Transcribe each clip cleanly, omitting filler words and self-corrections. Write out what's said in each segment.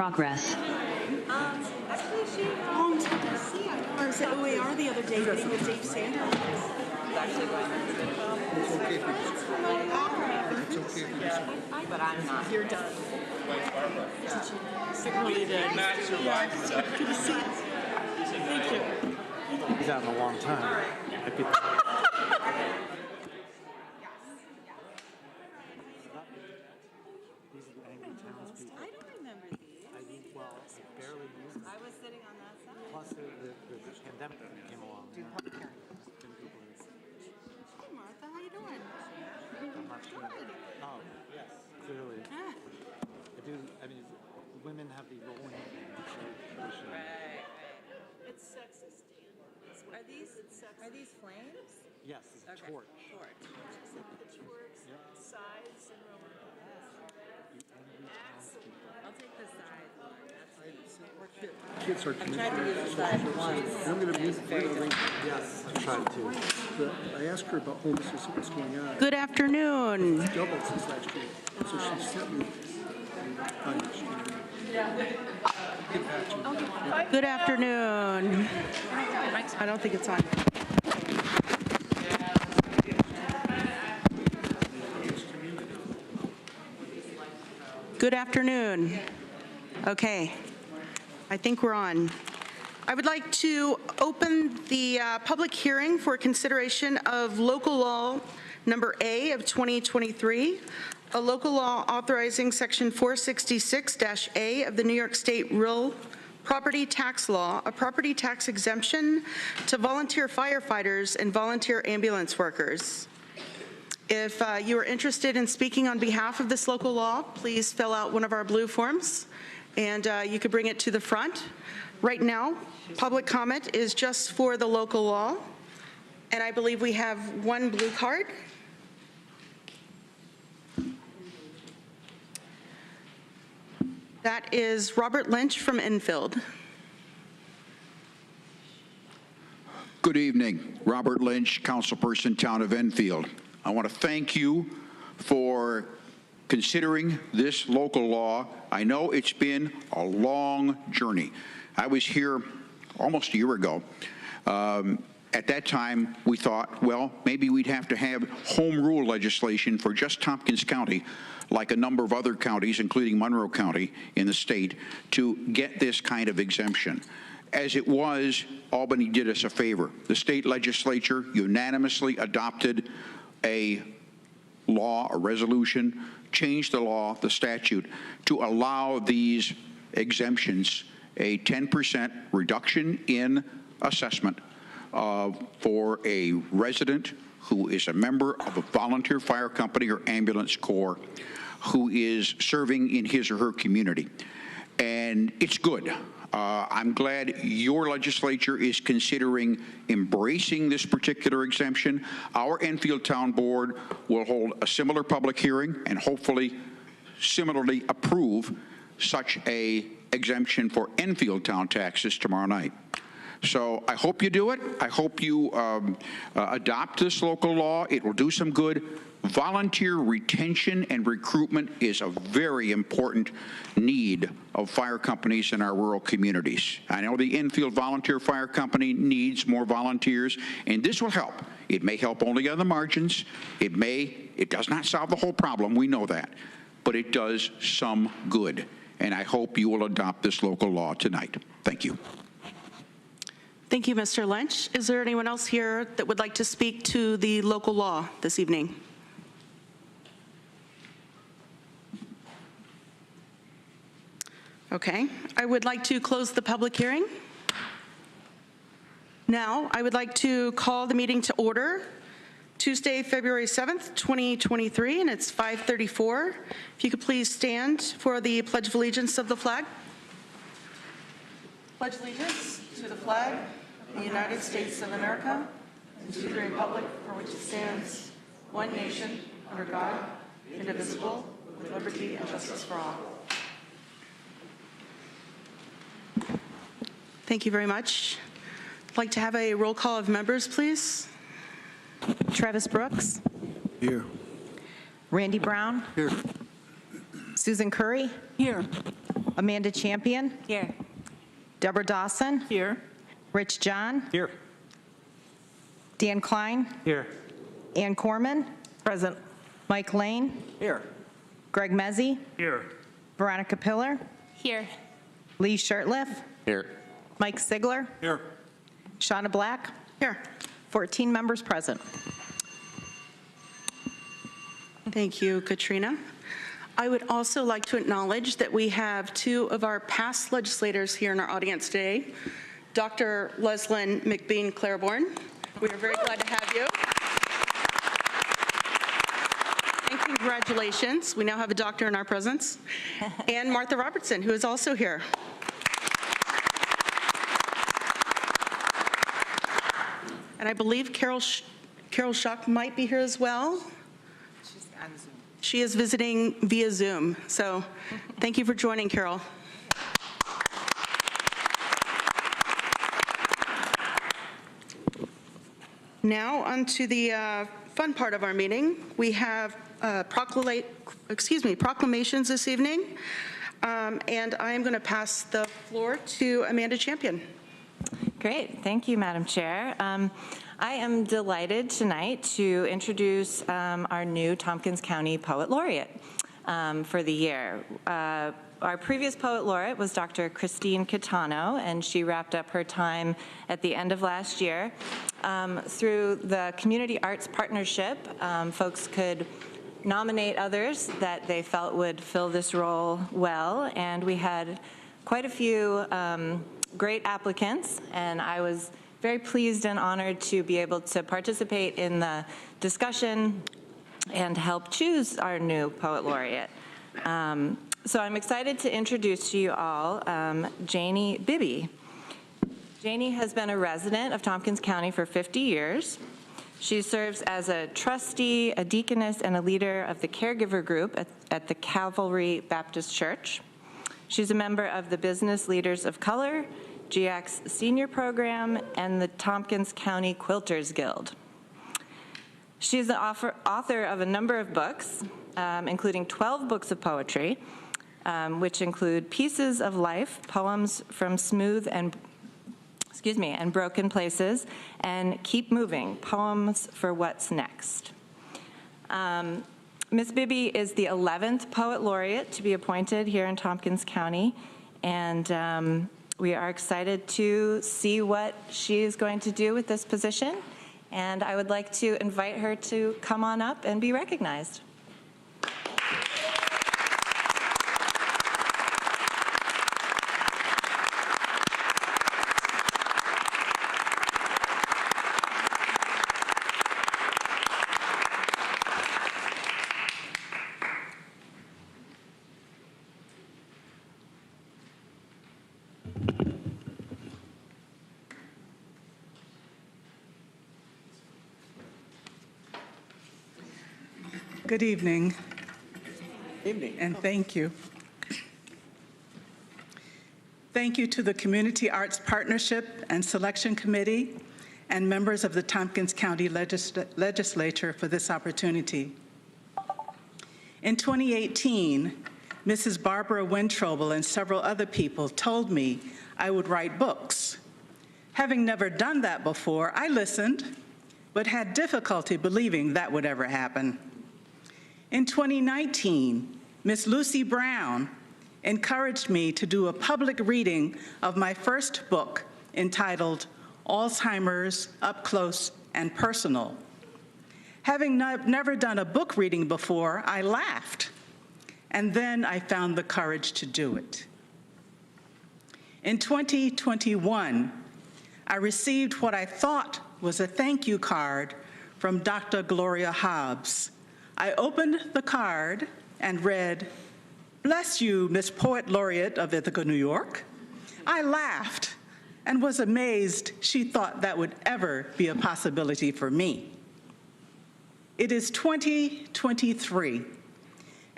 progress. Actually, she long time to see. I know I was at OAR the other day meeting with Dave Sanders. It's okay if you But I'm not. You're done. It really did. Good to see you. Thank you. He's out in a long time. These are the angry townspeople. I don't remember these. Well, I barely used them. I was sitting on that side. Plus, the pandemic came along. Hey, Martha, how you doing? I'm not sure. Oh, yes, clearly. Ah. I do. I mean, women have the rolling thing. So Right. It's sexist, Dan. Are these flames? yes, it's a torch. Pitchforks, sides, and Roman. I'll take the side one. kids are connected. I tried to do the side once. I'm going to mute the link. Yes, I tried to. But I asked her about homelessness and what's going on. Good afternoon. Doubled since last year. So she sent me. Good afternoon. I don't think it's on. Good afternoon. Okay, I think we're on. I would like to open the public hearing for consideration of local law number A of 2023, a local law authorizing section 466-A of the New York State Real Property Tax Law, a property tax exemption to volunteer firefighters and volunteer ambulance workers. If you are interested in speaking on behalf of this local law, please fill out one of our blue forms, and you could bring it to the front. Right now, public comment is just for the local law, and I believe we have one blue card. That is Robert Lynch from Enfield. Good evening. Robert Lynch, councilperson, town of Enfield. I want to thank you for considering this local law. I know it's been a long journey. I was here almost a year ago. At that time, we thought, well, maybe we'd have to have home rule legislation for just Tompkins County, like a number of other counties, including Monroe County in the state, to get this kind of exemption. As it was, Albany did us a favor. The state legislature unanimously adopted a law, a resolution, changed the law, the statute, to allow these exemptions, a 10% reduction in assessment for a resident who is a member of a volunteer fire company or ambulance corps who is serving in his or her community. And it's good. I'm glad your legislature is considering embracing this particular exemption. Our Enfield Town Board will hold a similar public hearing and hopefully similarly approve such a exemption for Enfield town taxes tomorrow night. So I hope you do it. I hope you adopt this local law. It will do some good. Volunteer retention and recruitment is a very important need of fire companies in our rural communities. I know the Enfield Volunteer Fire Company needs more volunteers, and this will help. It may help only on the margins. It does not solve the whole problem, we know that, but it does some good. And I hope you will adopt this local law tonight. Thank you. Thank you, Mr. Lynch. Is there anyone else here that would like to speak to the local law this evening? Okay, I would like to close the public hearing. Now, I would like to call the meeting to order. Tuesday, February 7th, 2023, and it's 5:34. If you could please stand for the Pledge of Allegiance of the flag. Pledge allegiance to the flag of the United States of America and to the republic for which it stands, one nation, under God, indivisible, with liberty and justice for all. Thank you very much. I'd like to have a roll call of members, please. Travis Brooks. Amanda Champion. Here. Deborah Dawson. Here. Rich John. Here. Dan Klein. Here. Ann Corman. Present. Mike Lane. Here. Greg Mezzi. Here. Veronica Pillar. Here. Lee Shirtliff. Here. Mike Sigler. Here. Shauna Black. Here. 14 members present. Thank you, Katrina. I would also like to acknowledge that we have two of our past legislators here in our audience today, Dr. Leslyn McBean Claiborne. We are very glad to have you. And congratulations, we now have a doctor in our presence. And Martha Robertson, who is also here. And I believe Carol Schuck might be here as well. She's on Zoom. She is visiting via Zoom, so thank you for joining, Carol. Now, on to the fun part of our meeting. We have proclamations this evening, and I am going to pass the floor to Amanda Champion. Great. Thank you, Madam Chair. I am delighted tonight to introduce our new Tompkins County Poet Laureate for the year. Our previous Poet Laureate was Dr. Christine Catano, and she wrapped up her time at the end of last year. Through the Community Arts Partnership, folks could nominate others that they felt would fill this role well, and we had quite a few great applicants, and I was very pleased and honored to be able to participate in the discussion and help choose our new Poet Laureate. So I'm excited to introduce to you all Janie Bibby. Janie has been a resident of Tompkins County for 50 years. She serves as a trustee, a deaconess, and a leader of the caregiver group at the Calvary Baptist Church. She's a member of the Business Leaders of Color, GIAC's Senior Program, and the Tompkins County Quilters Guild. She's the author of a number of books, including 12 books of poetry, which include Pieces of Life, poems from smooth and broken places, and Keep Moving, poems for what's next. Ms. Bibby is the 11th Poet Laureate to be appointed here in Tompkins County, and we are excited to see what she is going to do with this position, and I would like to invite her to come on up and be recognized. Good evening. Evening. And thank you. Thank you to the Community Arts Partnership and Selection Committee and members of the Tompkins County Legislature for this opportunity. In 2018, Mrs. Barbara Wintrobel and several other people told me I would write books. Having never done that before, I listened, but had difficulty believing that would ever happen. In 2019, Ms. Lucy Brown encouraged me to do a public reading of my first book entitled Alzheimer's Up Close and Personal. Having never done a book reading before, I laughed, and then I found the courage to do it. In 2021, I received what I thought was a thank you card from Dr. Gloria Hobbs. I opened the card and read, "Bless you, Miss Poet Laureate of Ithaca, New York." I laughed and was amazed she thought that would ever be a possibility for me. It is 2023,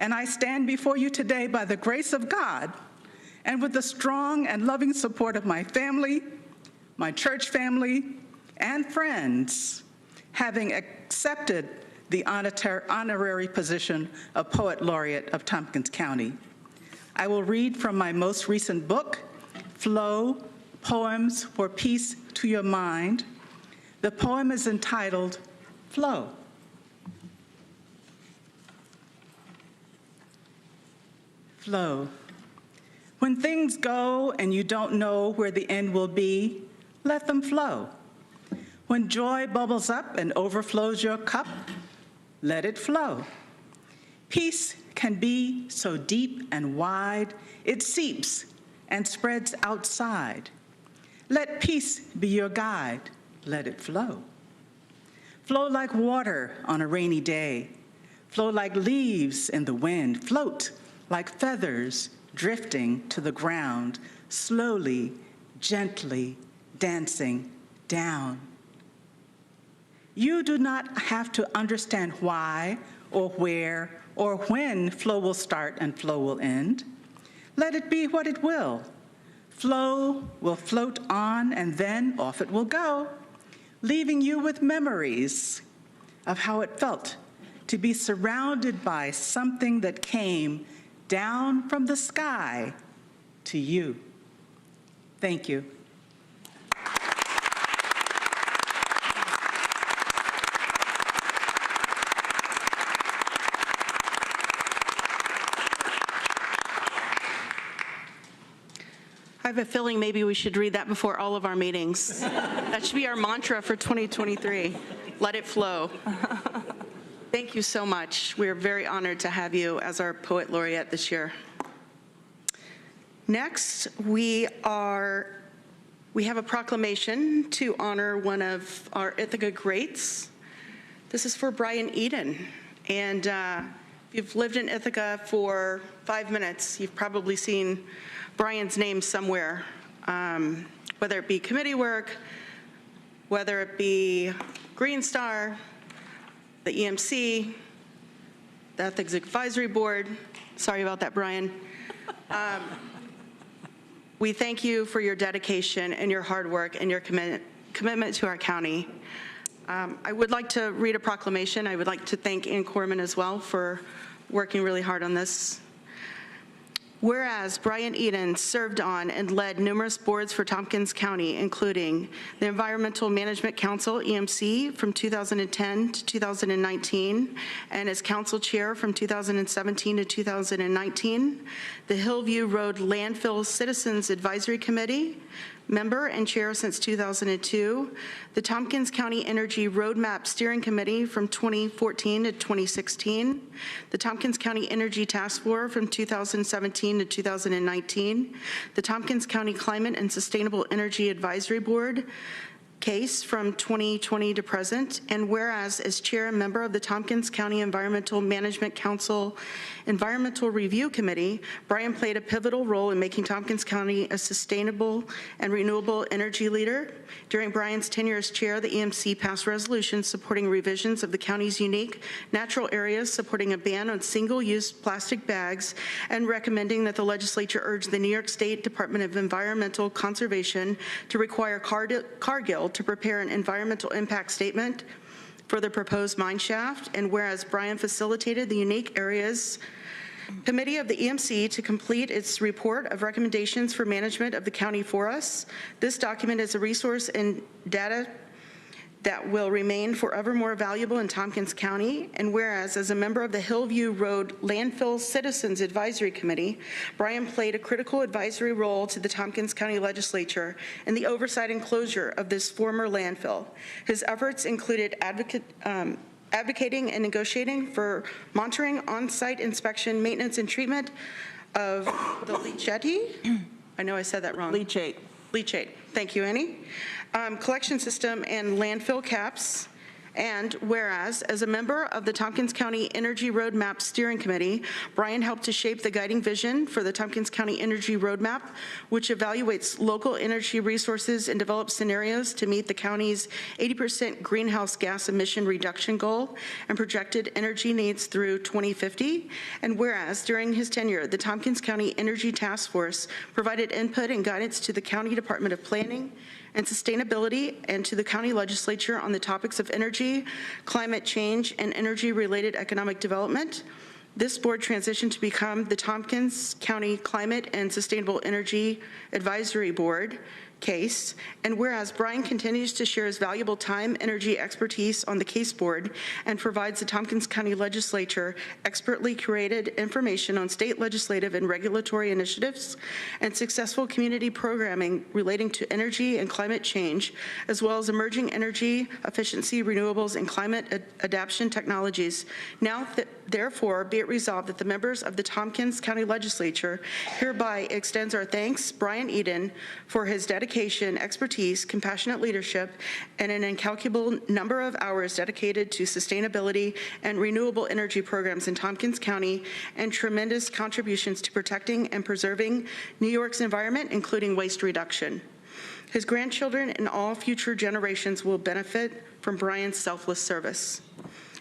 and I stand before you today by the grace of God and with the strong and loving support of my family, my church family, and friends, having accepted the honorary position of Poet Laureate of Tompkins County. I will read from my most recent book, Flow, Poems for Peace to Your Mind. The poem is entitled, Flow. Flow. When things go and you don't know where the end will be, let them flow. When joy bubbles up and overflows your cup, let it flow. Peace can be so deep and wide, it seeps and spreads outside. Let peace be your guide, let it flow. Flow like water on a rainy day. Flow like leaves in the wind. Float like feathers drifting to the ground, slowly, gently, dancing down. You do not have to understand why or where or when flow will start and flow will end. Let it be what it will. Flow will float on and then off it will go, leaving you with memories of how it felt to be surrounded by something that came down from the sky to you. Thank you. I have a feeling maybe we should read that before all of our meetings. That should be our mantra for 2023. Let it flow. Thank you so much. We're very honored to have you as our Poet Laureate this year. Next, we have a proclamation to honor one of our Ithaca greats. This is for Brian Eden. And if you've lived in Ithaca for 5 minutes, you've probably seen Brian's name somewhere, whether it be committee work, whether it be Green Star, the EMC, the Ethics Advisory Board. Sorry about that, Brian. We thank you for your dedication and your hard work and your commitment to our county. I would like to read a proclamation. I would like to thank Ann Corman as well for working really hard on this. Whereas Brian Eden served on and led numerous boards for Tompkins County, including the Environmental Management Council, EMC, from 2010 to 2019, and as council chair from 2017 to 2019, the Hillview Road Landfill Citizens Advisory Committee, member and chair since 2002, the Tompkins County Energy Roadmap Steering Committee from 2014 to 2016, the Tompkins County Energy Task Force from 2017 to 2019, the Tompkins County Climate and Sustainable Energy Advisory Board case from 2020 to present, and whereas as chair and member of the Tompkins County Environmental Management Council Environmental Review Committee, Brian played a pivotal role in making Tompkins County a sustainable and renewable energy leader. During Brian's tenure as chair, the EMC passed resolutions supporting revisions of the county's unique natural areas, supporting a ban on single-use plastic bags, and recommending that the legislature urge the New York State Department of Environmental Conservation to require Cargill to prepare an environmental impact statement for the proposed mine shaft, and whereas Brian facilitated the Unique Areas Committee of the EMC to complete its report of recommendations for management of the county forests. This document is a resource and data that will remain forever more valuable in Tompkins County, and whereas as a member of the Hillview Road Landfill Citizens Advisory Committee, Brian played a critical advisory role to the Tompkins County Legislature in the oversight and closure of this former landfill. His efforts included advocating and negotiating for monitoring, on-site inspection, maintenance, and treatment of the leachate. I know I said that wrong. Leachate. Thank you, Annie. Collection system and landfill caps. And whereas, as a member of the Tompkins County Energy Roadmap Steering Committee, Brian helped to shape the guiding vision for the Tompkins County Energy Roadmap, which evaluates local energy resources and develops scenarios to meet the county's 80% greenhouse gas emission reduction goal and projected energy needs through 2050. And whereas, during his tenure, the Tompkins County Energy Task Force provided input and guidance to the County Department of Planning and Sustainability and to the county legislature on the topics of energy, climate change, and energy-related economic development. this board transitioned to become the Tompkins County Climate and Sustainable Energy Advisory Board case, and whereas Brian continues to share his valuable time, energy, expertise on the case board and provides the Tompkins County Legislature expertly curated information on state legislative and regulatory initiatives and successful community programming relating to energy and climate change, as well as emerging energy efficiency, renewables, and climate adaptation technologies. Now, therefore, be it resolved that the members of the Tompkins County Legislature hereby extends our thanks, Brian Eden, for his dedication, expertise, compassionate leadership, and an incalculable number of hours dedicated to sustainability and renewable energy programs in Tompkins County, and tremendous contributions to protecting and preserving New York's environment, including waste reduction. His grandchildren and all future generations will benefit from Brian's selfless service.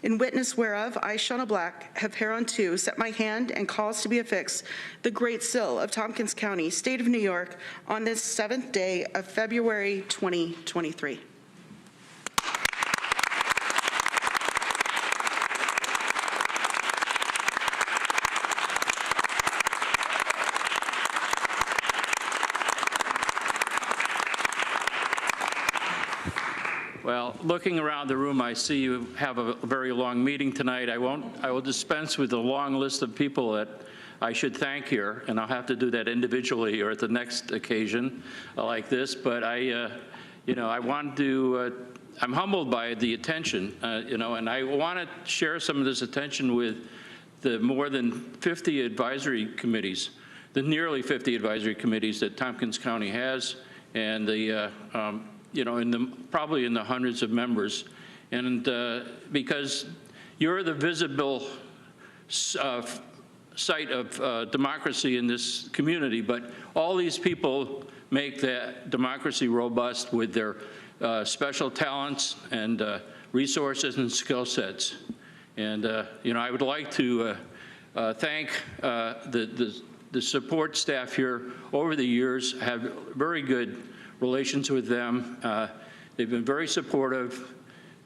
In witness whereof, I, Shauna Black, have hereunto set my hand and cause to be affixed the Great Seal of Tompkins County, State of New York, on this 7th day of February 2023. Well, looking around the room, I see you have a very long meeting tonight. I will dispense with a long list of people that I should thank here, and I'll have to do that individually or at the next occasion like this. But I want to, I'm humbled by the attention, and I want to share some of this attention with the more than 50 advisory committees, the nearly 50 advisory committees that Tompkins County has, and the probably in the hundreds of members, and because you're the visible site of democracy in this community, but all these people make that democracy robust with their special talents and resources and skill sets. And I would like to thank the support staff here over the years. Have very good relations with them. They've been very supportive.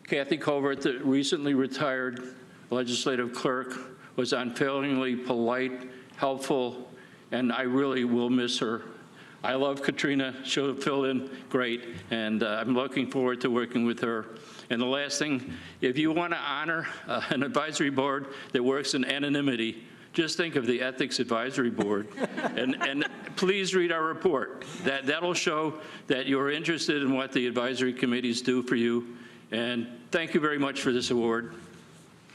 Kathy Covert, the recently retired legislative clerk, was unfailingly polite, helpful, and I really will miss her. I love Katrina. She'll fill in great, and I'm looking forward to working with her. And the last thing, if you want to honor an advisory board that works in anonymity, just think of the Ethics Advisory Board, and please read our report. That'll show that you're interested in what the advisory committees do for you. And thank you very much for this award.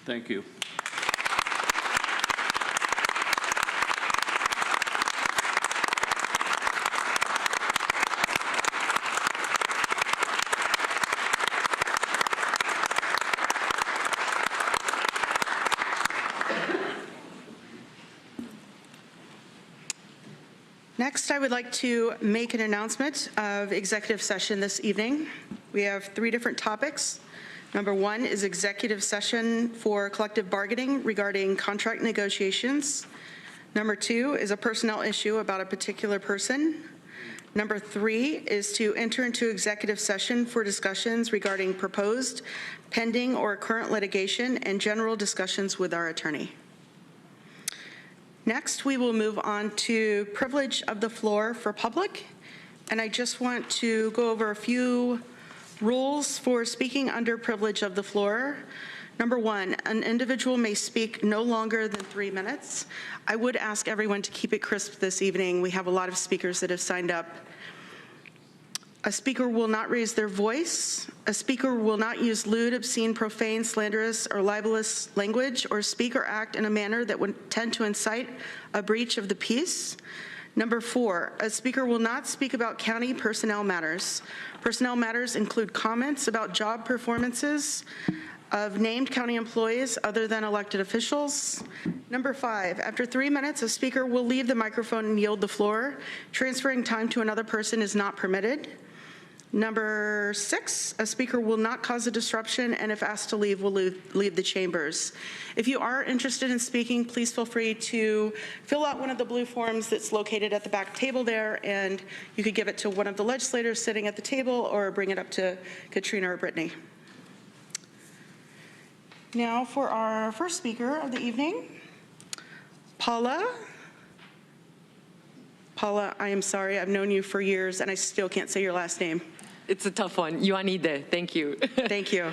Thank you. Next, I would like to make an announcement of executive session this evening. We have 3 different topics. Number 1 is executive session for collective bargaining regarding contract negotiations. Number 2 is a personnel issue about a particular person. Number 3 is to enter into executive session for discussions regarding proposed, pending, or current litigation and general discussions with our attorney. Next, we will move on to privilege of the floor for public. And I just want to go over a few rules for speaking under privilege of the floor. Number 1, an individual may speak no longer than 3 minutes. I would ask everyone to keep it crisp this evening. We have a lot of speakers that have signed up. A speaker will not raise their voice. A speaker will not use lewd, obscene, profane, slanderous, or libelous language, or speak or act in a manner that would tend to incite a breach of the peace. Number 4, a speaker will not speak about county personnel matters. Personnel matters include comments about job performances of named county employees other than elected officials. Number 5, after 3 minutes, a speaker will leave the microphone and yield the floor. Transferring time to another person is not permitted. Number 6, a speaker will not cause a disruption, and if asked to leave, will leave the chambers. If you are interested in speaking, please feel free to fill out one of the blue forms that's located at the back table there, and you could give it to one of the legislators sitting at the table or bring it up to Katrina or Brittany. Now for our first speaker of the evening, Paula? Paula, I am sorry. I've known you for years, and I still can't say your last name. It's a tough one. Ioannide, thank you. Thank you.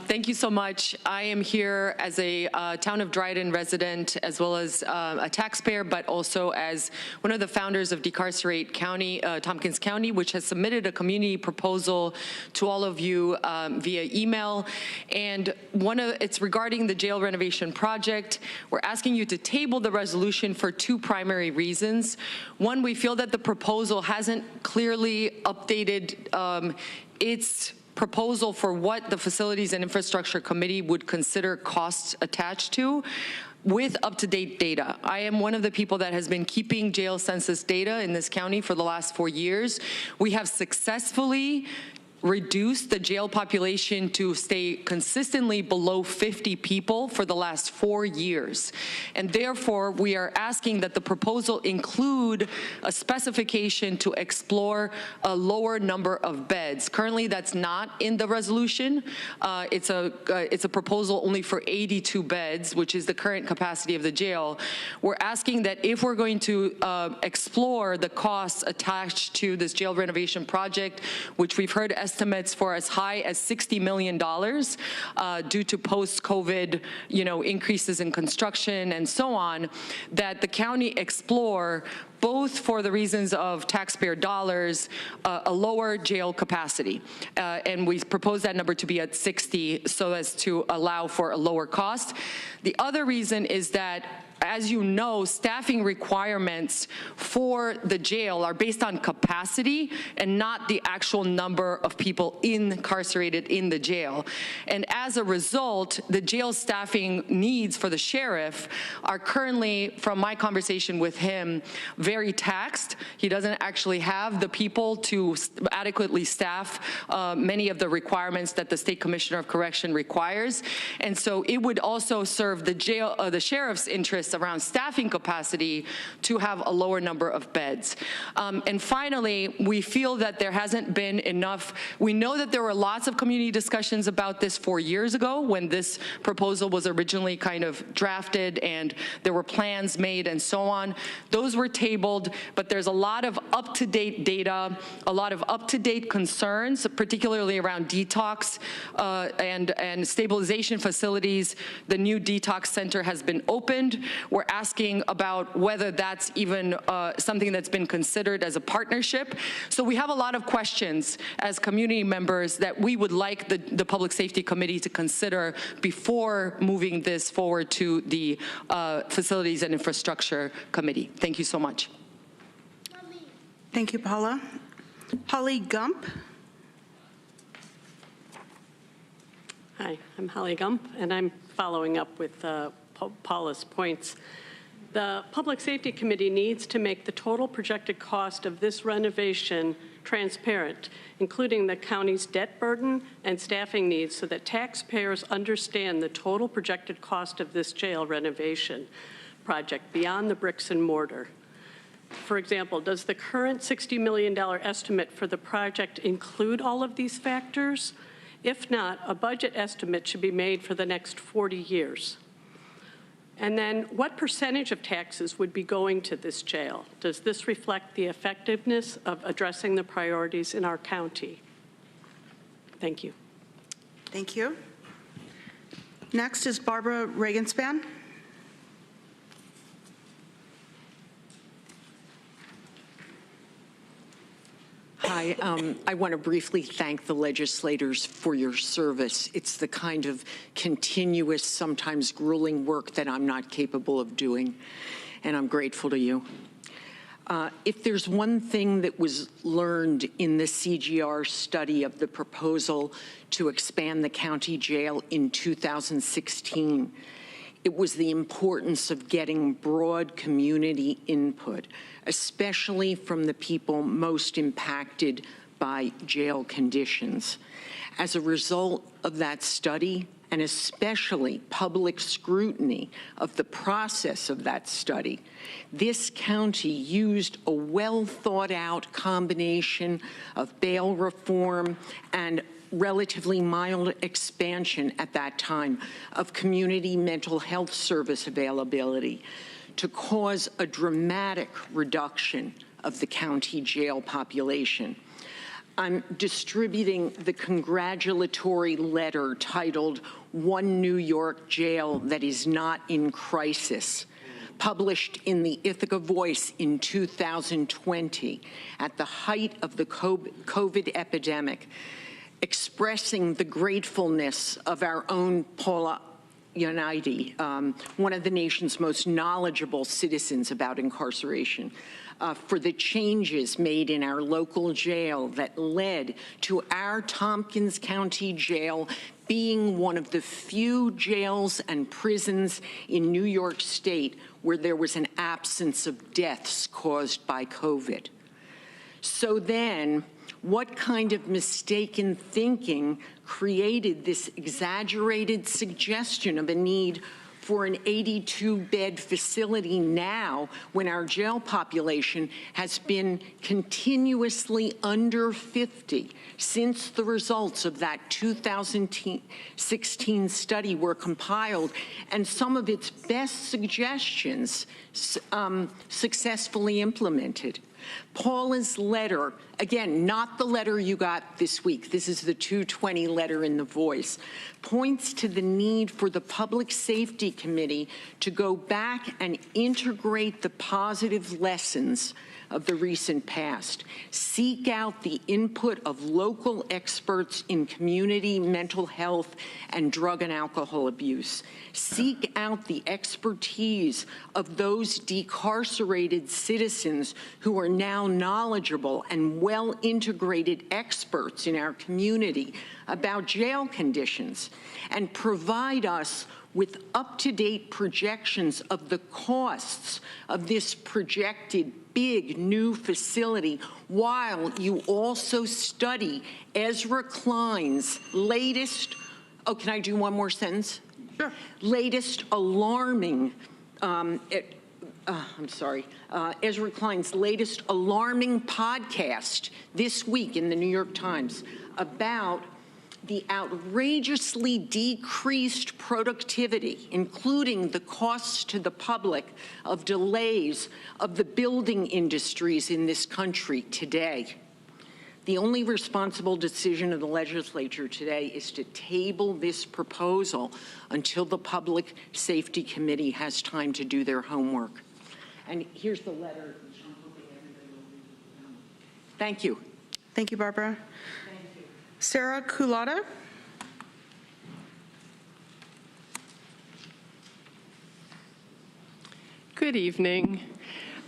Thank you so much. I am here as a Town of Dryden resident, as well as a taxpayer, but also as one of the founders of Decarcerate County, Tompkins County, which has submitted a community proposal to all of you via email. And it's regarding the jail renovation project. We're asking you to table the resolution for two primary reasons. One, we feel that the proposal hasn't clearly updated its proposal for what the Facilities and Infrastructure Committee would consider costs attached to with up-to-date data. I am one of the people that has been keeping jail census data in this county for the last 4 years. We have successfully reduced the jail population to stay consistently below 50 people for the last 4 years. And therefore, we are asking that the proposal include a specification to explore a lower number of beds. Currently, that's not in the resolution. It's a proposal only for 82 beds, which is the current capacity of the jail. We're asking that if we're going to explore the costs attached to this jail renovation project, which we've heard estimates for as high as $60 million due to post-COVID, increases in construction and so on, that the county explore, both for the reasons of taxpayer dollars, a lower jail capacity. And we propose that number to be at 60 so as to allow for a lower cost. The other reason is that, as you know, staffing requirements for the jail are based on capacity and not the actual number of people incarcerated in the jail. And as a result, the jail staffing needs for the sheriff are currently, from my conversation with him, very taxed. He doesn't actually have the people to adequately staff many of the requirements that the State Commissioner of Correction requires. And so it would also serve the sheriff's interests around staffing capacity to have a lower number of beds. And finally, we feel that there hasn't been enough. We know that there were lots of community discussions about this 4 years ago when this proposal was originally kind of drafted and there were plans made and so on. Those were tabled, but there's a lot of up-to-date data, a lot of up-to-date concerns, particularly around detox and stabilization facilities. The new detox center has been opened. We're asking about whether that's even something that's been considered as a partnership. So we have a lot of questions as community members that we would like the Public Safety Committee to consider before moving this forward to the Facilities and Infrastructure Committee. Thank you so much. Thank you, Paula. Holly Gump. Hi, I'm Holly Gump, and I'm following up with Paula's points. The Public Safety Committee needs to make the total projected cost of this renovation transparent, including the county's debt burden and staffing needs, so that taxpayers understand the total projected cost of this jail renovation project beyond the bricks and mortar. For example, does the current $60 million estimate for the project include all of these factors? If not, a budget estimate should be made for the next 40 years. And then what percentage of taxes would be going to this jail? Does this reflect the effectiveness of addressing the priorities in our county? Thank you. Thank you. Next is Barbara Regenspan. Hi, I want to briefly thank the legislators for your service. It's the kind of continuous, sometimes grueling work that I'm not capable of doing, and I'm grateful to you. If there's one thing that was learned in the CGR study of the proposal to expand the county jail in 2016, it was the importance of getting broad community input, especially from the people most impacted by jail conditions. As a result of that study, and especially public scrutiny of the process of that study, this county used a well-thought-out combination of bail reform and relatively mild expansion at that time of community mental health service availability to cause a dramatic reduction of the county jail population. I'm distributing the congratulatory letter titled "One New York Jail That Is Not in Crisis," published in the Ithaca Voice in 2020 at the height of the COVID epidemic, expressing the gratefulness of our own Paula Ioannidis, one of the nation's most knowledgeable citizens about incarceration, for the changes made in our local jail that led to our Tompkins County Jail being one of the few jails and prisons in New York State where there was an absence of deaths caused by COVID. So then, what kind of mistaken thinking created this exaggerated suggestion of a need for an 82-bed facility now when our jail population has been continuously under 50 since the results of that 2016 study were compiled and some of its best suggestions successfully implemented? Paula's letter, again, not the letter you got this week, this is the 220 letter in the Voice, points to the need for the Public Safety Committee to go back and integrate the positive lessons of the recent past, seek out the input of local experts in community mental health and drug and alcohol abuse, seek out the expertise of those decarcerated citizens who are now knowledgeable and well-integrated experts in our community about jail conditions, and provide us with up-to-date projections of the costs of this projected big new facility, while you also study Ezra Klein's latest, oh, can I do one more sentence? Sure. Latest alarming, Ezra Klein's latest alarming podcast this week in the New York Times about the outrageously decreased productivity, including the costs to the public of delays of the building industries in this country today. The only responsible decision of the legislature today is to table this proposal until the Public Safety Committee has time to do their homework. And here's the letter. Thank you. Thank you, Barbara. Sarah Culotta. Good evening.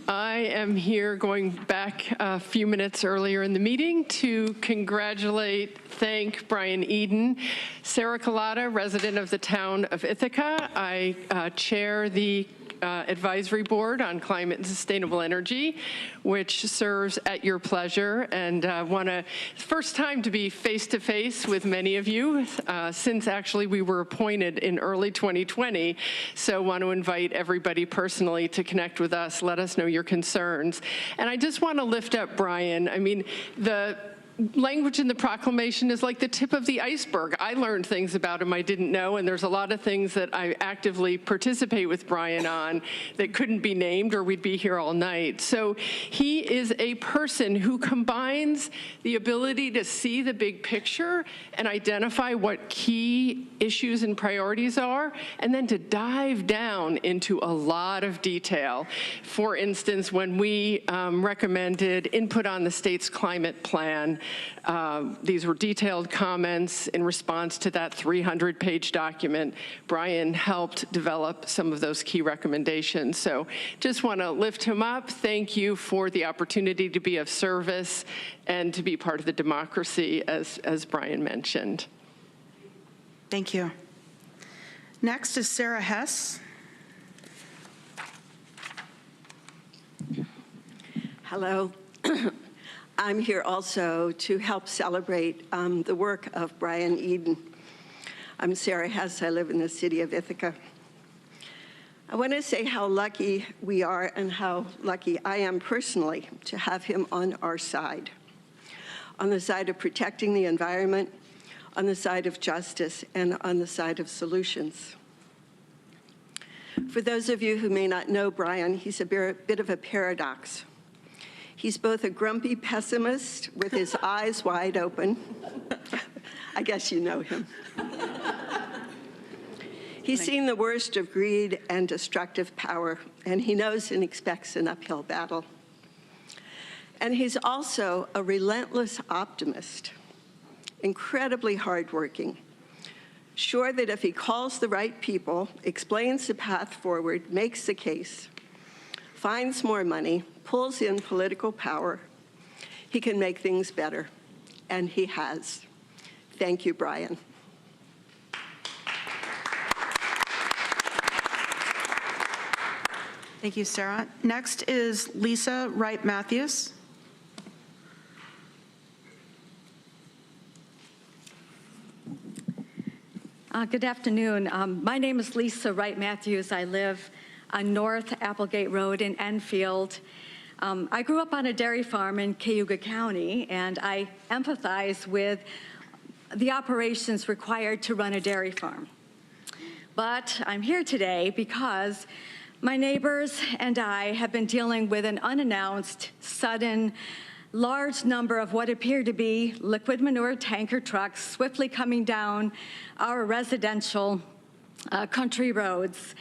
I am here going back a few minutes earlier in the meeting to thank Brian Eden. Sarah Culotta, resident of the town of Ithaca. I chair the Advisory Board on Climate and Sustainable Energy, which serves at your pleasure, and first time to be face-to-face with many of you since actually we were appointed in early 2020, so want to invite everybody personally to connect with us, let us know your concerns. And I just want to lift up Brian. I mean, the language in the proclamation is like the tip of the iceberg. I learned things about him I didn't know, and there's a lot of things that I actively participate with Brian on that couldn't be named or we'd be here all night. So he is a person who combines the ability to see the big picture and identify what key issues and priorities are, and then to dive down into a lot of detail. For instance, when we recommended input on the state's climate plan, these were detailed comments in response to that 300-page document. Brian helped develop some of those key recommendations. So just want to lift him up. Thank you for the opportunity to be of service and to be part of the democracy, as Brian mentioned. Thank you. Next is Sarah Hess. Hello. I'm here also to help celebrate the work of Brian Eden. I'm Sarah Hess. I live in the city of Ithaca. I want to say how lucky we are and how lucky I am personally to have him on our side, on the side of protecting the environment, on the side of justice, and on the side of solutions. For those of you who may not know Brian, he's a bit of a paradox. He's both a grumpy pessimist with his eyes wide open. I guess you know him. He's seen the worst of greed and destructive power, and he knows and expects an uphill battle. And he's also a relentless optimist, incredibly hardworking, sure that if he calls the right people, explains the path forward, makes the case, finds more money, pulls in political power, he can make things better. And he has. Thank you, Brian. Thank you, Sarah. Next is Lisa Wright-Matthews. Good afternoon. My name is Lisa Wright-Matthews. I live on North Applegate Road in Enfield. I grew up on a dairy farm in Cayuga County, and I empathize with the operations required to run a dairy farm. But I'm here today because my neighbors and I have been dealing with an unannounced, sudden, large number of what appear to be liquid manure tanker trucks swiftly coming down our residential country roads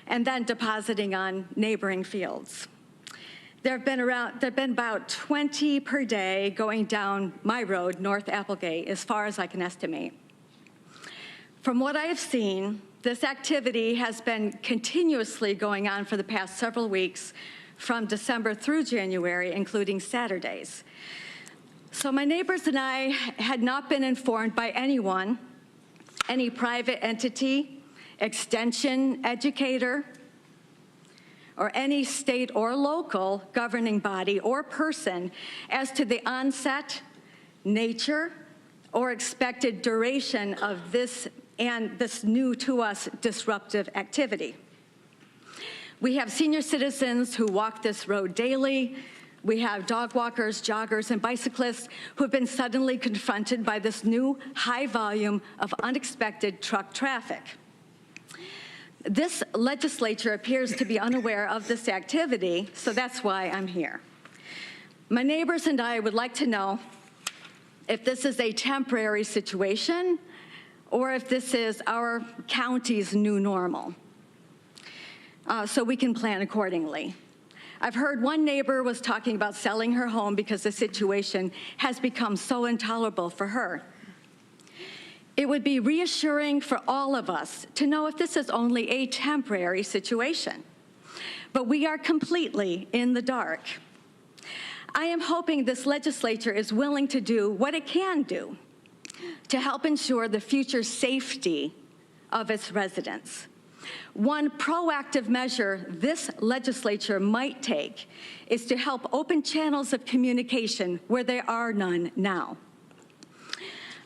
and then depositing on neighboring fields. There have been about 20 per day going down my road, North Applegate, as far as I can estimate. From what I have seen, this activity has been continuously going on for the past several weeks, from December through January, including Saturdays. So my neighbors and I had not been informed by anyone, any private entity, extension educator, or any state or local governing body or person as to the onset, nature, or expected duration of this and this new to us disruptive activity. We have senior citizens who walk this road daily. We have dog walkers, joggers, and bicyclists who have been suddenly confronted by this new high volume of unexpected truck traffic. This legislature appears to be unaware of this activity, so that's why I'm here. My neighbors and I would like to know if this is a temporary situation or if this is our county's new normal, so we can plan accordingly. I've heard one neighbor was talking about selling her home because the situation has become so intolerable for her. It would be reassuring for all of us to know if this is only a temporary situation, but we are completely in the dark. I am hoping this legislature is willing to do what it can do to help ensure the future safety of its residents. One proactive measure this legislature might take is to help open channels of communication where there are none now.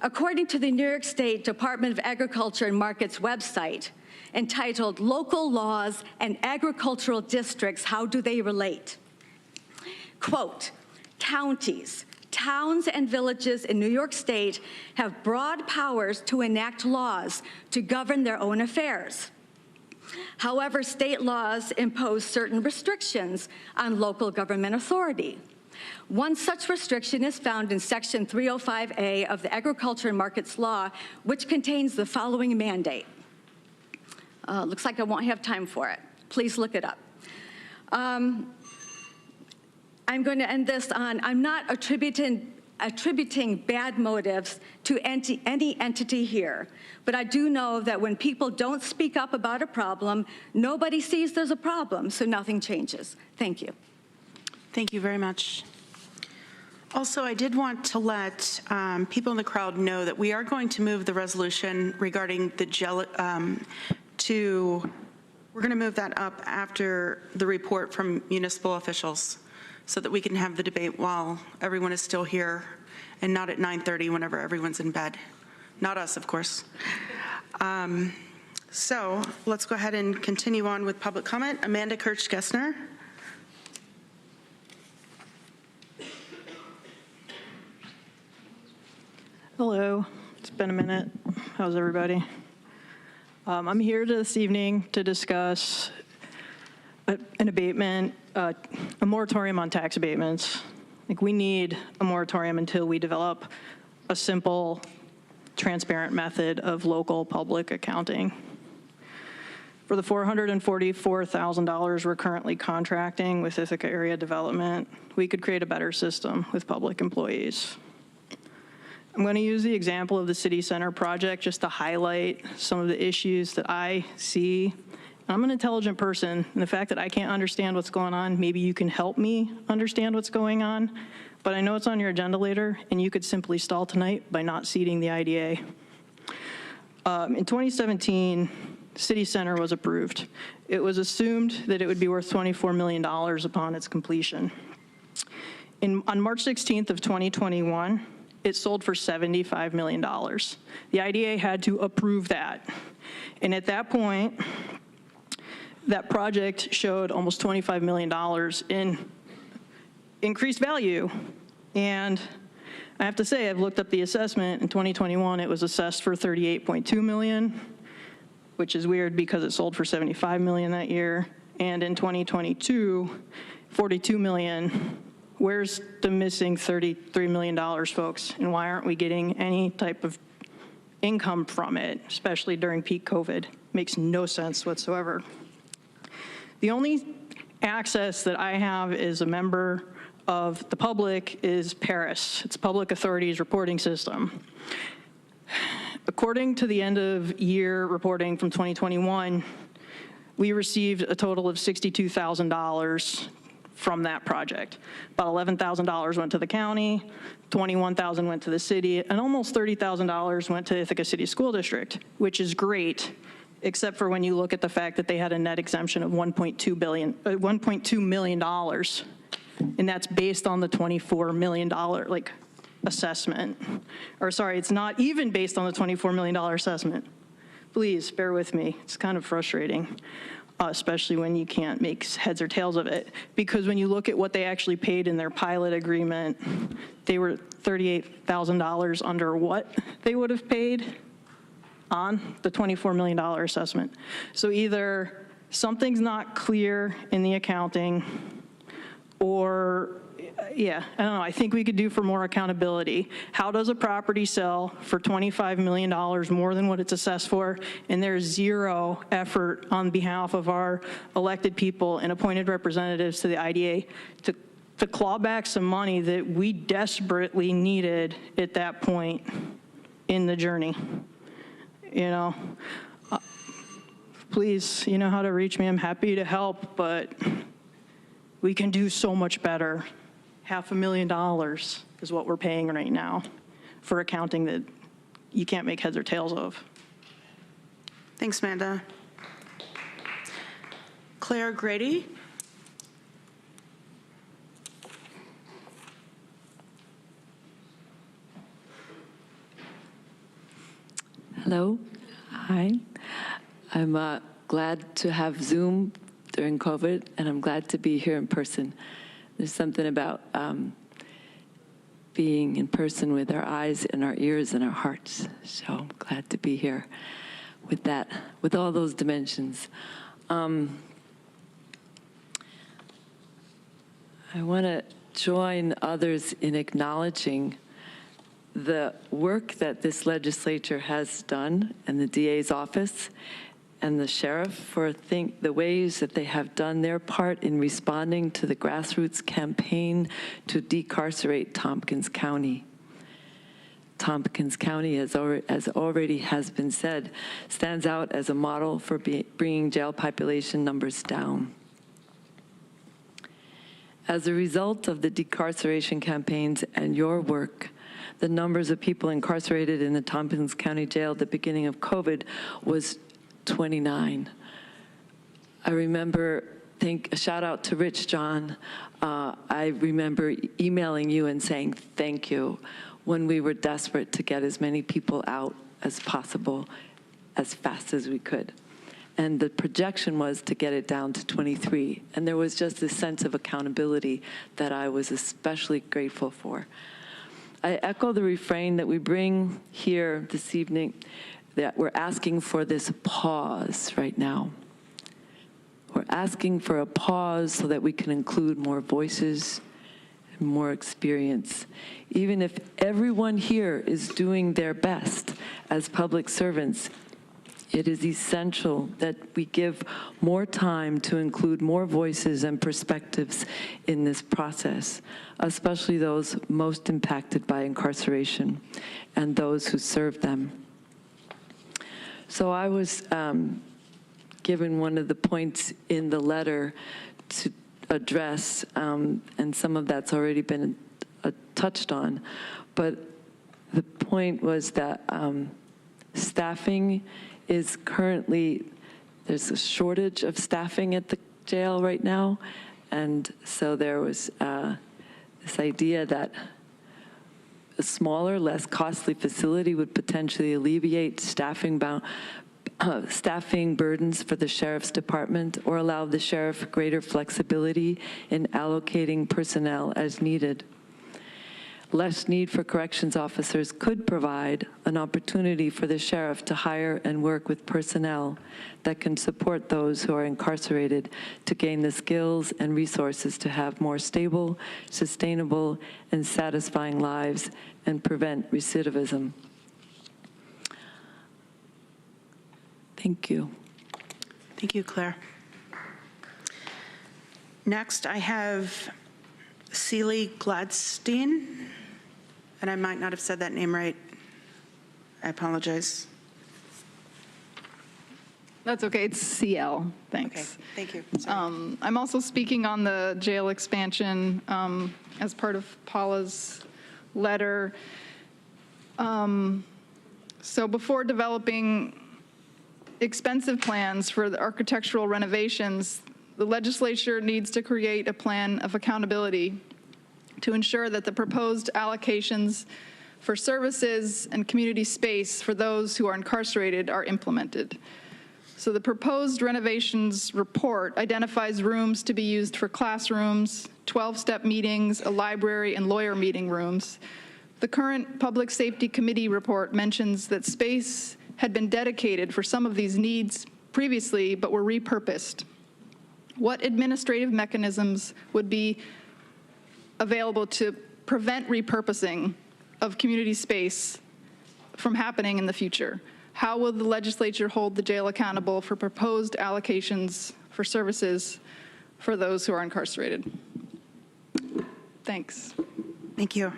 According to the New York State Department of Agriculture and Markets website, entitled Local Laws and Agricultural Districts, How Do They Relate? Quote, counties, towns, and villages in New York State have broad powers to enact laws to govern their own affairs. However, state laws impose certain restrictions on local government authority. One such restriction is found in Section 305A of the Agriculture and Markets Law, which contains the following mandate. Looks like I won't have time for it. Please look it up. I'm going to end this on, I'm not attributing bad motives to any entity here, but I do know that when people don't speak up about a problem, nobody sees there's a problem, so nothing changes. Thank you. Thank you very much. Also, I did want to let people in the crowd know that we are going to move the resolution regarding the we're going to move that up after the report from municipal officials so that we can have the debate while everyone is still here and not at 9:30 whenever everyone's in bed. Not us, of course. So let's go ahead and continue on with public comment. Amanda Kirch-Gessner. Hello, it's been a minute. How's everybody? I'm here this evening to discuss an abatement, a moratorium on tax abatements. Like, we need a moratorium until we develop a simple, transparent method of local public accounting. For the $444,000 we're currently contracting with Ithaca Area Development, we could create a better system with public employees. I'm going to use the example of the City Center project just to highlight some of the issues that I see. I'm an intelligent person, and the fact that I can't understand what's going on, maybe you can help me understand what's going on, but I know it's on your agenda later, and you could simply stall tonight by not seating the IDA. In 2017, City Center was approved. It was assumed that it would be worth $24 million upon its completion. On March 16th of 2021, it sold for $75 million. The IDA had to approve that. And at that point, that project showed almost $25 million in increased value. And I have to say, I've looked up the assessment. In 2021, it was assessed for $38.2 million, which is weird because it sold for $75 million that year. And in 2022, $42 million. Where's the missing $33 million, folks? And why aren't we getting any type of income from it, especially during peak COVID? Makes no sense whatsoever. The only access that I have as a member of the public is PARIS. It's Public Authorities Reporting System. According to the end of year reporting from 2021, we received a total of $62,000 from that project. About $11,000 went to the county, $21,000 went to the city, and almost $30,000 went to Ithaca City School District, which is great, except for when you look at the fact that they had a net exemption of $1.2 million, and that's based on the $24 million assessment. Or sorry, it's not even based on the $24 million assessment. Please bear with me. It's kind of frustrating, especially when you can't make heads or tails of it. Because when you look at what they actually paid in their pilot agreement, they were $38,000 under what they would have paid on the $24 million assessment. So either something's not clear in the accounting, or yeah, I don't know, I think we could do for more accountability. How does a property sell for $25 million more than what it's assessed for, and there's zero effort on behalf of our elected people and appointed representatives to the IDA to claw back some money that we desperately needed at that point in the journey? You know, please, you know how to reach me. I'm happy to help, but we can do so much better. $500,000 is what we're paying right now for accounting that you can't make heads or tails of. Thanks, Amanda. Claire Grady. Hello. Hi. I'm glad to have Zoom during COVID, and I'm glad to be here in person. There's something about being in person with our eyes and our ears and our hearts. So I'm glad to be here with that, with all those dimensions. I want to join others in acknowledging the work that this legislature has done, and the DA's office and the sheriff, for the ways that they have done their part in responding to the grassroots campaign to decarcerate Tompkins County. Tompkins County, as already has been said, stands out as a model for bringing jail population numbers down. As a result of the decarceration campaigns and your work, the numbers of people incarcerated in the Tompkins County Jail at the beginning of COVID was 29. I remember, a shout out to Rich John. I remember emailing you and saying thank you when we were desperate to get as many people out as possible as fast as we could. And the projection was to get it down to 23. And there was just this sense of accountability that I was especially grateful for. I echo the refrain that we bring here this evening, that we're asking for this pause right now. We're asking for a pause so that we can include more voices and more experience. Even if everyone here is doing their best as public servants, it is essential that we give more time to include more voices and perspectives in this process, especially those most impacted by incarceration and those who serve them. So I was given one of the points in the letter to address, and some of that's already been touched on, but the point was that staffing is currently, there's a shortage of staffing at the jail right now, and so there was this idea that a smaller, less costly facility would potentially alleviate staffing burdens for the sheriff's department or allow the sheriff greater flexibility in allocating personnel as needed. Less need for corrections officers could provide an opportunity for the sheriff to hire and work with personnel that can support those who are incarcerated to gain the skills and resources to have more stable, sustainable, and satisfying lives and prevent recidivism. Thank you. Thank you, Claire. Next, I have Celie Gladstein, and I might not have said that name right. I apologize. That's okay. It's CL. Thanks. Okay, thank you. I'm also speaking on the jail expansion as part of Paula's letter. So before developing expensive plans for the architectural renovations, the legislature needs to create a plan of accountability to ensure that the proposed allocations for services and community space for those who are incarcerated are implemented. So the proposed renovations report identifies rooms to be used for classrooms, 12-step meetings, a library, and lawyer meeting rooms. The current Public Safety Committee report mentions that space had been dedicated for some of these needs previously, but were repurposed. What administrative mechanisms would be available to prevent repurposing of community space from happening in the future? How will the legislature hold the jail accountable for proposed allocations for services for those who are incarcerated? Thanks. Thank you.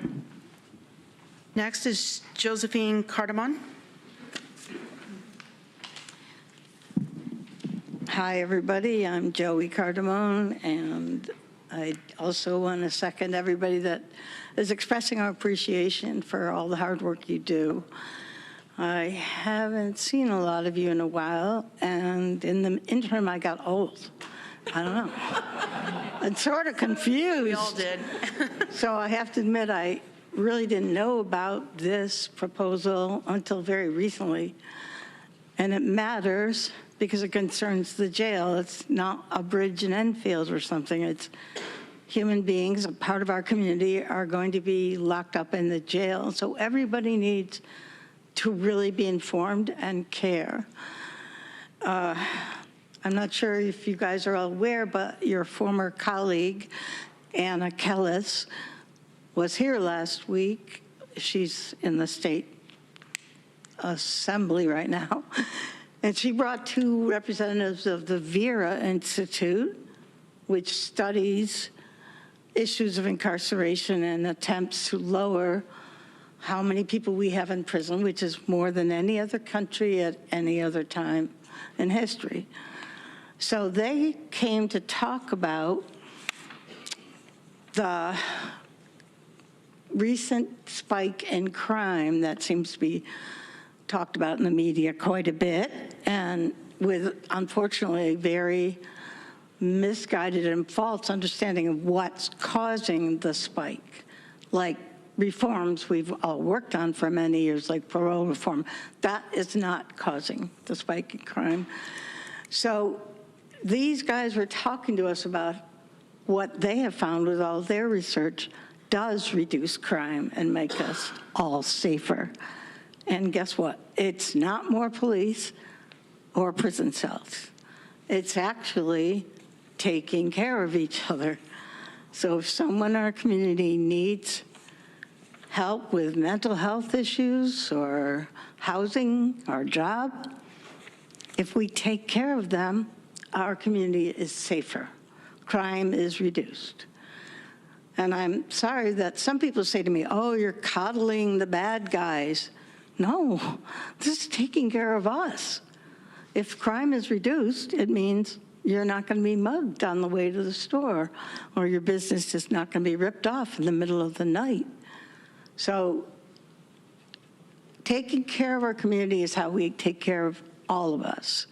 Next is Josephine Cardamon. Hi, everybody. I'm Joey Cardamone, and I also want to second everybody that is expressing our appreciation for all the hard work you do. I haven't seen a lot of you in a while, and in the interim, I got old. I don't know. I'm sort of confused. We all did. So I have to admit, I really didn't know about this proposal until very recently, and it matters because it concerns the jail. It's not a bridge in Enfield or something. It's human beings, a part of our community, are going to be locked up in the jail. So everybody needs to really be informed and care. I'm not sure if you guys are all aware, but your former colleague, Anna Kellis, was here last week. She's in the state assembly right now. And she brought two representatives of the Vera Institute, which studies issues of incarceration and attempts to lower how many people we have in prison, which is more than any other country at any other time in history. So they came to talk about the recent spike in crime that seems to be talked about in the media quite a bit, and with, unfortunately, a very misguided and false understanding of what's causing the spike, like reforms we've all worked on for many years, like parole reform. That is not causing the spike in crime. So these guys were talking to us about what they have found with all their research does reduce crime and make us all safer. And guess what? It's not more police or prison cells. It's actually taking care of each other. So if someone in our community needs help with mental health issues or housing or job, if we take care of them, our community is safer. Crime is reduced. And I'm sorry that some people say to me, oh, you're coddling the bad guys. No, this is taking care of us. If crime is reduced, it means you're not going to be mugged on the way to the store, or your business is not going to be ripped off in the middle of the night. So taking care of our community is how we take care of all of us.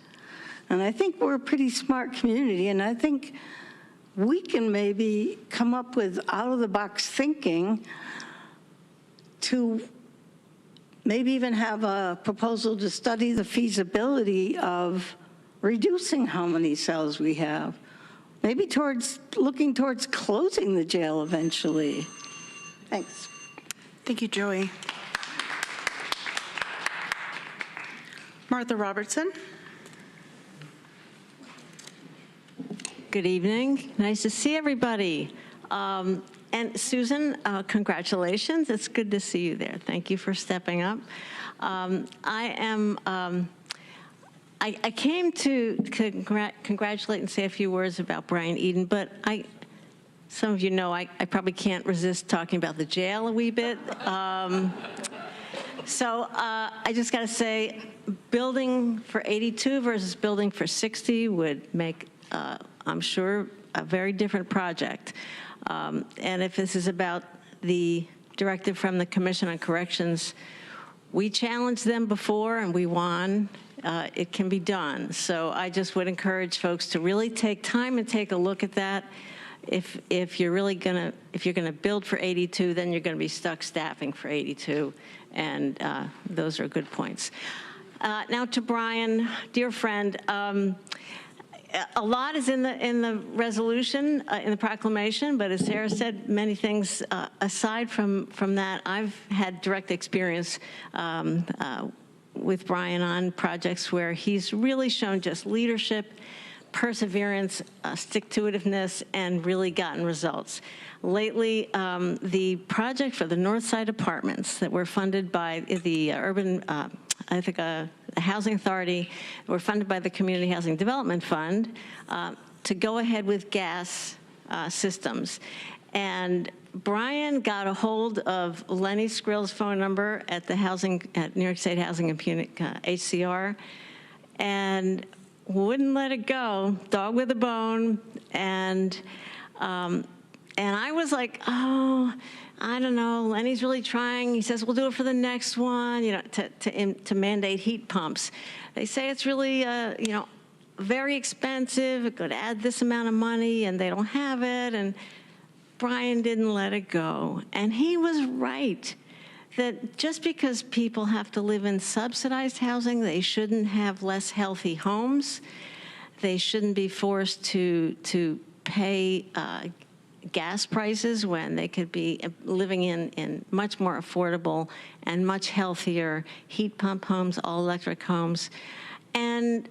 And I think we're a pretty smart community, and I think we can maybe come up with out-of-the-box thinking to maybe even have a proposal to study the feasibility of reducing how many cells we have, maybe looking towards closing the jail eventually. Thanks. Thank you, Joey. Martha Robertson. Good evening. Nice to see everybody. And Susan, congratulations. It's good to see you there. Thank you for stepping up. I came to congratulate and say a few words about Brian Eden, but some of you know I probably can't resist talking about the jail a wee bit. So I just got to say, building for 82 versus building for 60 would make, I'm sure, a very different project. And if this is about the directive from the Commission on Corrections, we challenged them before and we won. It can be done. So I just would encourage folks to really take time and take a look at that. If you're really if you're gonna build for 82, then you're gonna be stuck staffing for 82, and those are good points. Now to Brian, dear friend. A lot is in the resolution, in the proclamation, but as Sarah said, many things aside from that, I've had direct experience with Brian on projects where he's really shown just leadership, perseverance, stick-to-itiveness, and really gotten results. Lately, the project for the Northside Apartments that were funded by the Housing Authority, were funded by the Community Housing Development Fund to go ahead with gas systems. And Brian got a hold of Lenny Skrill's phone number at New York State Housing and HCR, and wouldn't let it go, dog with a bone. And I was like, oh, I don't know, Lenny's really trying. He says, we'll do it for the next one, to mandate heat pumps. They say it's really, very expensive. It could add this amount of money, and they don't have it. And Brian didn't let it go. And he was right that just because people have to live in subsidized housing, they shouldn't have less healthy homes. They shouldn't be forced to pay gas prices when they could be living in much more affordable and much healthier heat pump homes, all-electric homes. And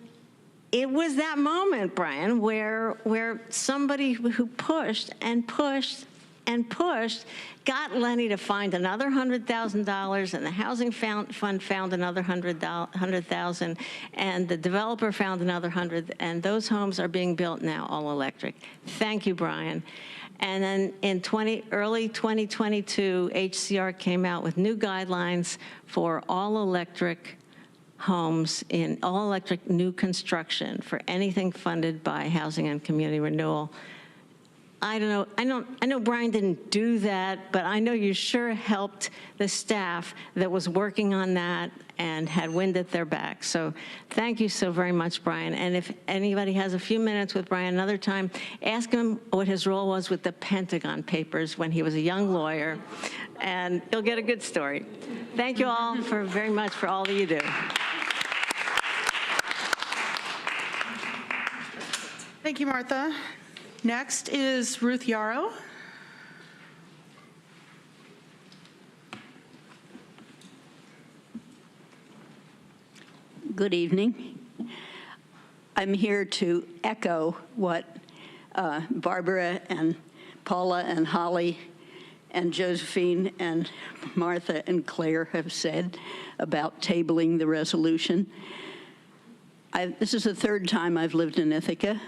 it was that moment, Brian, where somebody who pushed and pushed and pushed got Lenny to find another $100,000, and the Housing Fund found another $100,000, and the developer found another $100,000, and those homes are being built now all electric. Thank you, Brian. And then in early 2022, HCR came out with new guidelines for all-electric homes in all-electric new construction for anything funded by Housing and Community Renewal. I know Brian didn't do that, but I know you sure helped the staff that was working on that and had wind at their back. So thank you so very much, Brian. And if anybody has a few minutes with Brian another time, ask him what his role was with the Pentagon Papers when he was a young lawyer, and you'll get a good story. Thank you all very much for all that you do. Thank you, Martha. Next is Ruth Yarrow. Good evening. I'm here to echo what Barbara and Paula and Holly and Josephine and Martha and Claire have said about tabling the resolution. This is the third time I've lived in Ithaca,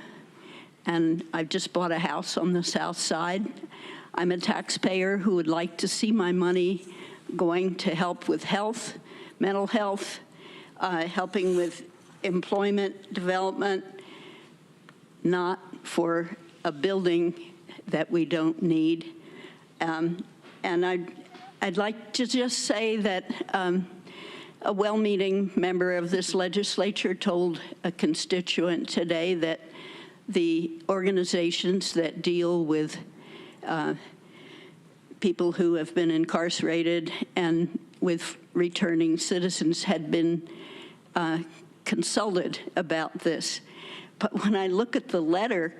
and I've just bought a house on the south side. I'm a taxpayer who would like to see my money going to help with health, mental health, helping with employment development, not for a building that we don't need. And I'd like to just say that a well-meaning member of this legislature told a constituent today that the organizations that deal with people who have been incarcerated and with returning citizens had been consulted about this. But when I look at the letter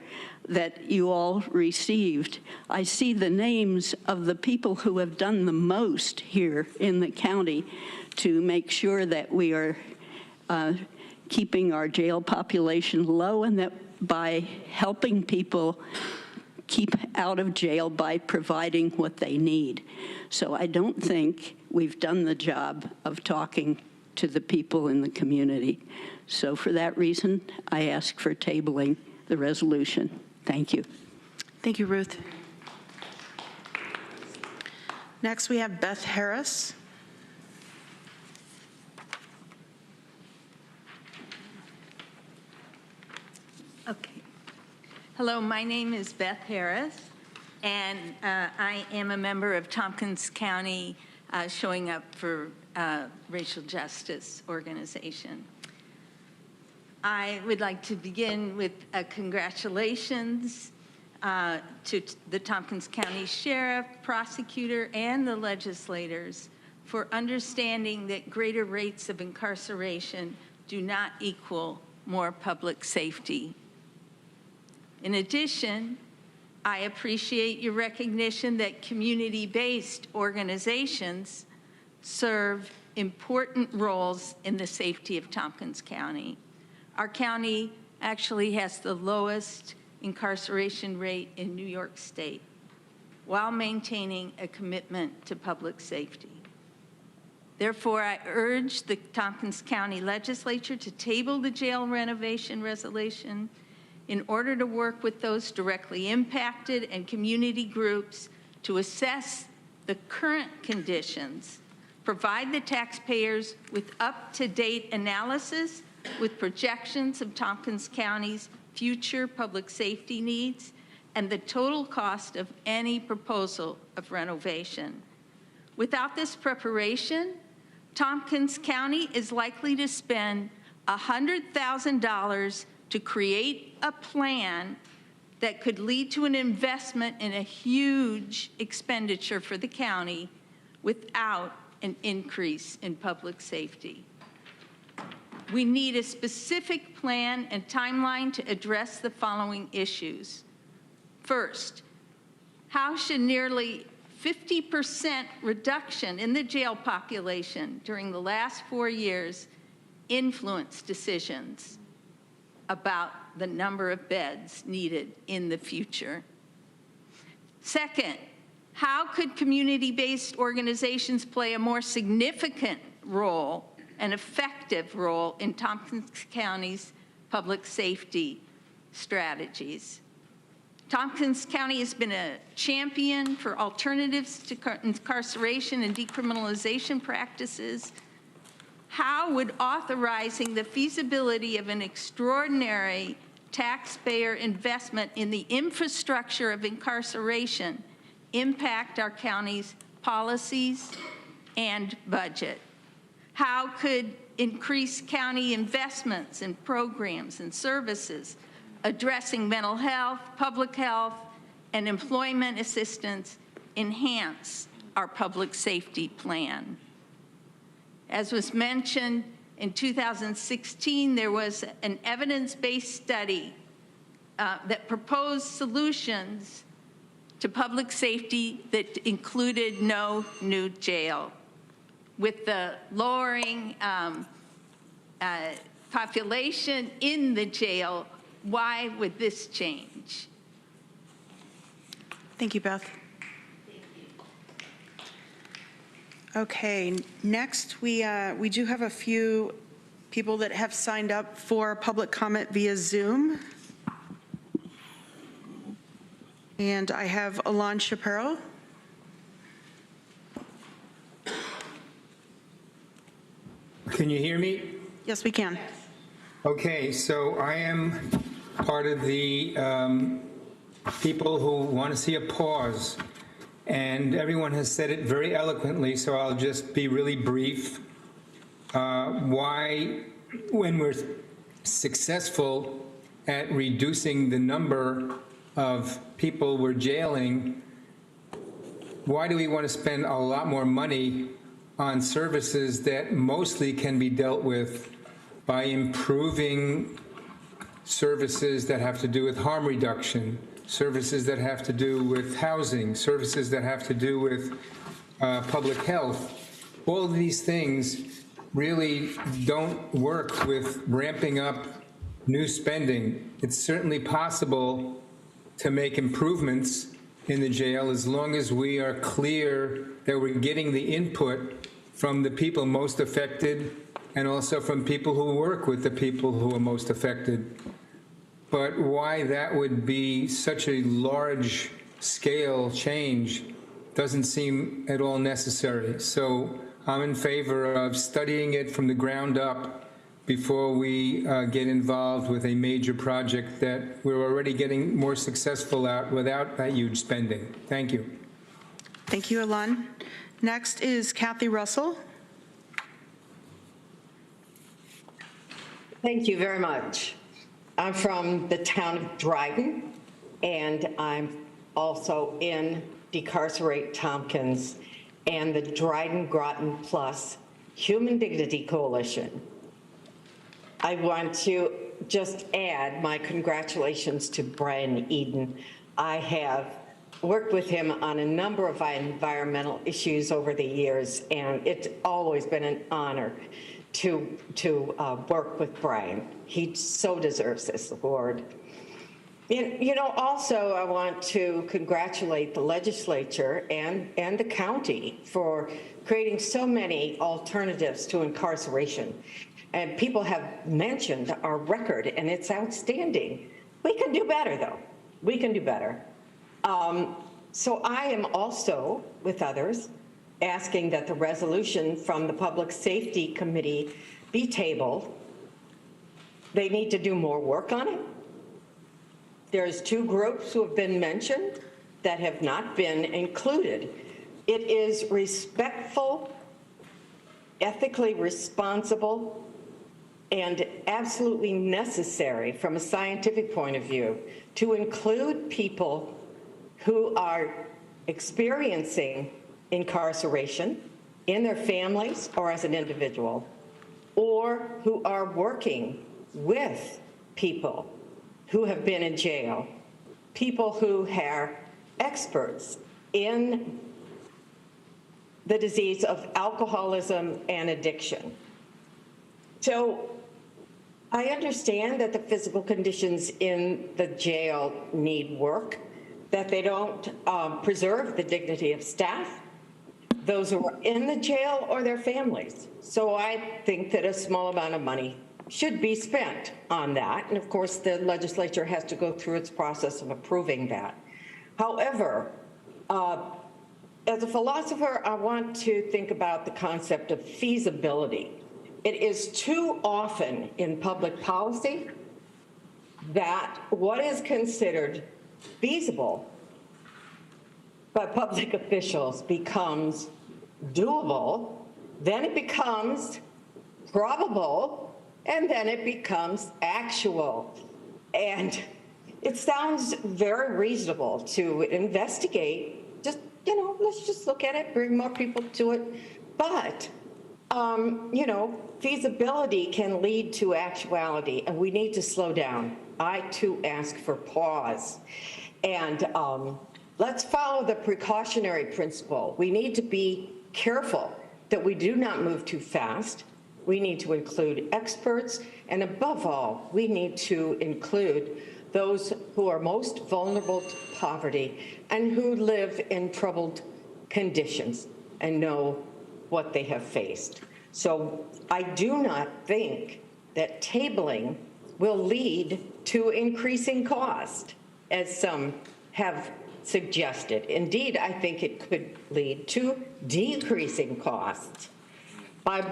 that you all received, I see the names of the people who have done the most here in the county to make sure that we are keeping our jail population low, and that by helping people keep out of jail by providing what they need. So I don't think we've done the job of talking to the people in the community. So for that reason, I ask for tabling the resolution. Thank you. Thank you, Ruth. Next, we have Beth Harris. Okay. Hello, my name is Beth Harris, and I am a member of Tompkins County Showing Up for Racial Justice organization. I would like to begin with congratulations to the Tompkins County Sheriff, prosecutor, and the legislators for understanding that greater rates of incarceration do not equal more public safety. In addition, I appreciate your recognition that community-based organizations serve important roles in the safety of Tompkins County. Our county actually has the lowest incarceration rate in New York State, while maintaining a commitment to public safety. Therefore, I urge the Tompkins County Legislature to table the jail renovation resolution in order to work with those directly impacted and community groups to assess the current conditions, provide the taxpayers with up-to-date analysis with projections of Tompkins County's future public safety needs and the total cost of any proposal of renovation. Without this preparation, Tompkins County is likely to spend $100,000 to create a plan that could lead to an investment in a huge expenditure for the county without an increase in public safety. We need a specific plan and timeline to address the following issues. First, how should nearly 50% reduction in the jail population during the last 4 years influence decisions about the number of beds needed in the future? Second, how could community-based organizations play a more significant role, an effective role, in Tompkins County's public safety strategies? Tompkins County has been a champion for alternatives to incarceration and decriminalization practices. How would authorizing the feasibility of an extraordinary taxpayer investment in the infrastructure of incarceration impact our county's policies and budget? How could increased county investments in programs and services addressing mental health, public health, and employment assistance enhance our public safety plan? As was mentioned, in 2016, there was an evidence-based study that proposed solutions to public safety that included no new jail. With the lowering population in the jail, why would this change? Thank you, Beth. Okay, next we do have a few people that have signed up for public comment via Zoom. And I have Alon Shapiro. Can you hear me? Yes, we can. Okay, so I am part of the people who want to see a pause, and everyone has said it very eloquently, so I'll just be really brief. Why, when we're successful at reducing the number of people we're jailing, why do we want to spend a lot more money on services that mostly can be dealt with by improving services that have to do with harm reduction, services that have to do with housing, services that have to do with public health? All of these things really don't work with ramping up new spending. It's certainly possible to make improvements in the jail as long as we are clear that we're getting the input from the people most affected and also from people who work with the people who are most affected. But why that would be such a large scale change doesn't seem at all necessary. So I'm in favor of studying it from the ground up before we get involved with a major project that we're already getting more successful at without that huge spending. Thank you. Thank you, Alon. Next is Kathy Russell. Thank you very much. I'm from the town of Dryden, and I'm also in Decarcerate Tompkins and the Dryden Groton Plus Human Dignity Coalition. I want to just add my congratulations to Brian Eden. I have worked with him on a number of environmental issues over the years, and it's always been an honor to work with Brian. He so deserves this award. And, you know, also I want to congratulate the legislature and the county for creating so many alternatives to incarceration. And people have mentioned our record, and it's outstanding. We can do better, though. We can do better. So I am also, with others, asking that the resolution from the Public Safety Committee be tabled. They need to do more work on it. There's two groups who have been mentioned that have not been included. It is respectful, ethically responsible, and absolutely necessary from a scientific point of view to include people who are experiencing incarceration in their families or as an individual, or who are working with people who have been in jail, people who are experts in the disease of alcoholism and addiction. So I understand that the physical conditions in the jail need work, that they don't preserve the dignity of staff, those who are in the jail or their families. So I think that a small amount of money should be spent on that. And of course, the legislature has to go through its process of approving that. However, as a philosopher, I want to think about the concept of feasibility. It is too often in public policy that what is considered feasible by public officials becomes doable, then it becomes probable, and then it becomes actual. And it sounds very reasonable to investigate, just, you know, let's just look at it, bring more people to it. But, you know, feasibility can lead to actuality, and we need to slow down. I, too, ask for pause. And let's follow the precautionary principle. We need to be careful that we do not move too fast, We need to include experts, and above all, we need to include those who are most vulnerable to poverty and who live in troubled conditions and know what they have faced. So I do not think that tabling will lead to increasing cost, as some have suggested. Indeed, I think it could lead to decreasing costs by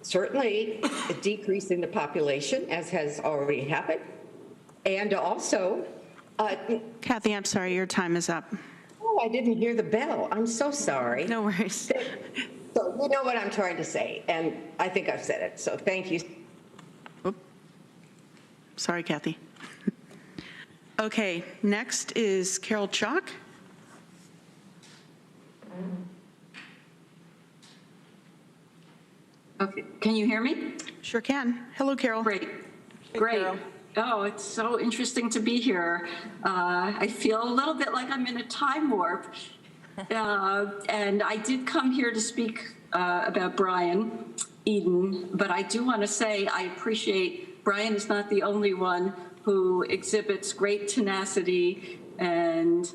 certainly decreasing the population, as has already happened, and also... Kathy, I'm sorry, your time is up. Oh, I didn't hear the bell. I'm so sorry. No worries. So you know what I'm trying to say, and I think I've said it, so thank you. Oops. Sorry, Kathy. Okay, next is Carol Chalk. Okay, can you hear me? Sure can. Hello, Carol. Great. Hey, Great. Carol. Oh, it's so interesting to be here. I feel a little bit like I'm in a time warp. And I did come here to speak about Brian Eden, but I do want to say I appreciate Brian is not the only one who exhibits great tenacity and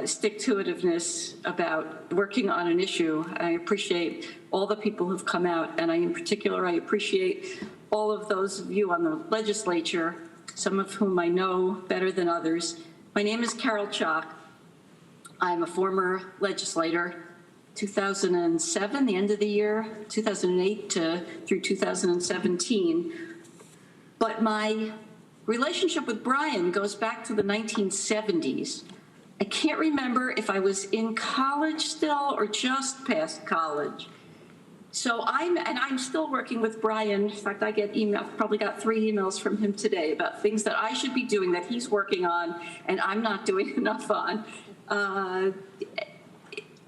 stick-to-itiveness about working on an issue. I appreciate all the people who've come out, and in particular, I appreciate all of those of you on the legislature, some of whom I know better than others. My name is Carol Chalk. I'm a former legislator, 2007, the end of the year, 2008 through 2017. But my relationship with Brian goes back to the 1970s. I can't remember if I was in college still or just past college. So I'm still working with Brian. In fact, I get email, probably got 3 emails from him today about things that I should be doing that he's working on and I'm not doing enough on.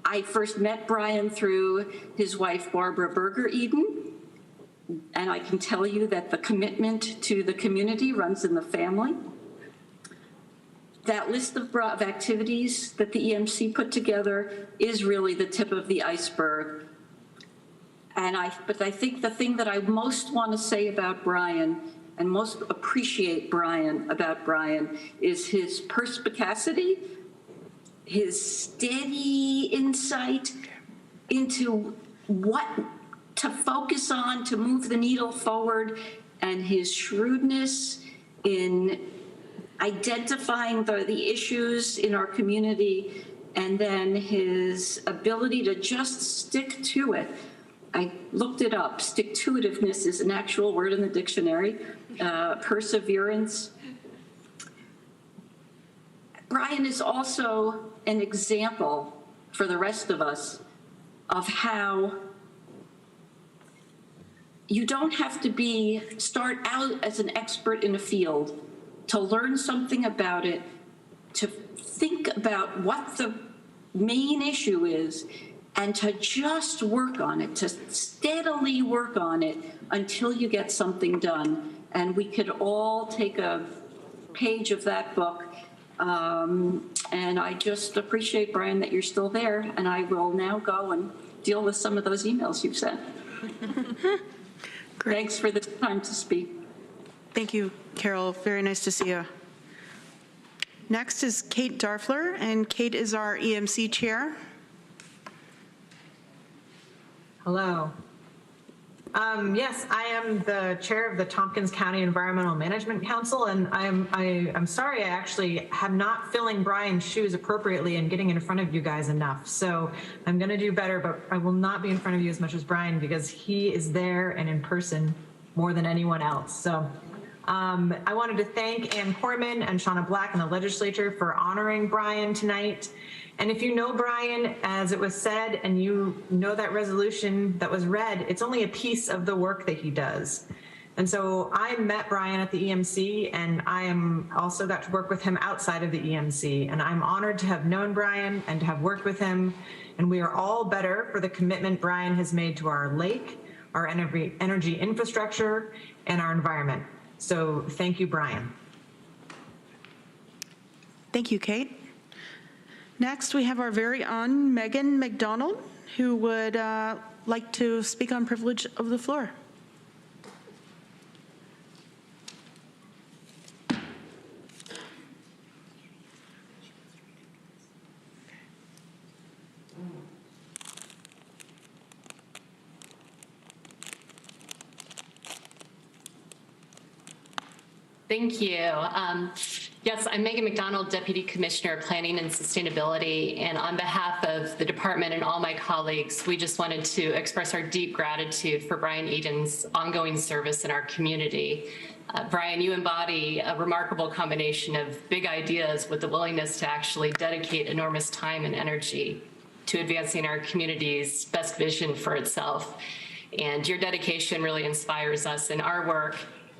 I first met Brian through his wife, Barbara Berger Eden. And I can tell you that the commitment to the community runs in the family. That list of activities that the EMC put together is really the tip of the iceberg. But I think the thing that I most want to say about Brian and most appreciate about Brian is his perspicacity, his steady insight into what to focus on to move the needle forward, and his shrewdness in identifying the issues in our community, and then his ability to just stick to it. I looked it up. Stick-to-itiveness is an actual word in the dictionary. Perseverance. Brian is also an example for the rest of us of how you don't have to start out as an expert in a field to learn something about it, to think about what the main issue is, and to just work on it, to steadily work on it until you get something done. And we could all take a page of that book. And I just appreciate, Brian, that you're still there. And I will now go and deal with some of those emails you've sent. Thanks for the time to speak. Thank you, Carol. Very nice to see you. Next is Kate Darfler, and Kate is our EMC chair. Hello. Yes, I am the chair of the Tompkins County Environmental Management Council, and I'm sorry I actually am not filling Brian's shoes appropriately and getting in front of you guys enough. So I'm going to do better, but I will not be in front of you as much as Brian because he is there and in person more than anyone else. So I wanted to thank Ann Corman and Shauna Black and the legislature for honoring Brian tonight. And if you know Brian, as it was said, and you know that resolution that was read, it's only a piece of the work that he does. And so I met Brian at the EMC, and I also got to work with him outside of the EMC. And I'm honored to have known Brian and to have worked with him. And we are all better for the commitment Brian has made to our lake, our energy infrastructure, and our environment. So thank you, Brian. Thank you, Kate. Next, we have our very own Megan McDonald, who would like to speak on privilege of the floor? Thank you. Yes, I'm Megan McDonald, Deputy Commissioner of Planning and Sustainability. And on behalf of the department and all my colleagues, we just wanted to express our deep gratitude for Brian Eden's ongoing service in our community. Brian, you embody a remarkable combination of big ideas with the willingness to actually dedicate enormous time and energy to advancing our community's best vision for itself. And your dedication really inspires us in our work.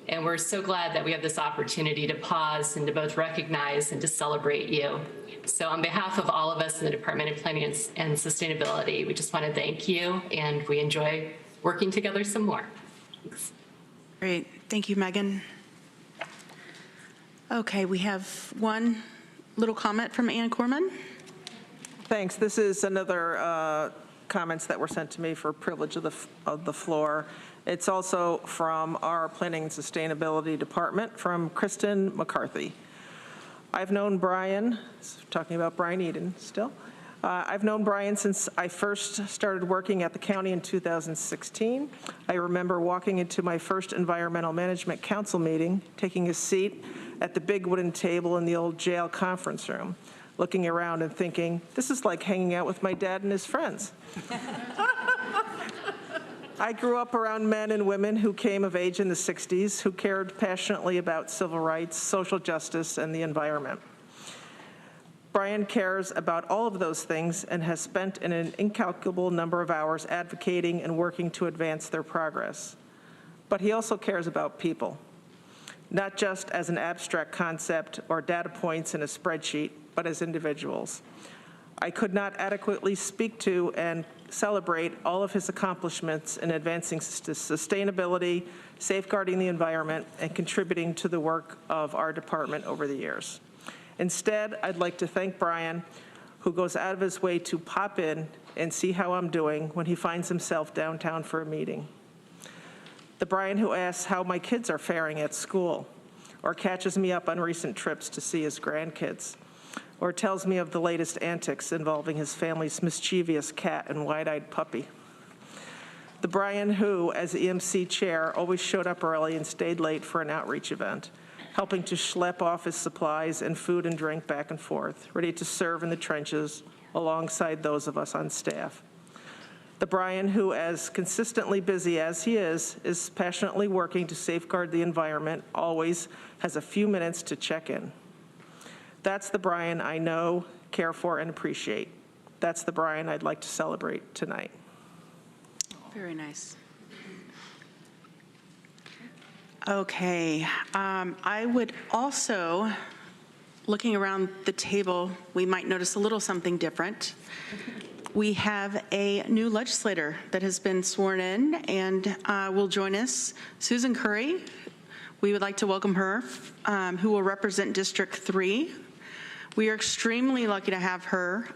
And we're so glad that we have this opportunity to pause and to both recognize and to celebrate you. So on behalf of all of us in the Department of Planning and Sustainability, we just want to thank you, and we enjoy working together some more. Thanks. Great. Thank you, Megan. Okay, we have one little comment from Ann Corman. Thanks. This is another comments that were sent to me for privilege of the floor. It's also from our Planning and Sustainability Department, from Kristen McCarthy. I've known Brian, talking about Brian Eden still, I've known Brian since I first started working at the county in 2016. I remember walking into my first Environmental Management Council meeting, taking a seat at the big wooden table in the old jail conference room, looking around and thinking, this is like hanging out with my dad and his friends. I grew up around men and women who came of age in the 60s, who cared passionately about civil rights, social justice, and the environment. Brian cares about all of those things and has spent an incalculable number of hours advocating and working to advance their progress. But he also cares about people, not just as an abstract concept or data points in a spreadsheet, but as individuals. I could not adequately speak to and celebrate all of his accomplishments in advancing sustainability, safeguarding the environment, and contributing to the work of our department over the years. Instead, I'd like to thank Brian, who goes out of his way to pop in and see how I'm doing when he finds himself downtown for a meeting. The Brian who asks how my kids are faring at school, or catches me up on recent trips to see his grandkids, or tells me of the latest antics involving his family's mischievous cat and wide-eyed puppy. The Brian who, as EMC chair, always showed up early and stayed late for an outreach event, helping to schlep off his supplies and food and drink back and forth, ready to serve in the trenches alongside those of us on staff. The Brian who, as consistently busy as he is passionately working to safeguard the environment, always has a few minutes to check in. That's the Brian I know, care for, and appreciate. That's the Brian I'd like to celebrate tonight. Very nice. Okay. I would also, looking around the table, we might notice a little something different. We have a new legislator that has been sworn in and will join us, Susan Curry. We would like to welcome her, who will represent District 3. We are extremely lucky to have her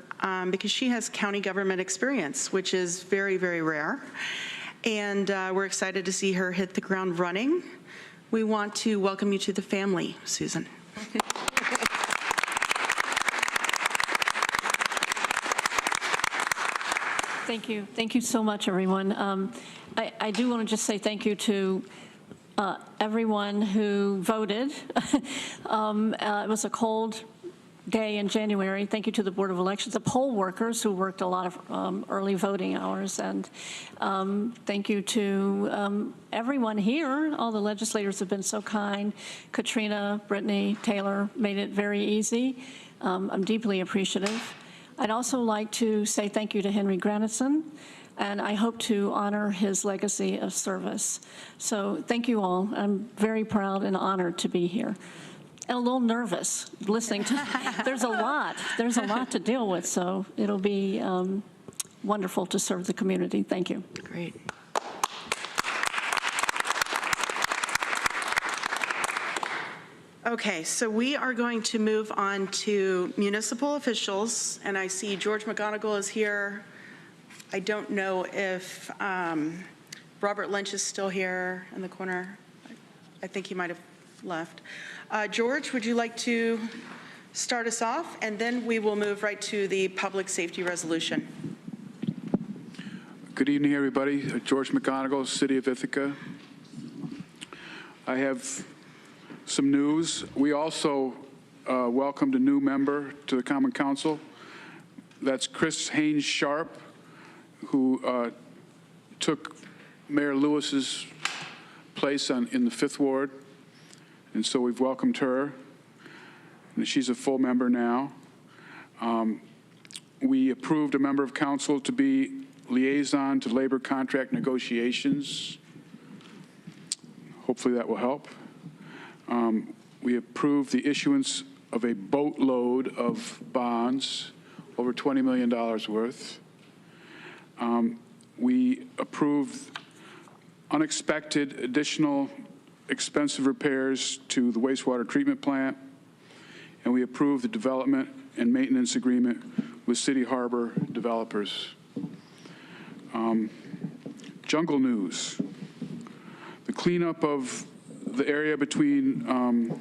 because she has county government experience, which is very, very rare. And we're excited to see her hit the ground running. We want to welcome you to the family, Susan. Thank you. Thank you so much, everyone. I do want to just say thank you to everyone who voted. It was a cold day in January. Thank you to the Board of Elections, the poll workers who worked a lot of early voting hours, and thank you to everyone here. All the legislators have been so kind. Katrina, Brittany, Taylor made it very easy. I'm deeply appreciative. I'd also like to say thank you to Henry Granitson, and I hope to honor his legacy of service. So thank you all. I'm very proud and honored to be here. And a little nervous listening to, there's a lot to deal with, so it'll be wonderful to serve the community. Thank you. Great. Okay, so we are going to move on to municipal officials, and I see George McGonigal is here. I don't know if Robert Lynch is still here in the corner. I think he might have left. George, would you like to start us off? And then we will move right to the public safety resolution. Good evening, everybody. George McGonigal, City of Ithaca. I have some news. We also welcomed a new member to the Common Council. That's Chris Haynes Sharp, who took Mayor Lewis's place in the 5th Ward. And so we've welcomed her. And she's a full member now. We approved a member of council to be liaison to labor contract negotiations. Hopefully that will help. We approved the issuance of a boatload of bonds, over $20 million worth. We approved unexpected additional expensive repairs to the wastewater treatment plant, and we approved the development and maintenance agreement with City Harbor developers. Jungle news. The cleanup of the area between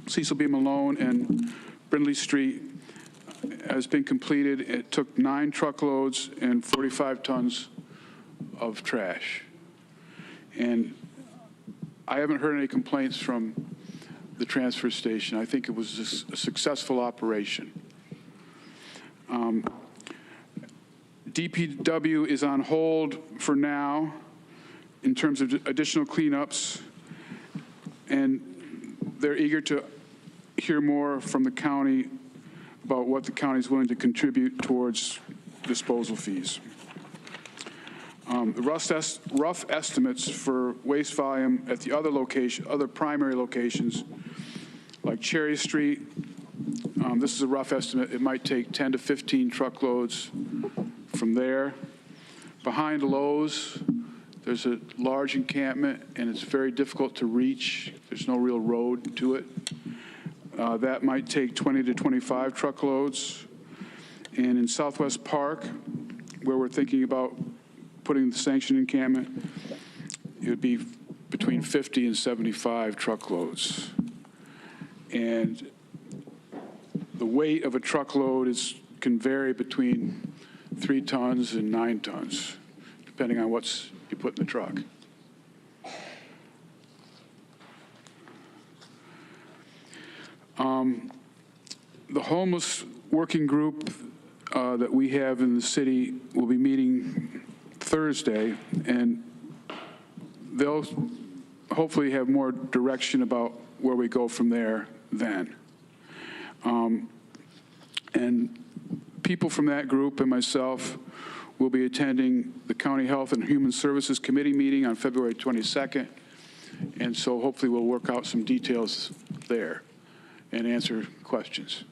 Cecil B. Malone and Brindley Street has been completed. It took 9 truckloads and 45 tons of trash. And I haven't heard any complaints from the transfer station. I think it was a successful operation. DPW is on hold for now in terms of additional cleanups, and they're eager to hear more from the county about what the county is willing to contribute towards disposal fees. The rough estimates for waste volume at the other primary locations, like Cherry Street, this is a rough estimate. It might take 10 to 15 truckloads from there. Behind Lowe's, there's a large encampment, and it's very difficult to reach. There's no real road to it. That might take 20 to 25 truckloads. And in Southwest Park, where we're thinking about putting the sanctioned encampment, it would be between 50 and 75 truckloads. And the weight of a truckload can vary between 3 tons and 9 tons, depending on what you put in the truck. The homeless working group that we have in the city will be meeting Thursday, and they'll hopefully have more direction about where we go from there then. And people from that group and myself will be attending the County Health and Human Services Committee meeting on February 22nd, and so hopefully we'll work out some details there and answer questions.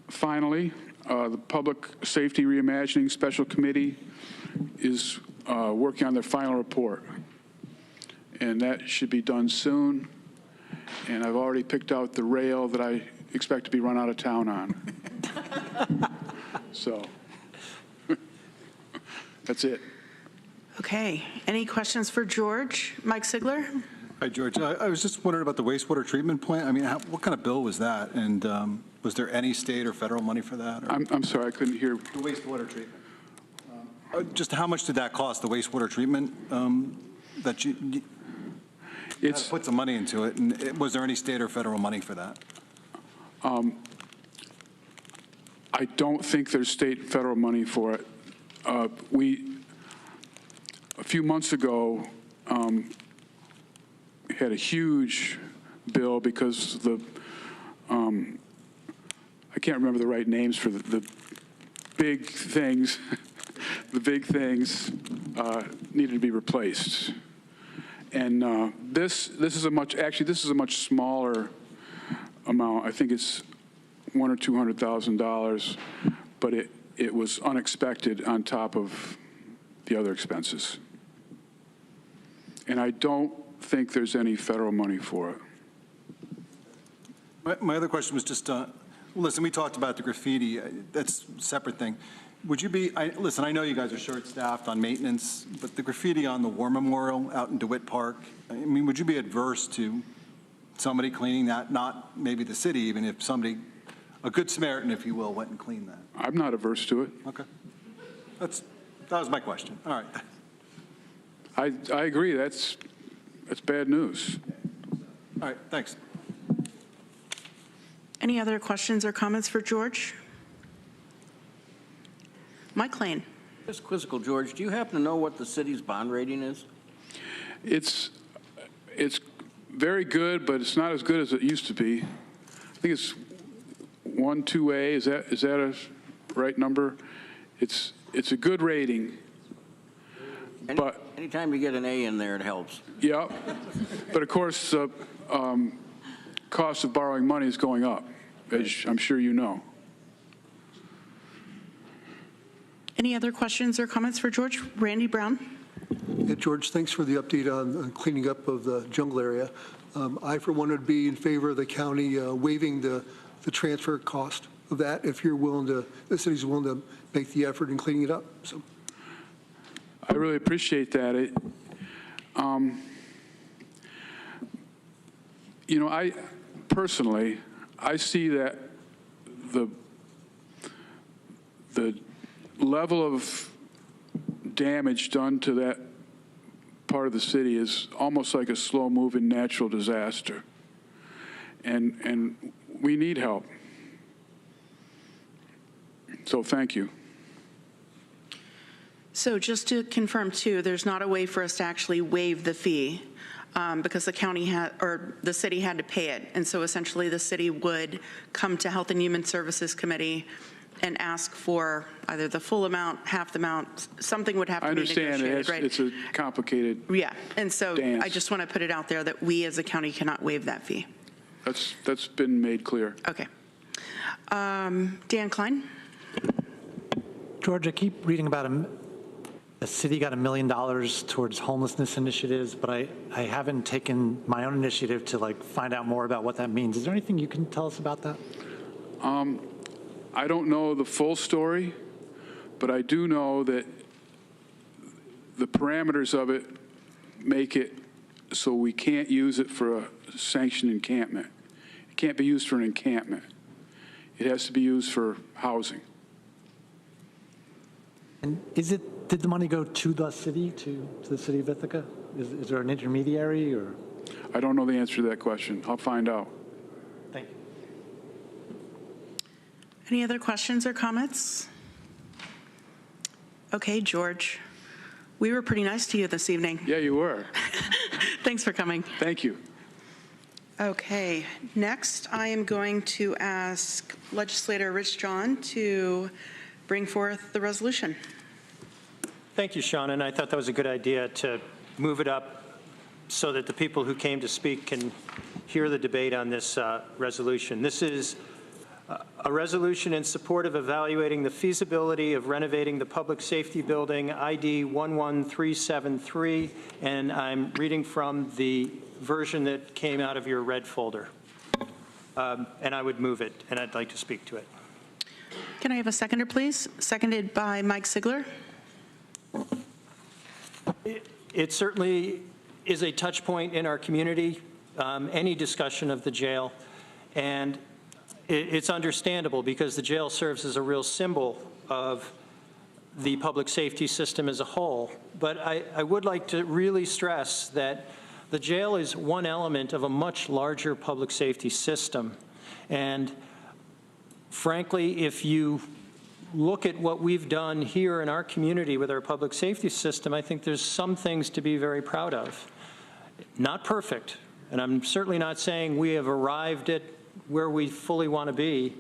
Finally, the Public Safety Reimagining Special Committee is working on their final report, and that should be done soon. And I've already picked out the rail that I expect to be run out of town on. So that's it. Okay. Any questions for George? Mike Sigler? Hi, George. I was just wondering about the wastewater treatment plant. I mean, what kind of bill was that? And was there any state or federal money for that? Or? I'm sorry, I couldn't hear. The wastewater treatment. Just how much did that cost, the wastewater treatment that you had to put some money into it? And was there any state or federal money for that? I don't think there's state and federal money for it. A few months ago, had a huge bill because the, I can't remember the right names for the big things, the big things needed to be replaced. And this is a much smaller amount. I think it's $100,000 or $200,000, but it was unexpected on top of the other expenses. And I don't think there's any federal money for it. My other question was just, listen, we talked about the graffiti. That's a separate thing. Would you be, listen, I know you guys are short-staffed on maintenance, but the graffiti on the War Memorial out in DeWitt Park, I mean, would you be adverse to somebody cleaning that? Not maybe the city, even if somebody, a good Samaritan, if you will, went and cleaned that. I'm not averse to it. Okay. That was my question. All right. I agree. That's bad news. All right, thanks. Any other questions or comments for George? Mike Lane. Just quizzical, George, do you happen to know what the city's bond rating is? It's very good, but it's not as good as it used to be. I think it's 1, 2A. Is that a right number? It's a good rating. But anytime you get an A in there, it helps. Yeah, but of course, the cost of borrowing money is going up, as I'm sure you know. Any other questions or comments for George? Randy Brown. Yeah, George, thanks for the update on cleaning up of the jungle area. I, for one, would be in favor of the county waiving the transfer cost of that if you're willing to, the city's willing to make the effort in cleaning it up. So, I really appreciate that. You know, I personally, I see that the level of damage done to that part of the city is almost like a slow-moving natural disaster, and we need help. So thank you. So just to confirm too, there's not a way for us to actually waive the fee because the county had, or the city had to pay it. And so essentially the city would come to Health and Human Services Committee and ask for either the full amount, half the amount, something would have to be negotiated, right? It's a complicated and so dance. I just want to put it out there that we as a county cannot waive that fee. That's been made clear. Okay. Dan Klein. George, I keep reading about the city got $1 million towards homelessness initiatives, but I haven't taken my own initiative to find out more about what that means. Is there anything you can tell us about that? I don't know the full story, but I do know that the parameters of it make it so we can't use it for a sanctioned encampment. It can't be used for an encampment. It has to be used for housing. And did the money go to the city, to the city of Ithaca? Is there an intermediary or? I don't know the answer to that question. I'll find out. Thank you. Any other questions or comments? Okay, George, we were pretty nice to you this evening. Yeah, you were. Thanks for coming. Thank you. Okay, next I am going to ask Legislator Rich John to bring forth the resolution. Thank you, Sean, and I thought that was a good idea to move it up so that the people who came to speak can hear the debate on this resolution. This is a resolution in support of evaluating the feasibility of renovating the public safety building ID 11373, and I'm reading from the version that came out of your red folder. And I would move it, and I'd like to speak to it. Can I have a seconder, please? Seconded by Mike Sigler. It certainly is a touch point in our community, any discussion of the jail, and it's understandable because the jail serves as a real symbol of the public safety system as a whole. But I would like to really stress that the jail is one element of a much larger public safety system. And frankly, if you look at what we've done here in our community with our public safety system, I think there's some things to be very proud of. Not perfect, and I'm certainly not saying we have arrived at where we fully want to be,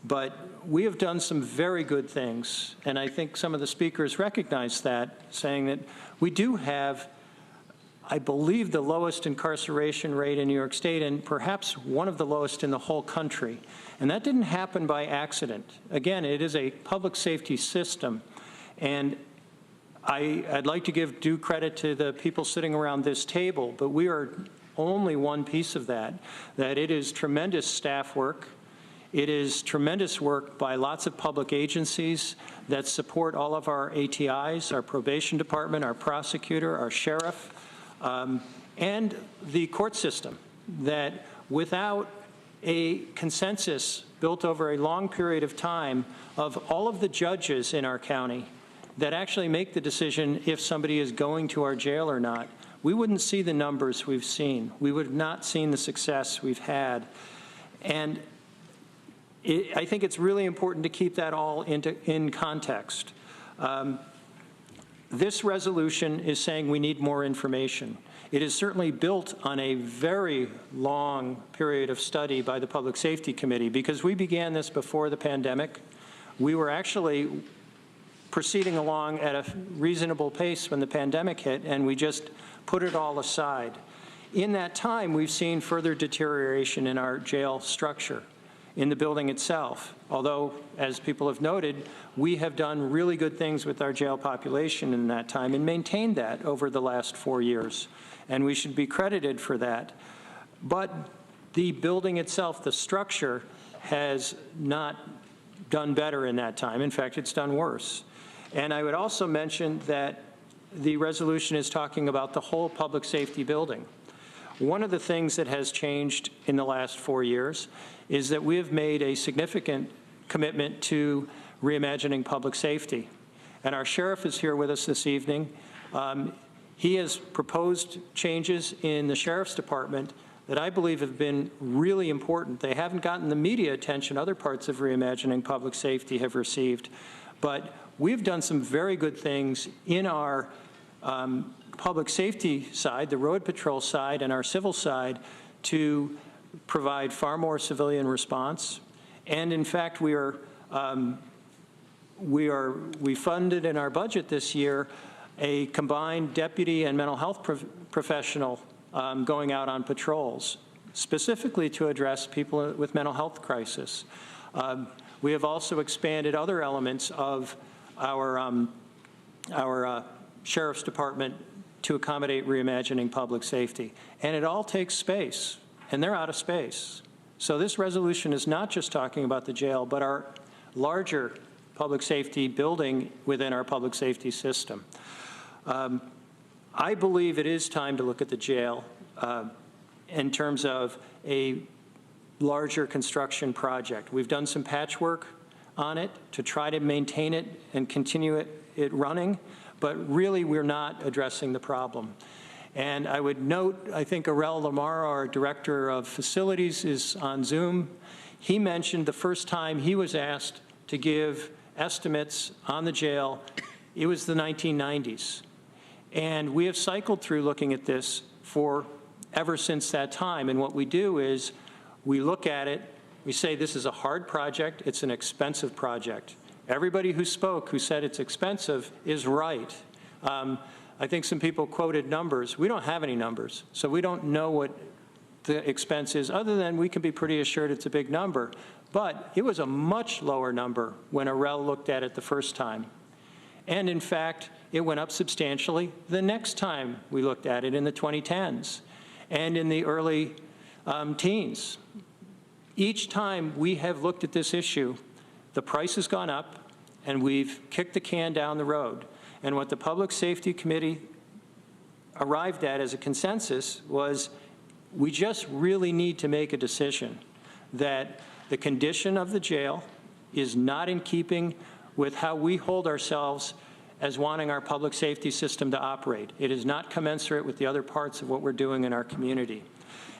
but we have done some very good things, and I think some of the speakers recognize that, saying that we do have, I believe, the lowest incarceration rate in New York State and perhaps one of the lowest in the whole country. And that didn't happen by accident. Again, it is a public safety system, and I'd like to give due credit to the people sitting around this table, but we are only one piece of that, that it is tremendous staff work. It is tremendous work by lots of public agencies that support all of our ATIs, our probation department, our prosecutor, our sheriff, and the court system, that without a consensus built over a long period of time of all of the judges in our county that actually make the decision if somebody is going to our jail or not, we wouldn't see the numbers we've seen. We would have not seen the success we've had. And I think it's really important to keep that all in context. This resolution is saying we need more information. It is certainly built on a very long period of study by the Public Safety Committee, because we began this before the pandemic. We were actually proceeding along at a reasonable pace when the pandemic hit, and we just put it all aside. In that time, we've seen further deterioration in our jail structure, in the building itself. Although, as people have noted, we have done really good things with our jail population in that time and maintained that over the last 4 years. And we should be credited for that. But the building itself, the structure, has not done better in that time. In fact, it's done worse. And I would also mention that the resolution is talking about the whole public safety building. One of the things that has changed in the last 4 years is that we have made a significant commitment to reimagining public safety. And our sheriff is here with us this evening. He has proposed changes in the sheriff's department that I believe have been really important. They haven't gotten the media attention other parts of reimagining public safety have received, but we've done some very good things in our public safety side, the road patrol side, and our civil side to provide far more civilian response. And in fact, we funded in our budget this year a combined deputy and mental health professional going out on patrols, specifically to address people with mental health crisis. We have also expanded other elements of our sheriff's department to accommodate reimagining public safety. And it all takes space, and they're out of space. So this resolution is not just talking about the jail, but our larger public safety building within our public safety system. I believe it is time to look at the jail in terms of a larger construction project. We've done some patchwork on it to try to maintain it and continue it running, but really we're not addressing the problem. And I would note, I think Arel Lamar, our director of facilities, is on Zoom. He mentioned the first time he was asked to give estimates on the jail, it was the 1990s. And we have cycled through looking at this for ever since that time. And what we do is we look at it, we say this is a hard project, it's an expensive project. Everybody who spoke who said it's expensive is right. I think some people quoted numbers. We don't have any numbers, so we don't know what the expense is, other than we can be pretty assured it's a big number. But it was a much lower number when Arel looked at it the first time. And in fact, it went up substantially the next time we looked at it in the 2010s and in the early teens. Each time we have looked at this issue, the price has gone up and we've kicked the can down the road. And what the Public Safety Committee arrived at as a consensus was we just really need to make a decision that the condition of the jail is not in keeping with how we hold ourselves as wanting our public safety system to operate. It is not commensurate with the other parts of what we're doing in our community.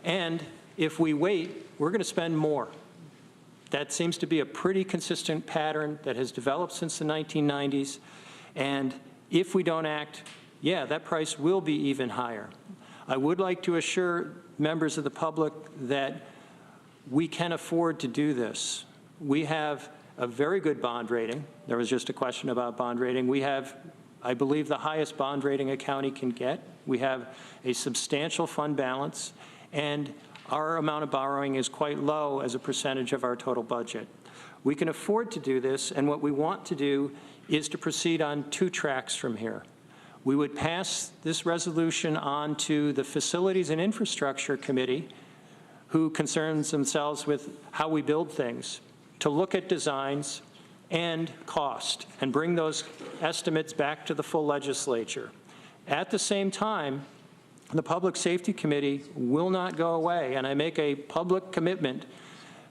And if we wait, we're going to spend more. That seems to be a pretty consistent pattern that has developed since the 1990s. And if we don't act, yeah, that price will be even higher. I would like to assure members of the public that we can afford to do this. We have a very good bond rating. There was just a question about bond rating. We have, I believe, the highest bond rating a county can get. We have a substantial fund balance, and our amount of borrowing is quite low as a percentage of our total budget. We can afford to do this, and what we want to do is to proceed on two tracks from here. we would pass this resolution on to the Facilities and Infrastructure Committee, who concerns themselves with how we build things, to look at designs and cost and bring those estimates back to the full legislature. At the same time, the Public Safety Committee will not go away, and I make a public commitment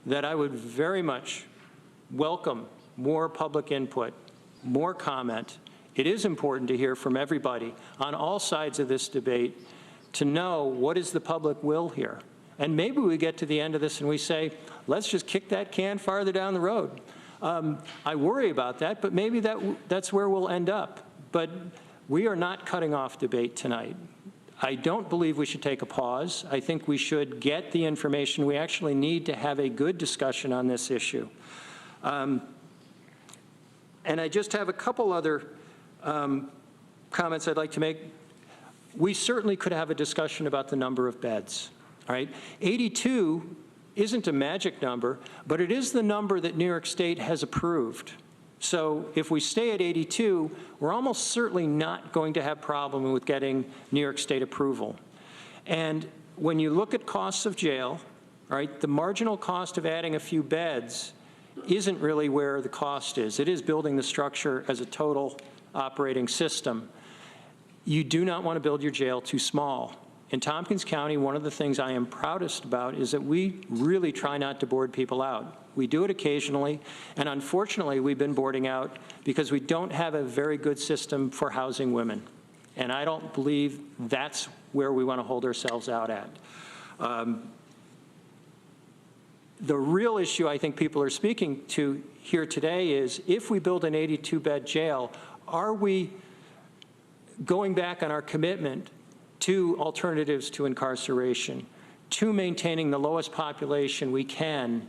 that I would very much welcome more public input, more comment. It is important to hear from everybody on all sides of this debate to know what is the public will here. And maybe we get to the end of this and we say, let's just kick that can farther down the road. I worry about that, but maybe that's where we'll end up. But we are not cutting off debate tonight. I don't believe we should take a pause. I think we should get the information. We actually need to have a good discussion on this issue. And I just have a couple other comments I'd like to make. We certainly could have a discussion about the number of beds. All right, 82 isn't a magic number, but it is the number that New York State has approved. So if we stay at 82, we're almost certainly not going to have problem with getting New York State approval. And when you look at costs of jail, all right, the marginal cost of adding a few beds isn't really where the cost is. It is building the structure as a total operating system. You do not want to build your jail too small. In Tompkins County, one of the things I am proudest about is that we really try not to board people out. We do it occasionally, and unfortunately, we've been boarding out because we don't have a very good system for housing women. And I don't believe that's where we want to hold ourselves out at. The real issue I think people are speaking to here today is, if we build an 82-bed jail, are we going back on our commitment to alternatives to incarceration, to maintaining the lowest population we can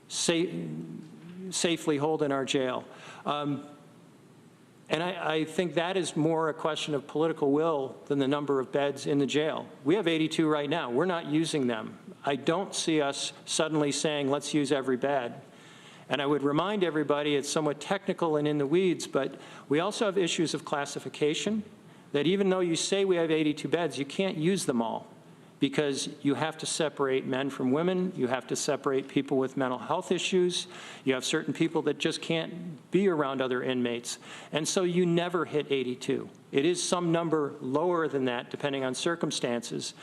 safely hold in our jail? And I think that is more a question of political will than the number of beds in the jail. We have 82 right now. We're not using them. I don't see us suddenly saying, let's use every bed. And I would remind everybody, it's somewhat technical and in the weeds, but we also have issues of classification, that even though you say we have 82 beds, you can't use them all, because you have to separate men from women, you have to separate people with mental health issues, you have certain people that just can't be around other inmates, and so you never hit 82. It is some number lower than that, depending on circumstances.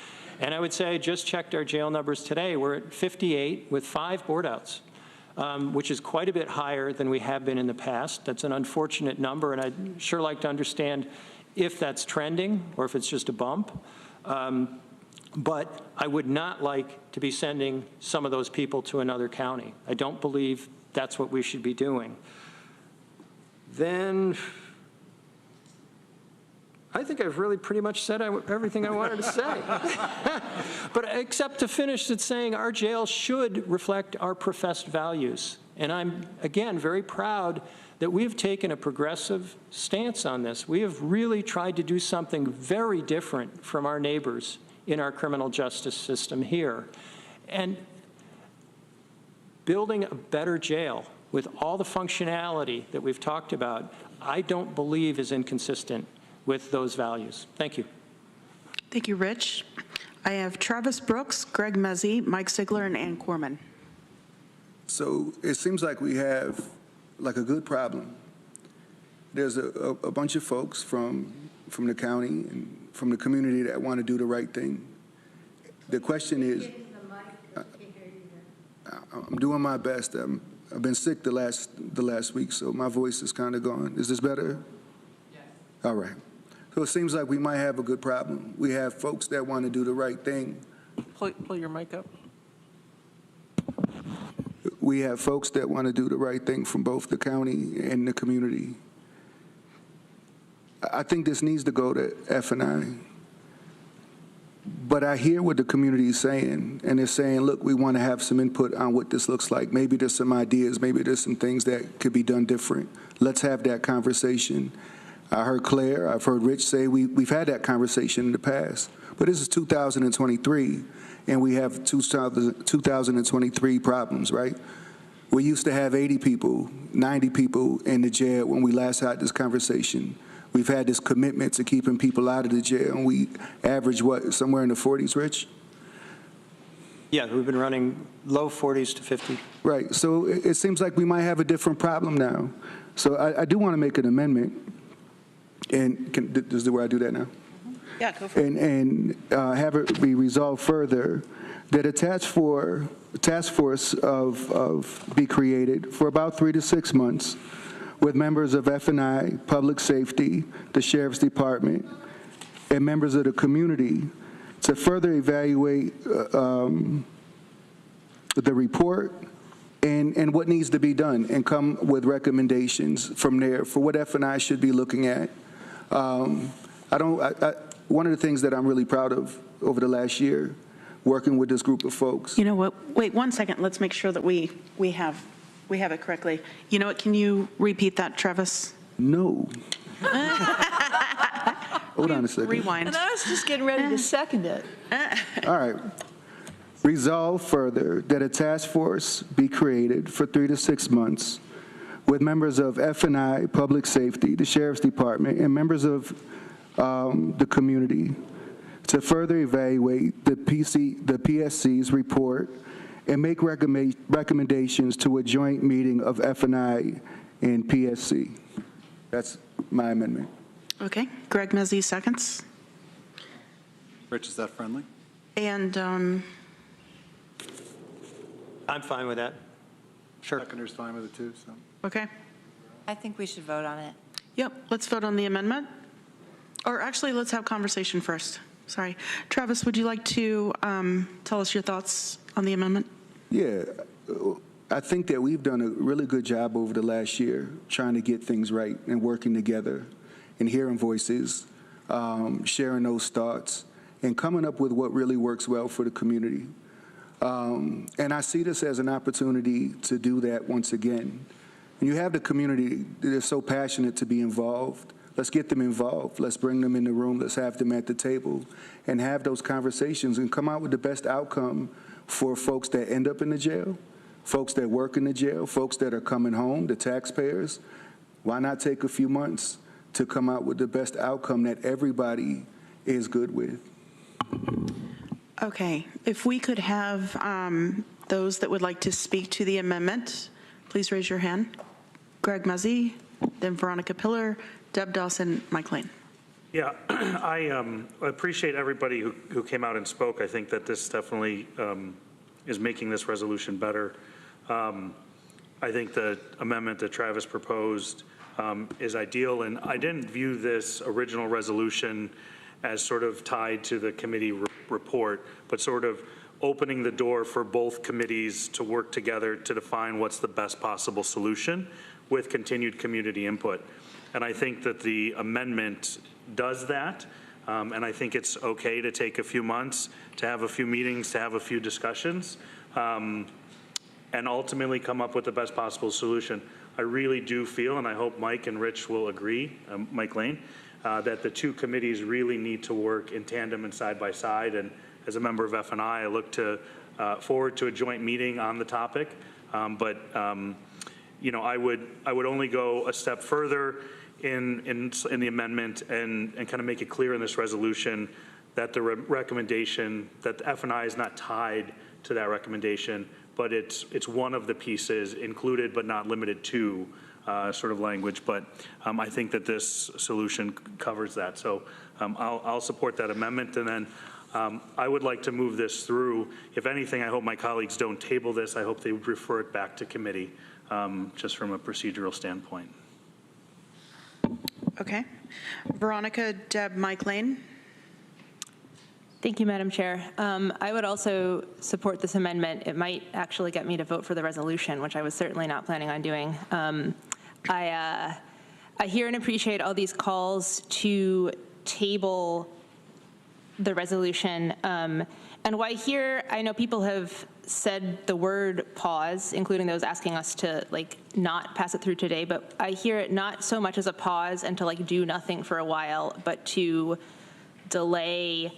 And I would say I just checked our jail numbers today. We're at 58 with 5 board outs, which is quite a bit higher than we have been in the past. That's an unfortunate number, and I'd sure like to understand if that's trending or if it's just a bump. But I would not like to be sending some of those people to another county. I don't believe that's what we should be doing. Then I think I've really pretty much said everything I wanted to say. But except to finish it saying our jail should reflect our professed values. And I'm, again, very proud that we have taken a progressive stance on this. We have really tried to do something very different from our neighbors in our criminal justice system here. And building a better jail with all the functionality that we've talked about, I don't believe is inconsistent with those values. Thank you. Thank you, Rich. I have Travis Brooks, Greg Mezzi, Mike Sigler, and Ann Corman. So it seems like we have like a good problem. There's a bunch of folks from the county and from the community that want to do the right thing. The question is, I'm doing my best. I've been sick the last week, so my voice is kind of gone. Is this better? Yes. All right. So it seems like we might have a good problem. We have folks that want to do the right thing. Pull your mic up. We have folks that want to do the right thing from both the county and the community. I think this needs to go to F&I. But I hear what the community is saying, and they're saying, look, we want to have some input on what this looks like. Maybe there's some ideas, maybe there's some things that could be done different. Let's have that conversation. I heard Claire, I've heard Rich say we've had that conversation in the past. But this is 2023, and we have 2023 problems, right? We used to have 80 people, 90 people in the jail when we last had this conversation. We've had this commitment to keeping people out of the jail, and we average, what, somewhere in the 40s, Rich? Yeah, we've been running low 40s to 50. Right, so it seems like we might have a different problem now. So I do want to make an amendment, and this is where I do that now? Yeah, go for it. And have it be resolved further that a task force be created for about 3 to 6 months with members of F&I, Public Safety, the Sheriff's Department, and members of the community to further evaluate the report and what needs to be done and come with recommendations from there for what F&I should be looking at. One of the things that I'm really proud of over the last year, working with this group of folks. You know what? Wait 1 second. Let's make sure that we have it correctly. You know what? Can you repeat that, Travis? No. Hold on a second. Rewind. And I was just getting ready to second it. All right. Resolve further that a task force be created for 3 to 6 months with members of F&I, Public Safety, the Sheriff's Department, and members of the community to further evaluate the PSC's report and make recommendations to a joint meeting of F&I and PSC. That's my amendment. Okay. Greg Mezzi, seconds. Rich, is that friendly? And I'm fine with that. Sure. Seconder's fine with it too, so. okay. I think we should vote on it. Yep. Let's vote on the amendment. Or actually, let's have conversation first. Sorry. Travis, would you like to tell us your thoughts on the amendment? Yeah. I think that we've done a really good job over the last year trying to get things right and working together and hearing voices, sharing those thoughts, and coming up with what really works well for the community. And I see this as an opportunity to do that once again. And you have the community that is so passionate to be involved. Let's get them involved. Let's bring them in the room. Let's have them at the table and have those conversations and come out with the best outcome for folks that end up in the jail, folks that work in the jail, folks that are coming home, the taxpayers. Why not take a few months to come out with the best outcome that everybody is good with? Okay. If we could have those that would like to speak to the amendment, please raise your hand. Greg Muzzy, then Veronica Pillar, Deb Dawson, Mike Lane. Yeah, I appreciate everybody who came out and spoke. I think that this definitely is making this resolution better. I think the amendment that Travis proposed is ideal, and I didn't view this original resolution as sort of tied to the committee report, but sort of opening the door for both committees to work together to define what's the best possible solution with continued community input. And I think that the amendment does that. And I think it's okay to take a few months, to have a few meetings, to have a few discussions, and ultimately come up with the best possible solution. I really do feel, and I hope Mike and Rich will agree, Mike Lane, that the two committees really need to work in tandem and side by side. And as a member of F&I, I look forward to a joint meeting on the topic. You know, I would only go a step further in the amendment and kind of make it clear in this resolution that the recommendation, that the F&I is not tied to that recommendation, but it's one of the pieces included but not limited to sort of language. But I think that this solution covers that. So I'll support that amendment. And then I would like to move this through. If anything, I hope my colleagues don't table this. I hope they refer it back to committee just from a procedural standpoint. Okay. Veronica, Deb, Mike Lane. Thank you, Madam Chair. I would also support this amendment. It might actually get me to vote for the resolution, which I was certainly not planning on doing. I hear and appreciate all these calls to table the resolution. And why here, I know people have said the word pause, including those asking us to not pass it through today, but I hear it not so much as a pause and to do nothing for a while, but to delay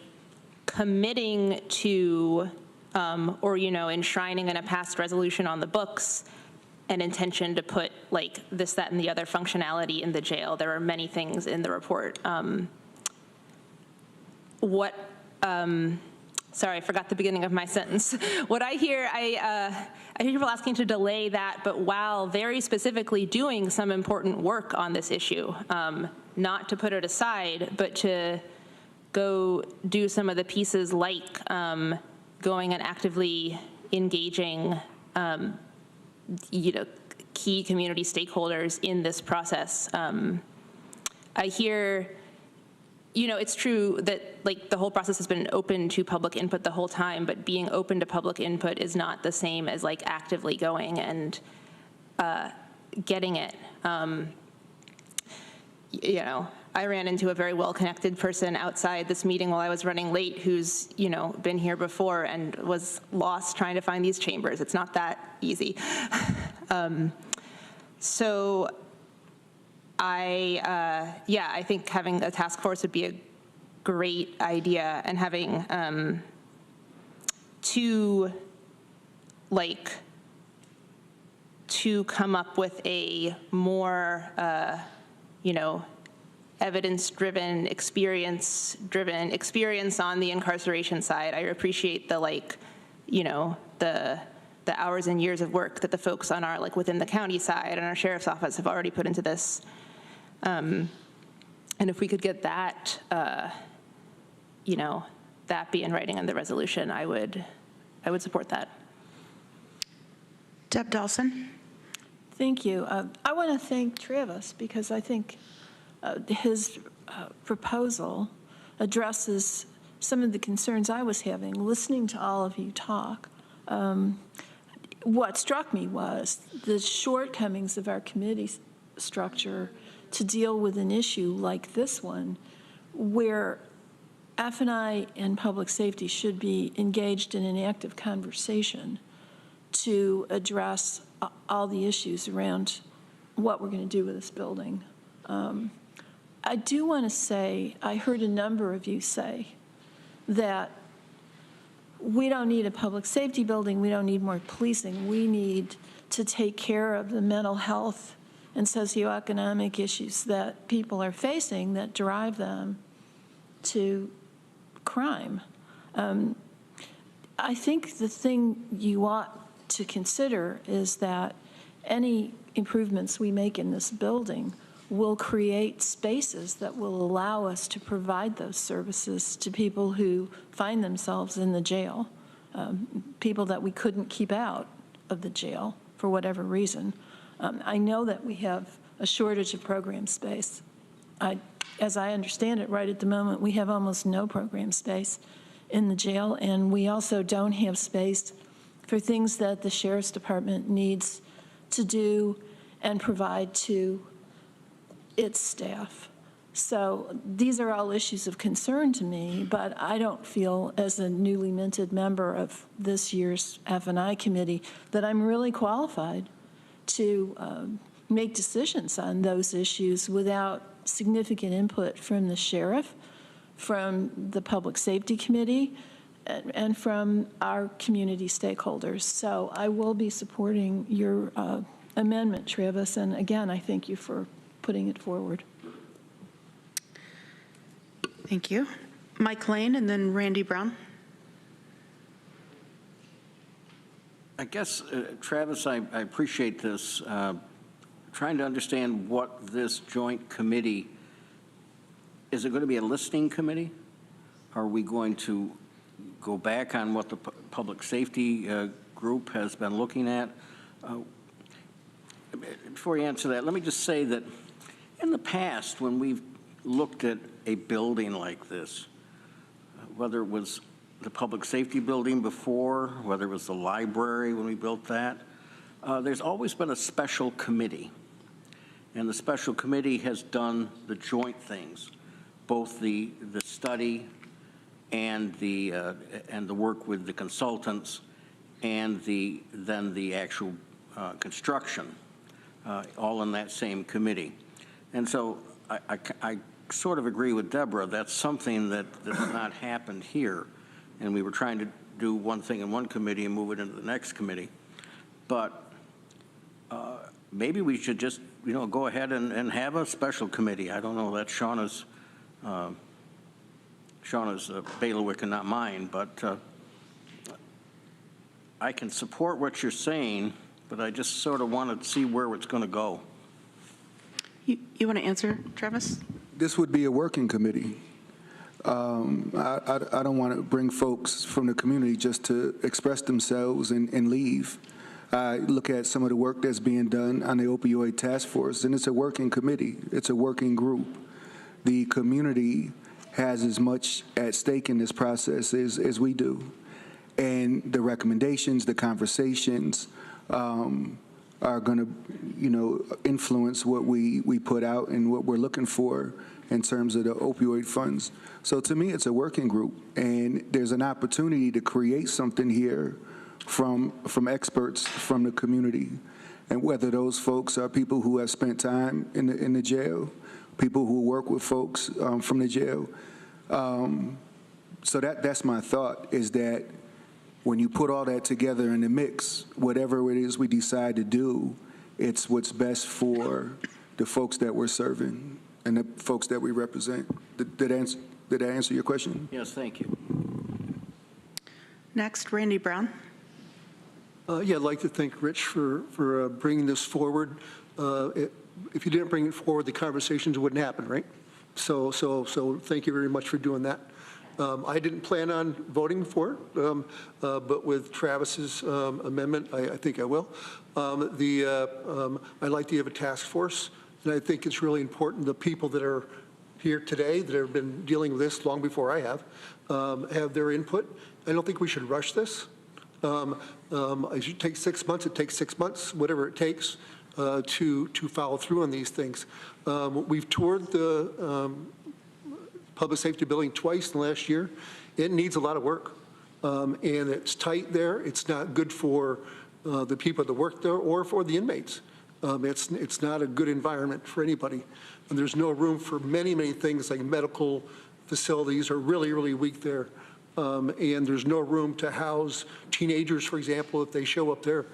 committing to or enshrining in a past resolution on the books an intention to put like this, that, and the other functionality in the jail. There are many things in the report. Sorry, I forgot the beginning of my sentence. What I hear, I hear people asking to delay that, but while very specifically doing some important work on this issue, not to put it aside, but to go do some of the pieces like going and actively engaging, key community stakeholders in this process. I hear, it's true that like the whole process has been open to public input the whole time, but being open to public input is not the same as like actively going and getting it. I ran into a very well-connected person outside this meeting while I was running late who's, been here before and was lost trying to find these chambers. It's not that easy. So I think having a task force would be a great idea, and having to come up with a more, evidence-driven, experience on the incarceration side. I appreciate the the hours and years of work that the folks on our within the county side and our sheriff's office have already put into this. And if we could get that, that be in writing in the resolution, I would support that. Deb Dawson. Thank you. I want to thank Travis because I think his proposal addresses some of the concerns I was having listening to all of you talk. What struck me was the shortcomings of our committee structure to deal with an issue like this one, where F&I and public safety should be engaged in an active conversation to address all the issues around what we're going to do with this building. I do want to say, I heard a number of you say that we don't need a public safety building, we don't need more policing, we need to take care of the mental health and socioeconomic issues that people are facing that drive them to crime. I think the thing you ought to consider is that any improvements we make in this building will create spaces that will allow us to provide those services to people who find themselves in the jail, people that we couldn't keep out of the jail for whatever reason. I know that we have a shortage of program space. As I understand it, right at the moment, we have almost no program space in the jail, and we also don't have space for things that the Sheriff's Department needs to do and provide to its staff. So these are all issues of concern to me, but I don't feel, as a newly minted member of this year's F&I committee, that I'm really qualified to make decisions on those issues without significant input from the sheriff, from the public safety committee, and from our community stakeholders. So I will be supporting your amendment, Travis, and again, I thank you for putting it forward. Thank you. Mike Lane and then Randy Brown. I guess, Travis, I appreciate this. Trying to understand what this joint committee, is it going to be a listening committee? Are we going to go back on what the public safety group has been looking at? Before you answer that, let me just say that in the past, when we've looked at a building like this, whether it was the public safety building before, whether it was the library when we built that, there's always been a special committee. And the special committee has done the joint things, both the study and the work with the consultants and then the actual construction, all in that same committee. And so I sort of agree with Deborah. That's something that's not happened here. And we were trying to do one thing in one committee and move it into the next committee. But maybe we should just, go ahead and have a special committee. I don't know, that's Shauna's bailiwick and not mine, but I can support what you're saying, but I just sort of want to see where it's going to go. You want to answer, Travis? This would be a working committee. I don't want to bring folks from the community just to express themselves and leave. I look at some of the work that's being done on the opioid task force, and it's a working committee. It's a working group. The community has as much at stake in this process as we do. And the recommendations, the conversations are going to, influence what we put out and what we're looking for in terms of the opioid funds. So to me, it's a working group, and there's an opportunity to create something here from experts from the community. And whether those folks are people who have spent time in the jail, people who work with folks from the jail. So that's my thought, is that when you put all that together in the mix, whatever it is we decide to do, it's what's best for the folks that we're serving and the folks that we represent. Did I answer your question? Yes, thank you. Next, Randy Brown. Yeah, I'd like to thank Rich for bringing this forward. If you didn't bring it forward, the conversations wouldn't happen, right? So thank you very much for doing that. I didn't plan on voting for it, but with Travis's amendment, I think I will. I'd like to have a task force, and I think it's really important the people that are here today that have been dealing with this long before I have their input. I don't think we should rush this. It should take 6 months. It takes 6 months, whatever it takes, to follow through on these things. We've toured the public safety building twice in the last year. It needs a lot of work, and it's tight there. It's not good for the people that work there or for the inmates. It's not a good environment for anybody. And there's no room for many things, like medical facilities are really, really weak there. And there's no room to house teenagers, for example, if they show up there.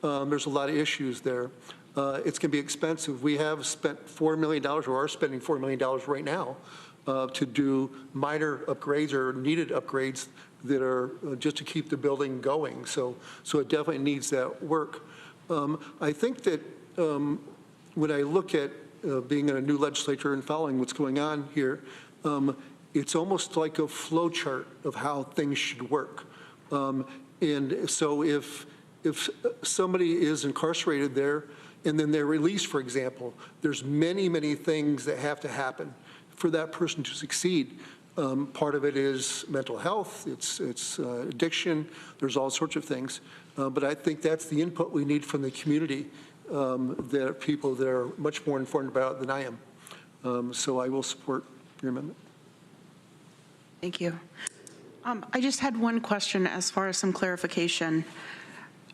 There's a lot of issues there. It's going to be expensive. We have spent $4 million, or are spending $4 million right now, to do minor upgrades or needed upgrades that are just to keep the building going. So it definitely needs that work. I think that when I look at being in a new legislature and following what's going on here, it's almost like a flow chart of how things should work. And so if somebody is incarcerated there and then they're released, for example, there's many things that have to happen for that person to succeed. Part of it is mental health, it's addiction, there's all sorts of things. But I think that's the input we need from the community, that are people that are much more informed about it than I am. So I will support your amendment. Thank you. I just had one question as far as some clarification.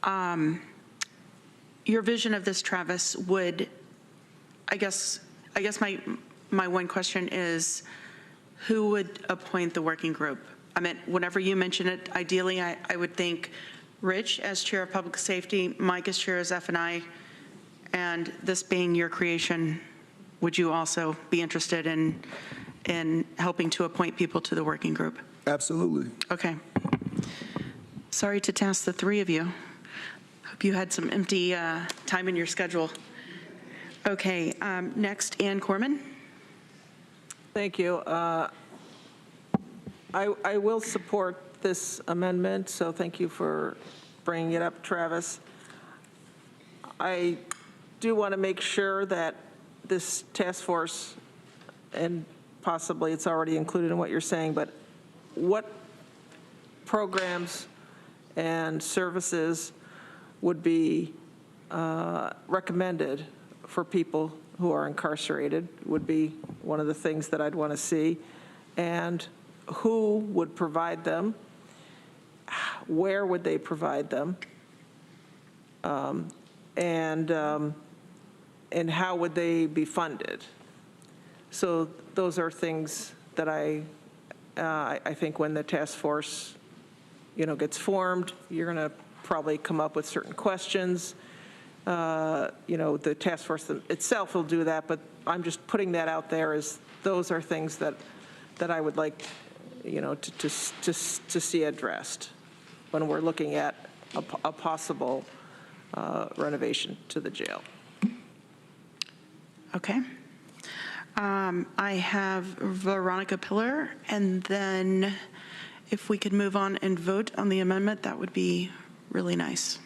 Your vision of this, Travis, would, I guess my one question is, who would appoint the working group? I mean, whenever you mention it, ideally, I would think Rich as chair of public safety, Mike as chair as F&I, and this being your creation, would you also be interested in helping to appoint people to the working group? Absolutely. Okay. Sorry to task the three of you. Hope you had some empty time in your schedule. Okay, next, Ann Corman. Thank you. I will support this amendment, so thank you for bringing it up, Travis. I do want to make sure that this task force, and possibly it's already included in what you're saying, but what programs and services would be recommended for people who are incarcerated would be one of the things that I'd want to see. And who would provide them? Where would they provide them? And how would they be funded? So those are things that I think when the task force, gets formed, you're going to probably come up with certain questions. the task force itself will do that, but I'm just putting that out there as those are things that I would like, to see addressed when we're looking at a possible renovation to the jail. Okay. I have Veronica Pillar, and then if we could move on and vote on the amendment, that would be really nice.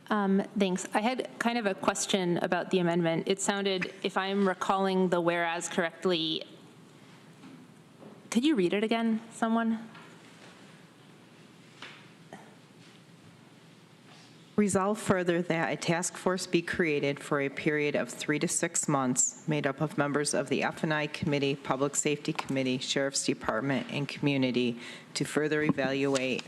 Thanks. I had kind of a question about the amendment. It sounded, if I'm recalling the whereas correctly, could you read it again, someone? Resolve further that a task force be created for a period of 3 to 6 months made up of members of the F&I Committee, Public Safety Committee, Sheriff's Department, and Community to further evaluate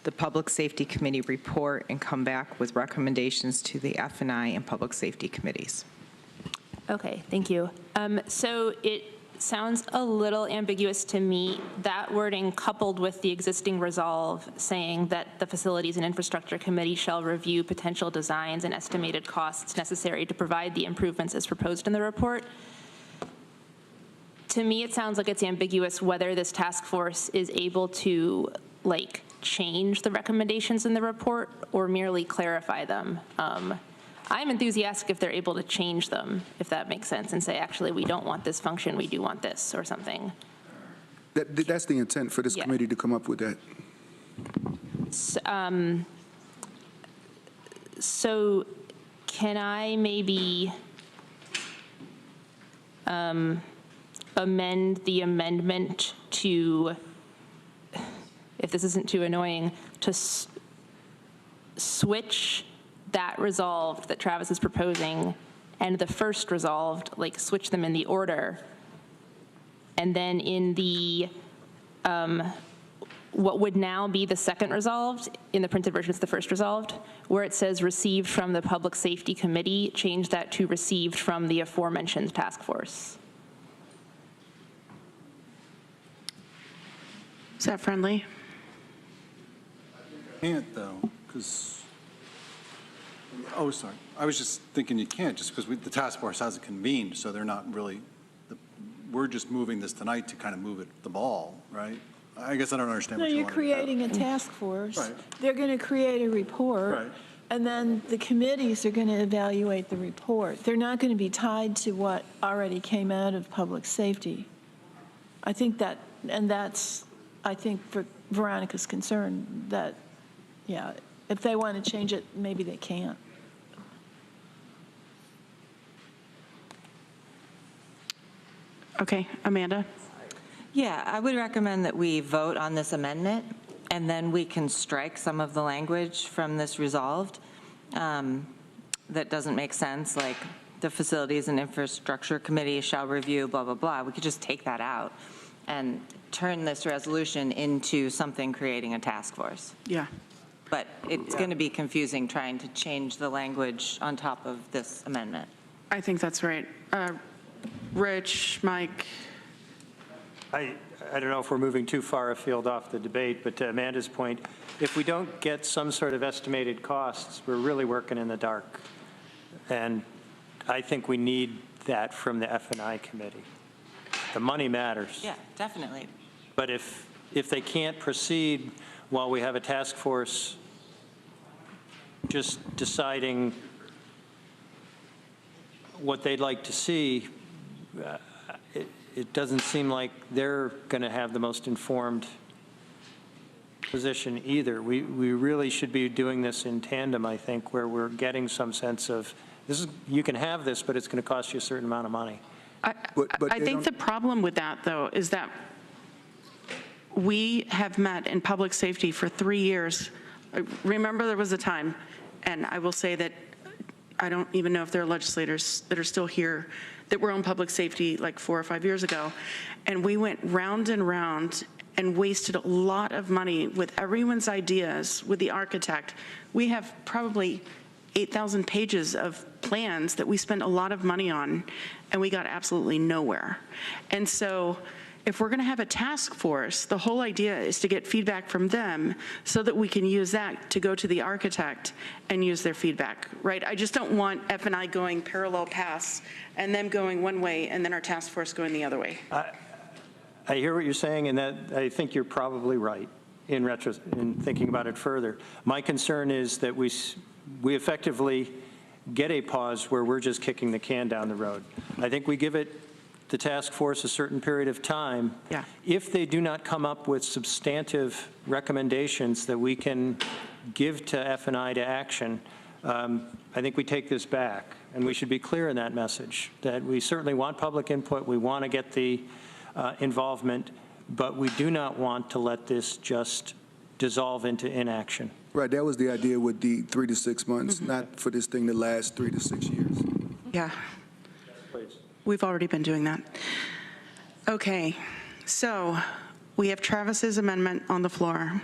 the Public Safety Committee report and come back with recommendations to the F&I and Public Safety Committees. Okay, thank you. So it sounds a little ambiguous to me, that wording coupled with the existing resolve saying that the Facilities and Infrastructure Committee shall review potential designs and estimated costs necessary to provide the improvements as proposed in the report. To me, it sounds like it's ambiguous whether this task force is able to change the recommendations in the report or merely clarify them. I'm enthusiastic if they're able to change them, if that makes sense, and say, actually, we don't want this function, we do want this, or something. That's the intent for this committee to come up with that. So can I maybe amend the amendment to, if this isn't too annoying, to switch that resolved that Travis is proposing and the first resolved, switch them in the order. And then in the, what would now be the second resolved, in the printed version it's the first resolved, where it says received from the Public Safety Committee, change that to received from the aforementioned task force. Is that friendly? I can't, though, because, oh, sorry. I was just thinking you can't, just because the task force hasn't convened, so they're not really, we're just moving this tonight to kind of move the ball, right? I guess I don't understand what you want. No, you're creating a task force. Right. They're going to create a report. Right. And then the committees are going to evaluate the report. They're not going to be tied to what already came out of public safety. I think that, and that's, I think for Veronica's concern, that, yeah, if they want to change it, maybe they can't. Okay, Amanda? Yeah, I would recommend that we vote on this amendment, and then we can strike some of the language from this resolved that doesn't make sense, like the Facilities and Infrastructure Committee shall review, blah, blah, blah. We could just take that out and turn this resolution into something creating a task force. Yeah. But it's going to be confusing trying to change the language on top of this amendment. I think that's right. Rich, Mike? I don't know if we're moving too far afield off the debate, but to Amanda's point, if we don't get some sort of estimated costs, we're really working in the dark. And I think we need that from the F&I committee. The money matters. Yeah, definitely. But if they can't proceed while we have a task force just deciding what they'd like to see, it doesn't seem like they're going to have the most informed position either. We really should be doing this in tandem, I think, where we're getting some sense of, this is, you can have this, but it's going to cost you a certain amount of money. I think the problem with that, though, is that we have met in public safety for 3 years. Remember, there was a time, and I will say that I don't even know if there are legislators that are still here that were on public safety like 4 or 5 years ago, and we went round and round and wasted a lot of money with everyone's ideas, with the architect. We have probably 8,000 pages of plans that we spent a lot of money on, and we got absolutely nowhere. And so if we're going to have a task force, the whole idea is to get feedback from them so that we can use that to go to the architect and use their feedback, right? I just don't want F&I going parallel paths and them going one way and then our task force going the other way. I hear what you're saying, and that I think you're probably right in thinking about it further. My concern is that we effectively get a pause where we're just kicking the can down the road. I think we give the task force a certain period of time. Yeah. If they do not come up with substantive recommendations that we can give to F&I to action, I think we take this back, and we should be clear in that message, that we certainly want public input, we want to get the involvement, but we do not want to let this just dissolve into inaction. Right, that was the idea with the 3 to 6 months, not for this thing to last 3 to 6 years. Yeah. We've already been doing that. Okay, so we have Travis's amendment on the floor.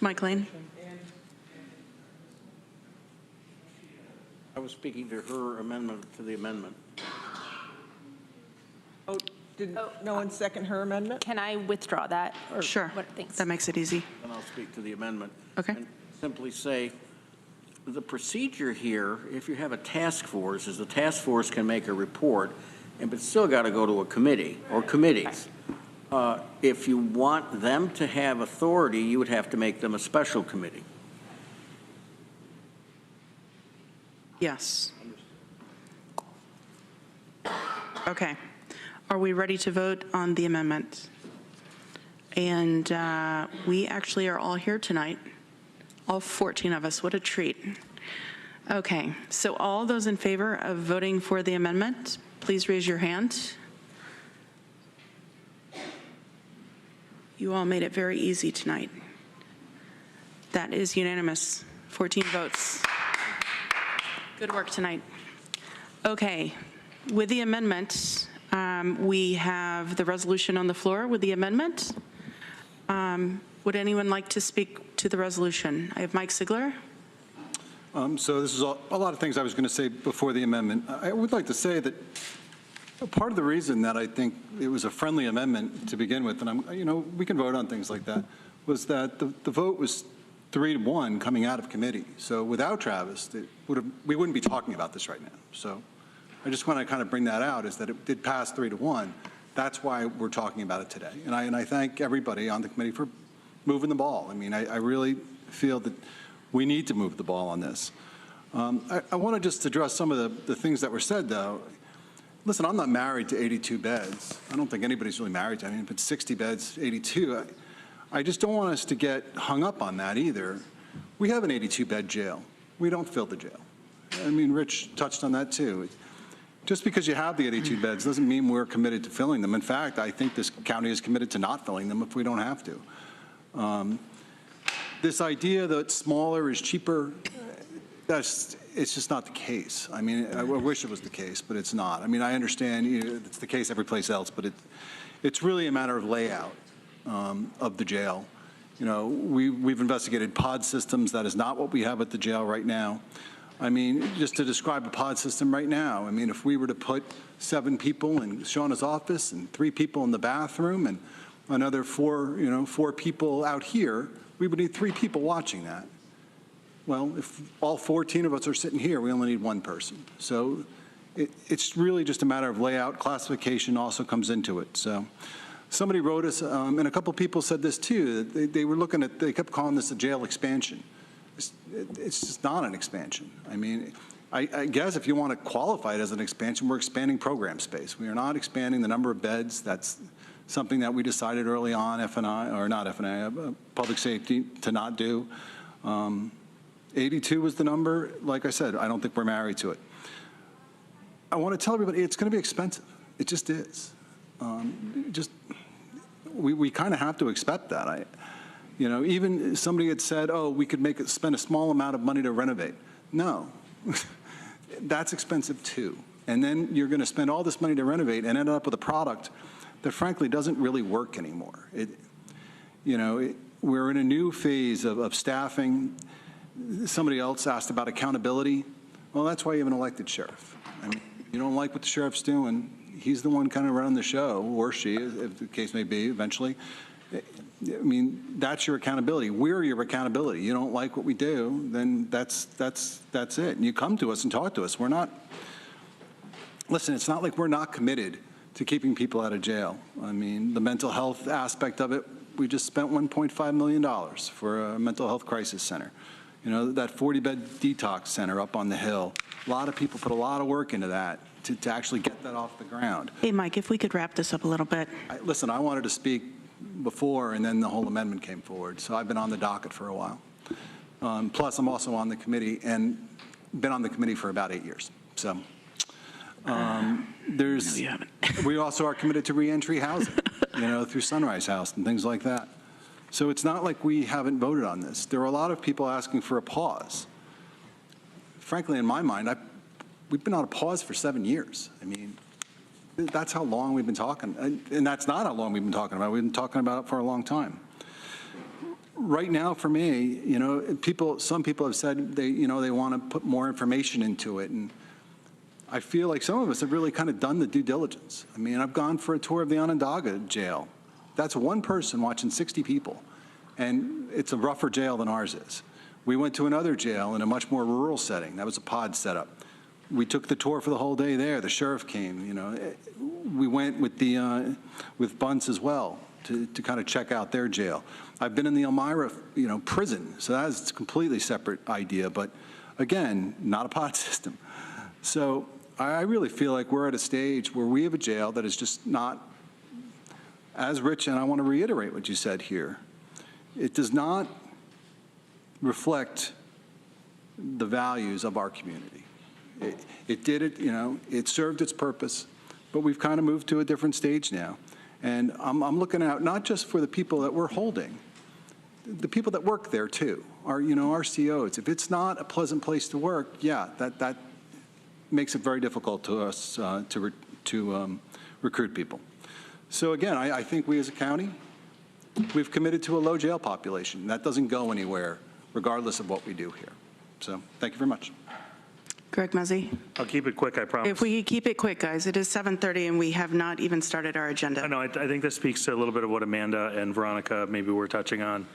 Mike Lane? I was speaking to her amendment to the amendment. Oh, did no one second her amendment? Can I withdraw that? Or Sure. Thanks. That makes it easy. And I'll speak to the amendment. Okay. And simply say, the procedure here, if you have a task force, is the task force can make a report, but still got to go to a committee or committees. If you want them to have authority, you would have to make them a special committee. Yes. Okay. Are we ready to vote on the amendment? And we actually are all here tonight, all 14 of us. What a treat. Okay, so all those in favor of voting for the amendment, please raise your hand. You all made it very easy tonight. That is unanimous, 14 votes. Good work tonight. Okay, with the amendment, we have the resolution on the floor with the amendment. Would anyone like to speak to the resolution? I have Mike Sigler. So this is a lot of things I was going to say before the amendment. I would like to say that part of the reason that I think it was a friendly amendment to begin with, and we can vote on things like that, was that the vote was 3-1 coming out of committee. So without Travis, we wouldn't be talking about this right now. So I just want to kind of bring that out, is that it did pass 3-1. That's why we're talking about it today. And I thank everybody on the committee for moving the ball. I mean, I really feel that we need to move the ball on this. I want to just address some of the things that were said, though. Listen, I'm not married to 82 beds. I don't think anybody's really married to, if it's 60 beds, 82. I just don't want us to get hung up on that either. We have an 82-bed jail. We don't fill the jail. I mean, Rich touched on that, too. Just because you have the 82 beds doesn't mean we're committed to filling them. In fact, I think this county is committed to not filling them if we don't have to. This idea that smaller is cheaper, it's just not the case. I mean, I wish it was the case, but it's not. I mean, I understand it's the case every place else, but it's really a matter of layout of the jail. We've investigated pod systems. That is not what we have at the jail right now. I mean, just to describe a pod system right now, I mean, if we were to put 7 people in Shauna's office and 3 people in the bathroom and another 4 people out here, we would need 3 people watching that. Well, if all 14 of us are sitting here, we only need 1 person. So it's really just a matter of layout. Classification also comes into it. So somebody wrote us, and a couple people said this too, that they kept calling this a jail expansion. It's just not an expansion. I mean, I guess if you want to qualify it as an expansion, we're expanding program space. We are not expanding the number of beds. That's something that we decided early on, public safety, to not do. 82 was the number. Like I said, I don't think we're married to it. I want to tell everybody it's going to be expensive. It just is. We kind of have to expect that. Even somebody had said, oh, we could spend a small amount of money to renovate. No, that's expensive too. And then you're going to spend all this money to renovate and end up with a product that frankly doesn't really work anymore. We're in a new phase of staffing. Somebody else asked about accountability. Well, that's why you have an elected sheriff. I mean, you don't like what the sheriff's doing, he's the one kind of running the show, or she, if the case may be, eventually. I mean, that's your accountability. We're your accountability. You don't like what we do, then that's it. And you come to us and talk to us. We're not, listen, it's not like we're not committed to keeping people out of jail. I mean, the mental health aspect of it, we just spent $1.5 million for a mental health crisis center. You know, that 40-bed detox center up on the Hill. A lot of people put a lot of work into that to actually get that off the ground. Hey, Mike, if we could wrap this up a little bit. Listen, I wanted to speak before, and then the whole amendment came forward, so I've been on the docket for a while. Plus, I'm also on the committee, and been on the committee for about 8 years. So there's, no, we also are committed to reentry housing, you know, through Sunrise House and things like that. So it's not like we haven't voted on this. There are a lot of people asking for a pause. Frankly, in my mind, we've been on a pause for 7 years. I mean, that's how long we've been talking. And that's not how long we've been talking about it. We've been talking about it for a long time. Right now, for me, you know, some people have said they want to put more information into it. And I feel like some of us have really kind of done the due diligence. I mean, I've gone for a tour of the Onondaga jail. That's one person watching 60 people. And it's a rougher jail than ours is. We went to another jail in a much more rural setting. That was a pod setup. We took the tour for the whole day there. The sheriff came, you know. We went with with Bunce as well to kind of check out their jail. I've been in the Elmira, you know, prison, so that's a completely separate idea, but again, not a pod system. So I really feel like we're at a stage where we have a jail that is just not as rich, and I want to reiterate what you said here. It does not reflect the values of our community. It did it, you know, it served its purpose, but we've kind of moved to a different stage now. And I'm looking out not just for the people that we're holding, the people that work there too, our COs. If it's not a pleasant place to work, yeah, that makes it very difficult to us to recruit people. So again, I think we as a county, we've committed to a low jail population. That doesn't go anywhere, regardless of what we do here. So thank you very much. Greg Muzzy. I'll keep it quick, I promise. If we keep it quick, guys, it is 7:30 and we have not even started our agenda. I know, I think this speaks to a little bit of what Amanda and Veronica maybe were touching on.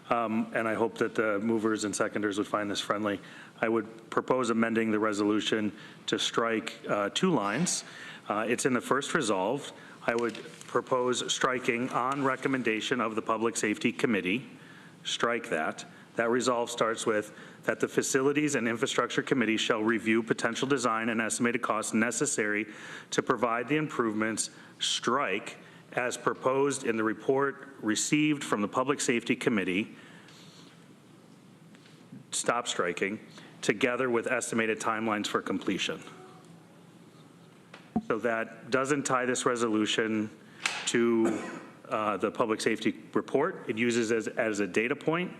And I hope that the movers and seconders would find this friendly. I would propose amending the resolution to strike 2 lines. It's in the first resolve. I would propose striking on recommendation of the Public Safety Committee. Strike that. That resolve starts with that the Facilities and Infrastructure Committee shall review potential design and estimated costs necessary to provide the improvements, strike, as proposed in the report received from the Public Safety Committee, stop striking, together with estimated timelines for completion. So that doesn't tie this resolution to the public safety report. It uses as a data point,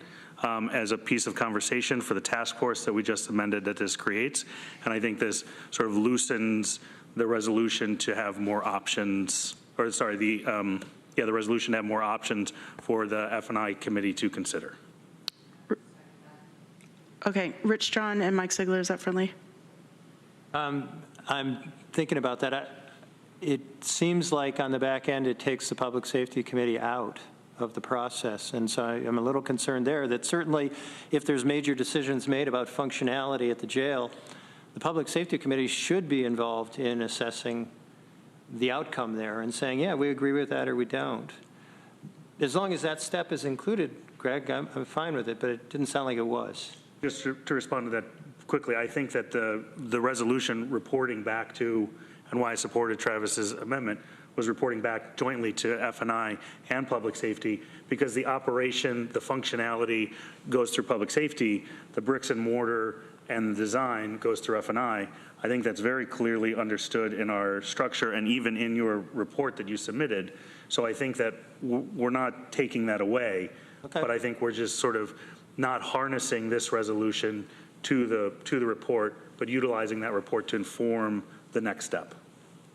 as a piece of conversation for the task force that we just amended that this creates. And I think this sort of loosens the resolution to have more options, or sorry, the resolution to have more options for the F&I committee to consider. Okay, Rich John and Mike Ziegler, is that friendly? I'm thinking about that. It seems like on the back end, it takes the Public Safety Committee out of the process. And so I'm a little concerned there that certainly if there's major decisions made about functionality at the jail, the Public Safety Committee should be involved in assessing the outcome there and saying, yeah, we agree with that or we don't. As long as that step is included, Greg, I'm fine with it, but it didn't sound like it was. Just to respond to that quickly, I think that the resolution reporting back to, and why I supported Travis's amendment, was reporting back jointly to F&I and public safety, because the operation, the functionality goes through public safety, the bricks and mortar and the design goes through F&I. I think that's very clearly understood in our structure and even in your report that you submitted. So I think that we're not taking that away, but I think we're just sort of not harnessing this resolution to the report, but utilizing that report to inform the next step.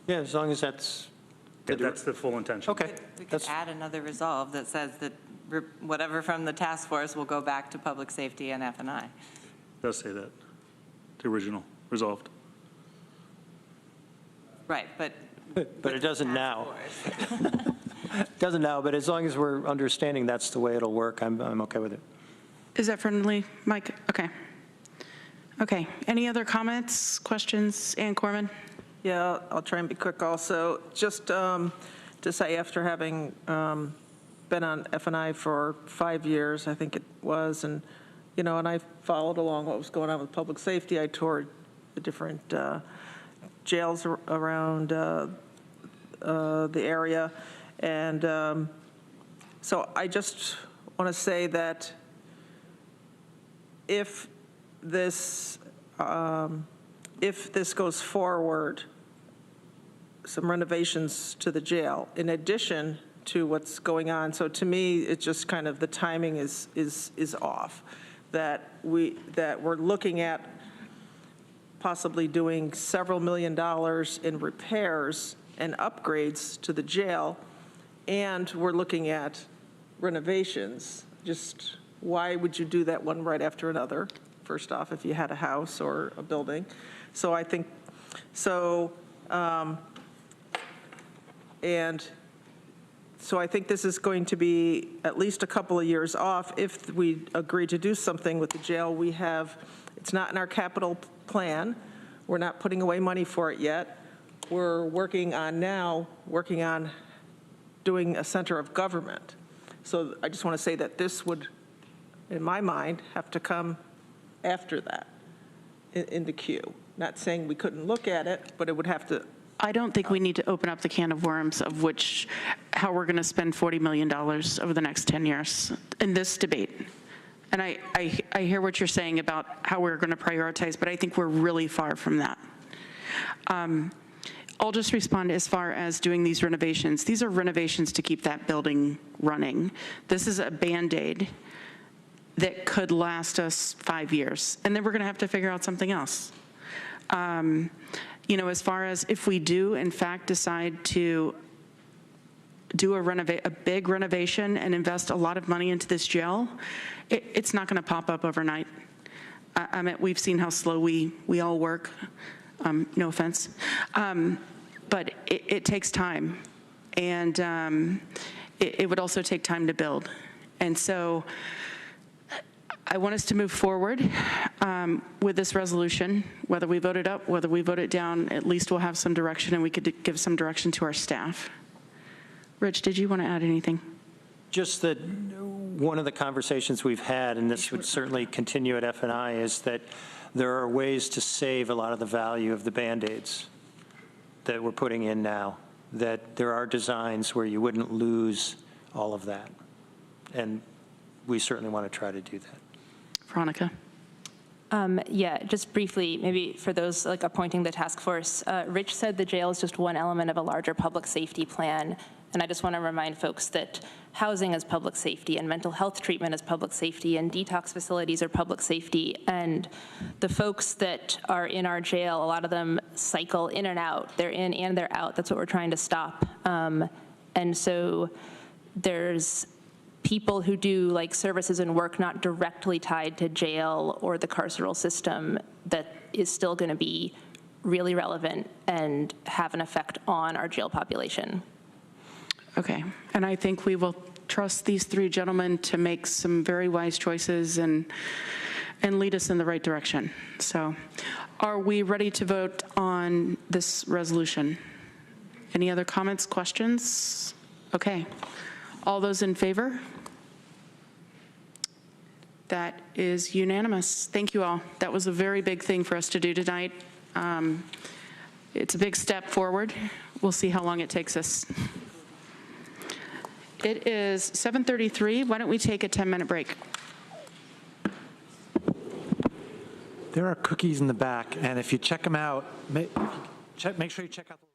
Yeah, as long as that's the full intention. Okay. We could add another resolve that says that whatever from the task force will go back to public safety and F&I. It does say that, the original resolved. Right, but But it doesn't now. It doesn't now, but as long as we're understanding that's the way it'll work, I'm okay with it. Is that friendly, Mike? Okay. Okay. Any other comments, questions? Ann Corman? Yeah, I'll try and be quick also. Just to say, after having been on F&I for 5 years, I think it was, and I followed along what was going on with public safety. I toured the different jails around the area, and so I just want to say that if this goes forward, some renovations to the jail, in addition to what's going on. So to me, it's just kind of the timing is off. That we're looking at possibly doing several $1 million in repairs and upgrades to the jail, and we're looking at renovations. Just why would you do that one right after another? First off, if you had a house or a building. So I think so. So I think this is going to be at least a couple of years off. If we agree to do something with the jail, it's not in our capital plan. We're not putting away money for it yet. We're working on doing a center of government. So I just want to say that this would, in my mind, have to come after that in the queue. Not saying we couldn't look at it, but it would have to. I don't think we need to open up the can of worms of how we're going to spend $40 million over the next 10 years in this debate. And I hear what you're saying about how we're going to prioritize, but I think we're really far from that. I'll just respond as far as doing these renovations. These are renovations to keep that building running. This is a Band-Aid that could last us 5 years, and then we're going to have to figure out something else. As far as if we do, in fact, decide to do a big renovation and invest a lot of money into this jail, it's not going to pop up overnight. I mean, we've seen how slow we all work. No offense. But it takes time. And it would also take time to build. And so I want us to move forward with this resolution. Whether we vote it up, whether we vote it down, at least we'll have some direction, and we could give some direction to our staff. Rich, did you want to add anything? Just that one of the conversations we've had, and this would certainly continue at F&I, is that there are ways to save a lot of the value of the Band-Aids that we're putting in now, that there are designs where you wouldn't lose all of that. And we certainly want to try to do that. Veronica. Yeah, just briefly, maybe for those appointing the task force, Rich said the jail is just one element of a larger public safety plan. And I just want to remind folks that housing is public safety, and mental health treatment is public safety, and detox facilities are public safety. And the folks that are in our jail, a lot of them cycle in and out. They're in and they're out. That's what we're trying to stop. And so there's people who do services and work not directly tied to jail or the carceral system that is still going to be really relevant and have an effect on our jail population. Okay, and I think we will trust these three gentlemen to make some very wise choices and lead us in the right direction. So are we ready to vote on this resolution? Any other comments, questions? Okay, all those in favor? That is unanimous. Thank you all. That was a very big thing for us to do tonight. It's a big step forward. We'll see how long it takes us. It is 7:33. Why don't we take a 10-minute break? There are cookies in the back, and if you check them out, make sure you check out the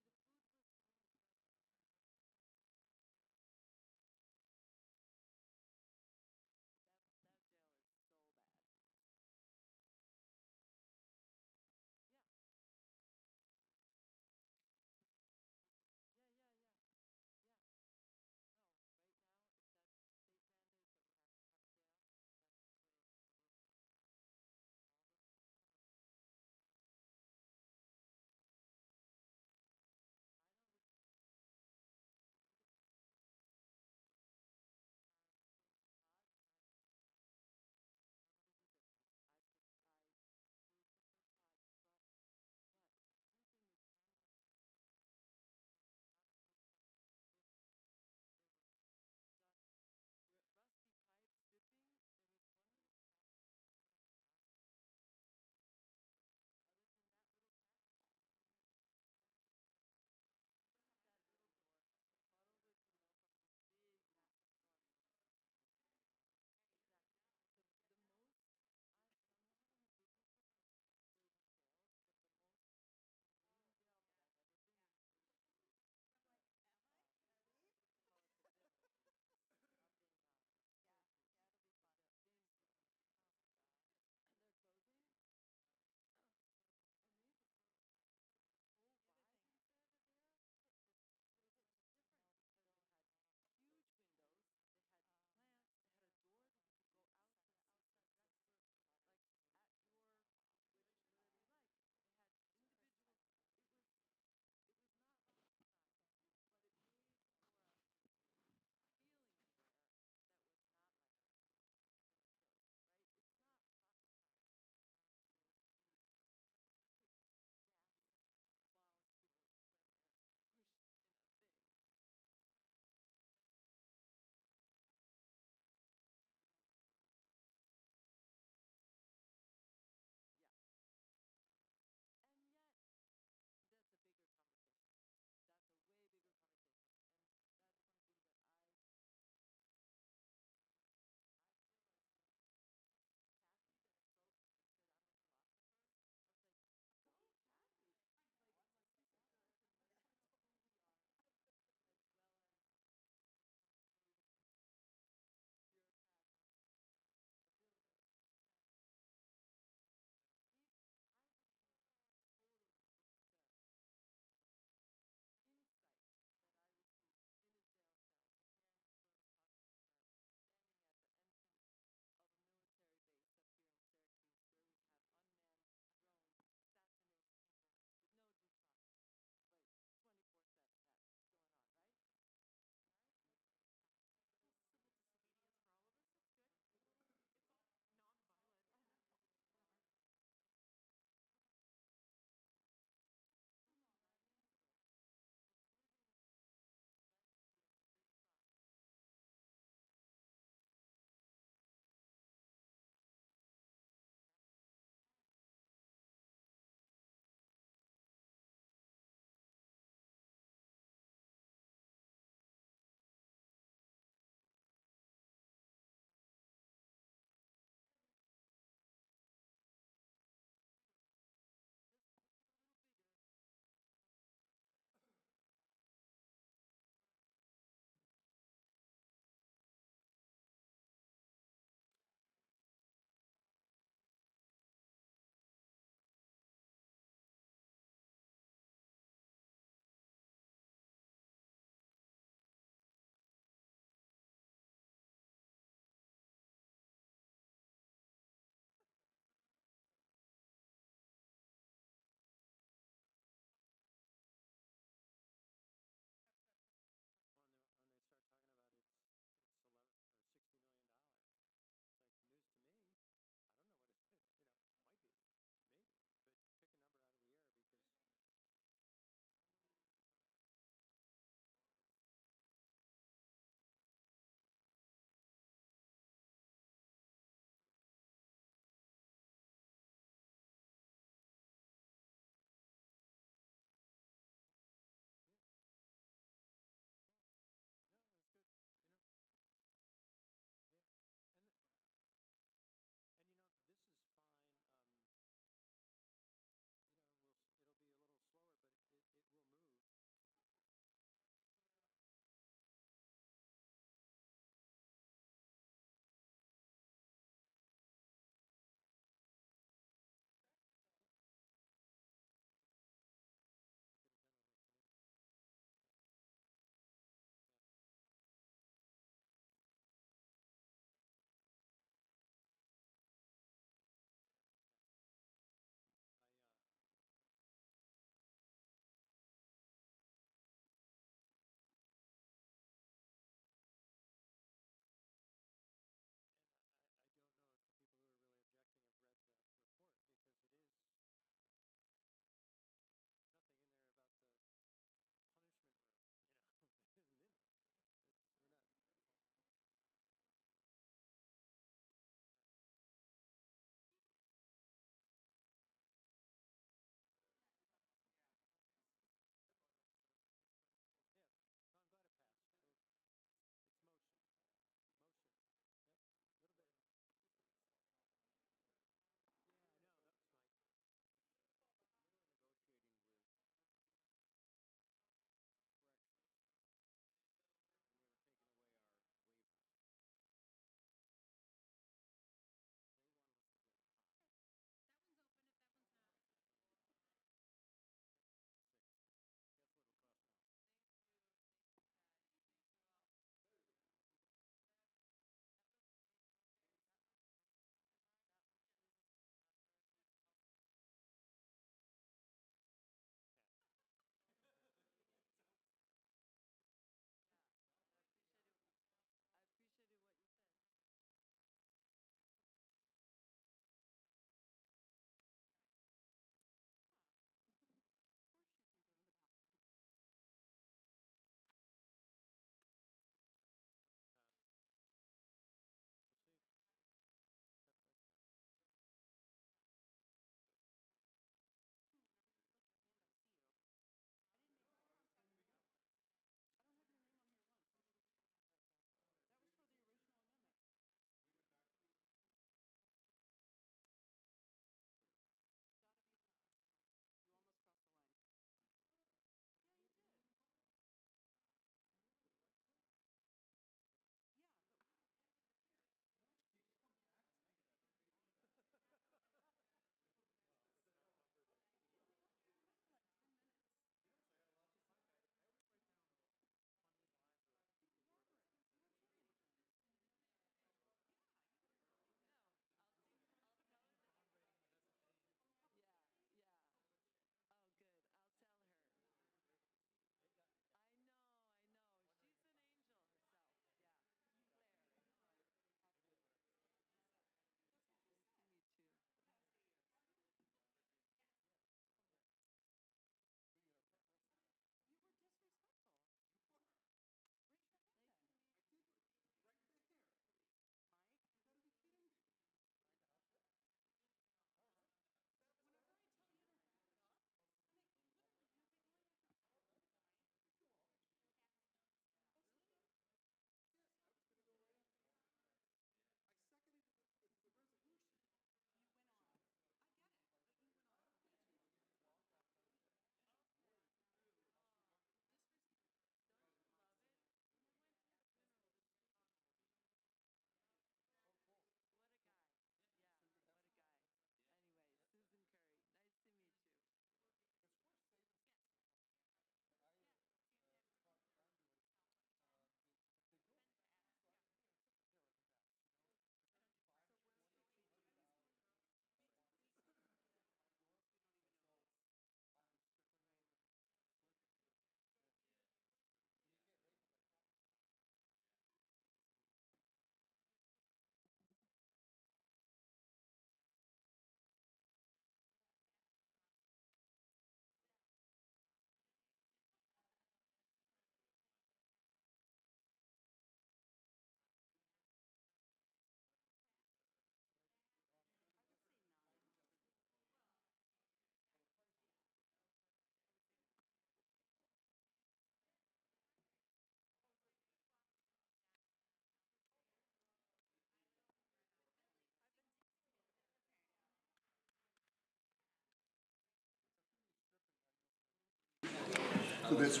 So that's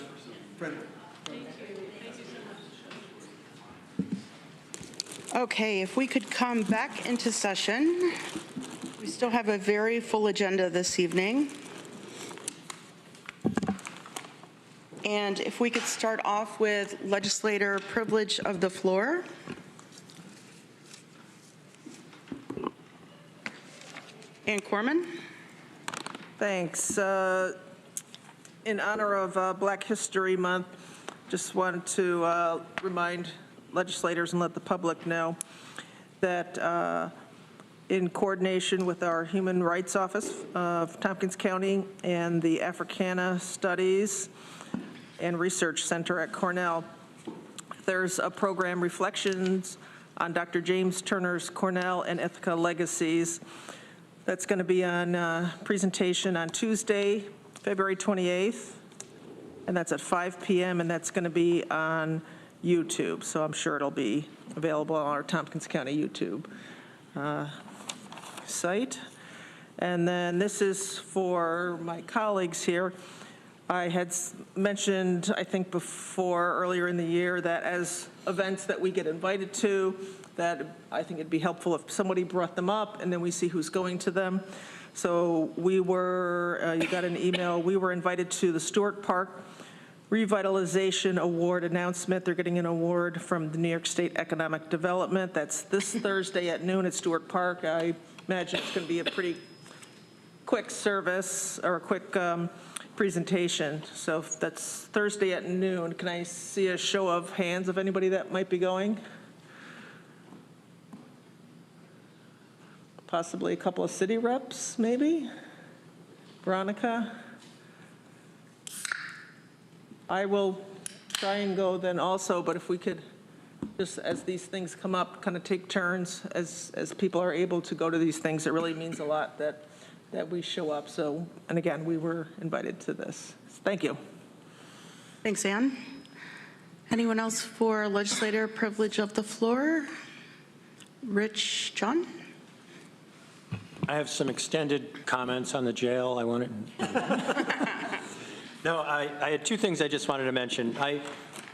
friendly. Okay, if we could come back into session. We still have a very full agenda this evening. And if we could start off with legislator privilege of the floor. Ann Corman. Thanks. In honor of Black History Month, just wanted to remind legislators and let the public know that in coordination with our Human Rights Office of Tompkins County and the Africana Studies and Research Center at Cornell, there's a program, Reflections on Dr. James Turner's Cornell and Ithaca Legacies, that's going to be on presentation on Tuesday, February 28th, and that's at 5 p.m., and that's going to be on YouTube, so I'm sure it'll be available on our Tompkins County YouTube site. And then this is for my colleagues here. I had mentioned, I think before, earlier in the year, that as events that we get invited to, that I think it'd be helpful if somebody brought them up and then we see who's going to them. So we were, you got an email, we were invited to the Stewart Park Revitalization Award announcement. They're getting an award from the New York State Economic Development. That's this Thursday at noon at Stewart Park. I imagine it's going to be a pretty quick service or a quick presentation. So if that's Thursday at noon. Can I see a show of hands of anybody that might be going? Possibly a couple of city reps, maybe? Veronica? I will try and go then also, but if we could, just as these things come up, kind of take turns as people are able to go to these things. It really means a lot that we show up. So, and again, we were invited to this. Thank you. Thanks, Ann. Anyone else for legislator privilege of the floor? Rich, John? I have some extended comments on the jail. I wanted. No, I had two things I just wanted to mention. I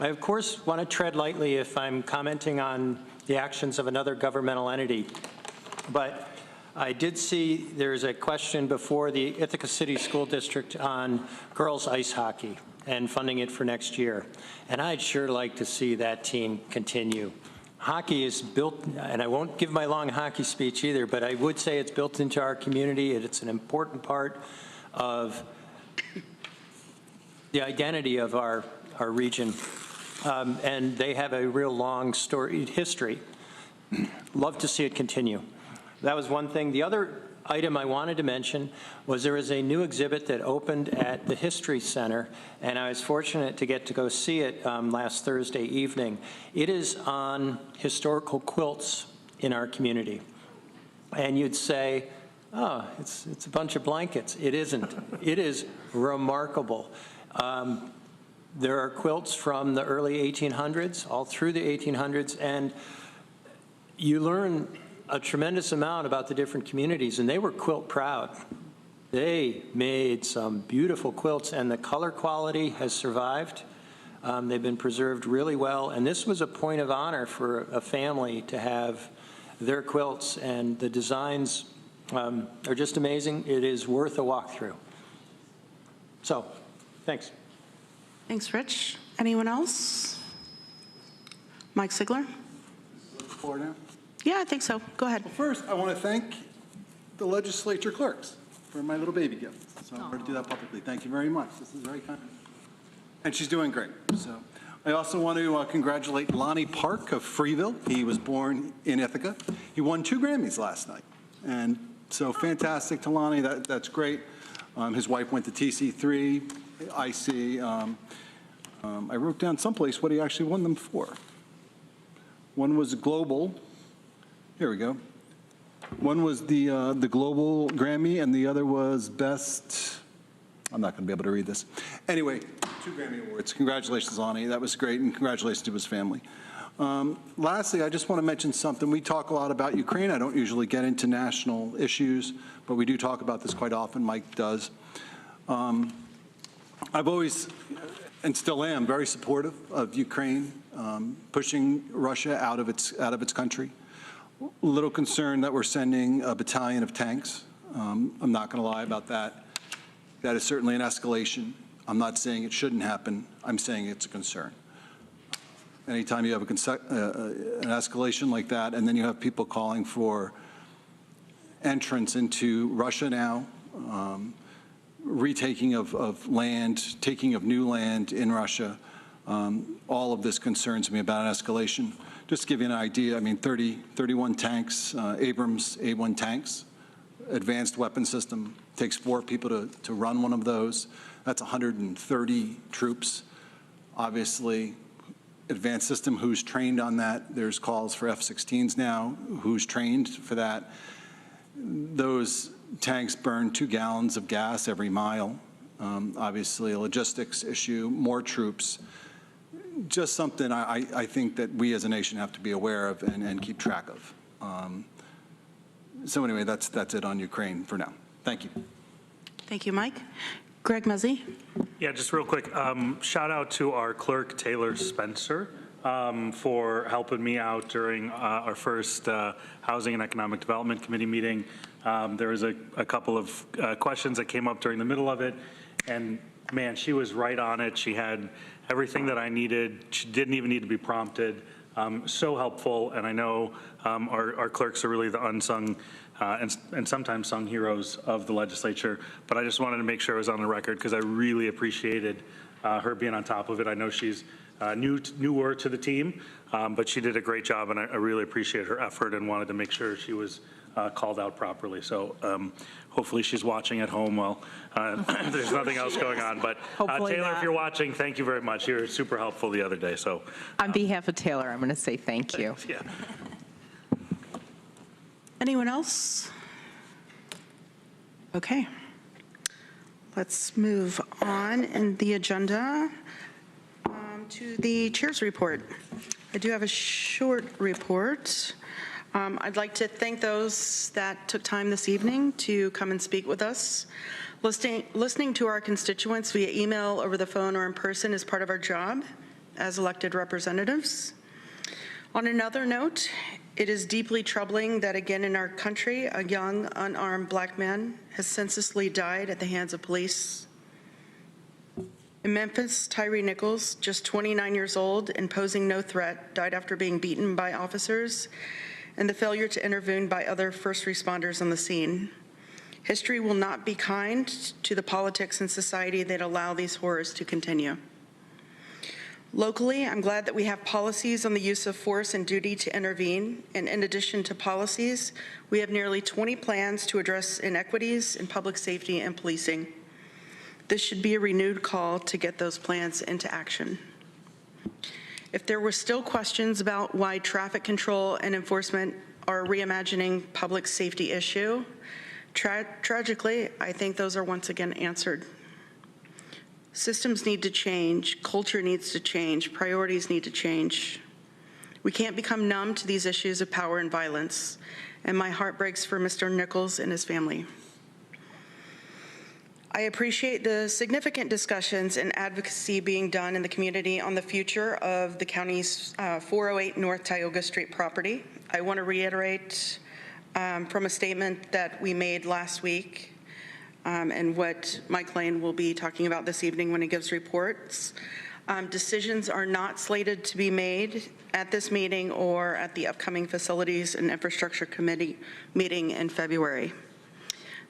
of course, want to tread lightly if I'm commenting on the actions of another governmental entity. But I did see there's a question before the Ithaca City School District on girls ice hockey and funding it for next year. And I'd sure like to see that team continue. Hockey is built, and I won't give my long hockey speech either, but I would say it's built into our community, and it's an important part of the identity of our region. And they have a real long storied history. Love to see it continue. That was one thing. The other item I wanted to mention was there is a new exhibit that opened at the History Center, and I was fortunate to get to go see it last Thursday evening. It is on historical quilts in our community. And you'd say, oh, it's a bunch of blankets. It isn't. It is remarkable. There are quilts from the early 1800s, all through the 1800s, and you learn a tremendous amount about the different communities, and they were quilt proud. They made some beautiful quilts, and the color quality has survived. They've been preserved really well, and this was a point of honor for a family to have their quilts, and the designs are just amazing. It is worth a walkthrough. So, thanks. Thanks, Rich. Anyone else? Mike Sigler? Floor now? Yeah, I think so. Go ahead. Well, first, I want to thank the legislature clerks for my little baby gift. So I'm going to do that publicly. Thank you very much. This is very kind. And she's doing great. So I also want to congratulate Lonnie Park of Freeville. He was born in Ithaca. He won 2 Grammys last night. And so fantastic to Lonnie. That's great. His wife went to TC3, IC. I wrote down someplace what he actually won them for. One was global. Here we go. One was the global Grammy, and the other was best. I'm not going to be able to read this. Anyway, 2 Grammy Awards. Congratulations, Lonnie. That was great, and congratulations to his family. Lastly, I just want to mention something. We talk a lot about Ukraine. I don't usually get into national issues, but we do talk about this quite often. Mike does. I've always, and still am very supportive of Ukraine, pushing Russia out of its country. A little concerned that we're sending a battalion of tanks. I'm not going to lie about that. That is certainly an escalation. I'm not saying it shouldn't happen. I'm saying it's a concern. Anytime you have an escalation like that, and then you have people calling for entrance into Russia now, retaking of land, taking of new land in Russia, all of this concerns me about an escalation. Just to give you an idea, I mean, 31 tanks, Abrams A1 tanks, advanced weapon system, takes 4 people to run one of those. That's 130 troops. Obviously, advanced system, who's trained on that? There's calls for F-16s now, who's trained for that? Those tanks burn 2 gallons of gas every mile. Obviously, a logistics issue, more troops. Just something I think that we as a nation have to be aware of and keep track of. So anyway, that's it on Ukraine for now. Thank you. Thank you, Mike. Greg Muzzy. Yeah, just real quick, shout out to our clerk, Taylor Spencer, for helping me out during our first Housing and Economic Development Committee meeting. There was a couple of questions that came up during the middle of it, and man, she was right on it. She had everything that I needed. She didn't even need to be prompted. So helpful, and I know our clerks are really the unsung and sometimes sung heroes of the legislature, but I just wanted to make sure it was on the record because I really appreciated her being on top of it. I know she's newer to the team, but she did a great job, and I really appreciate her effort and wanted to make sure she was called out properly. So hopefully she's watching at home while there's nothing else going on. But Taylor, if you're watching, thank you very much. You were super helpful the other day. So on behalf of Taylor, I'm going to say thank you. Yeah. Anyone else? Okay. Let's move on in the agenda to the chair's report. I do have a short report. I'd like to thank those that took time this evening to come and speak with us. Listening to our constituents via email, over the phone, or in person is part of our job as elected representatives. On another note, it is deeply troubling that again in our country, a young, unarmed Black man has senselessly died at the hands of police. In Memphis, Tyree Nichols, just 29 years old and posing no threat, died after being beaten by officers and the failure to intervene by other first responders on the scene. History will not be kind to the politics and society that allow these horrors to continue. Locally, I'm glad that we have policies on the use of force and duty to intervene, and in addition to policies, we have nearly 20 plans to address inequities in public safety and policing. This should be a renewed call to get those plans into action. If there were still questions about why traffic control and enforcement are a reimagining public safety issue, tragically, I think those are once again answered. Systems need to change, culture needs to change, priorities need to change. We can't become numb to these issues of power and violence, and my heart breaks for Mr. Nichols and his family. I appreciate the significant discussions and advocacy being done in the community on the future of the county's 408 North Tioga Street property. I want to reiterate from a statement that we made last week and what Mike Lane will be talking about this evening when he gives reports. Decisions are not slated to be made at this meeting or at the upcoming Facilities and Infrastructure Committee meeting in February.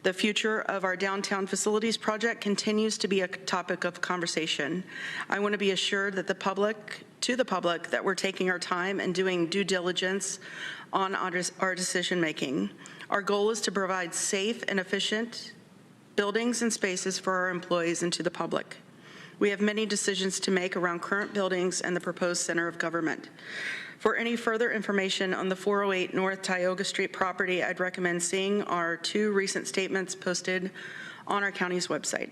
The future of our downtown facilities project continues to be a topic of conversation. I want to be assured that the public that we're taking our time and doing due diligence on our decision making. Our goal is to provide safe and efficient buildings and spaces for our employees and to the public. We have many decisions to make around current buildings and the proposed center of government. For any further information on the 408 North Tioga Street property, I'd recommend seeing our 2 recent statements posted on our county's website.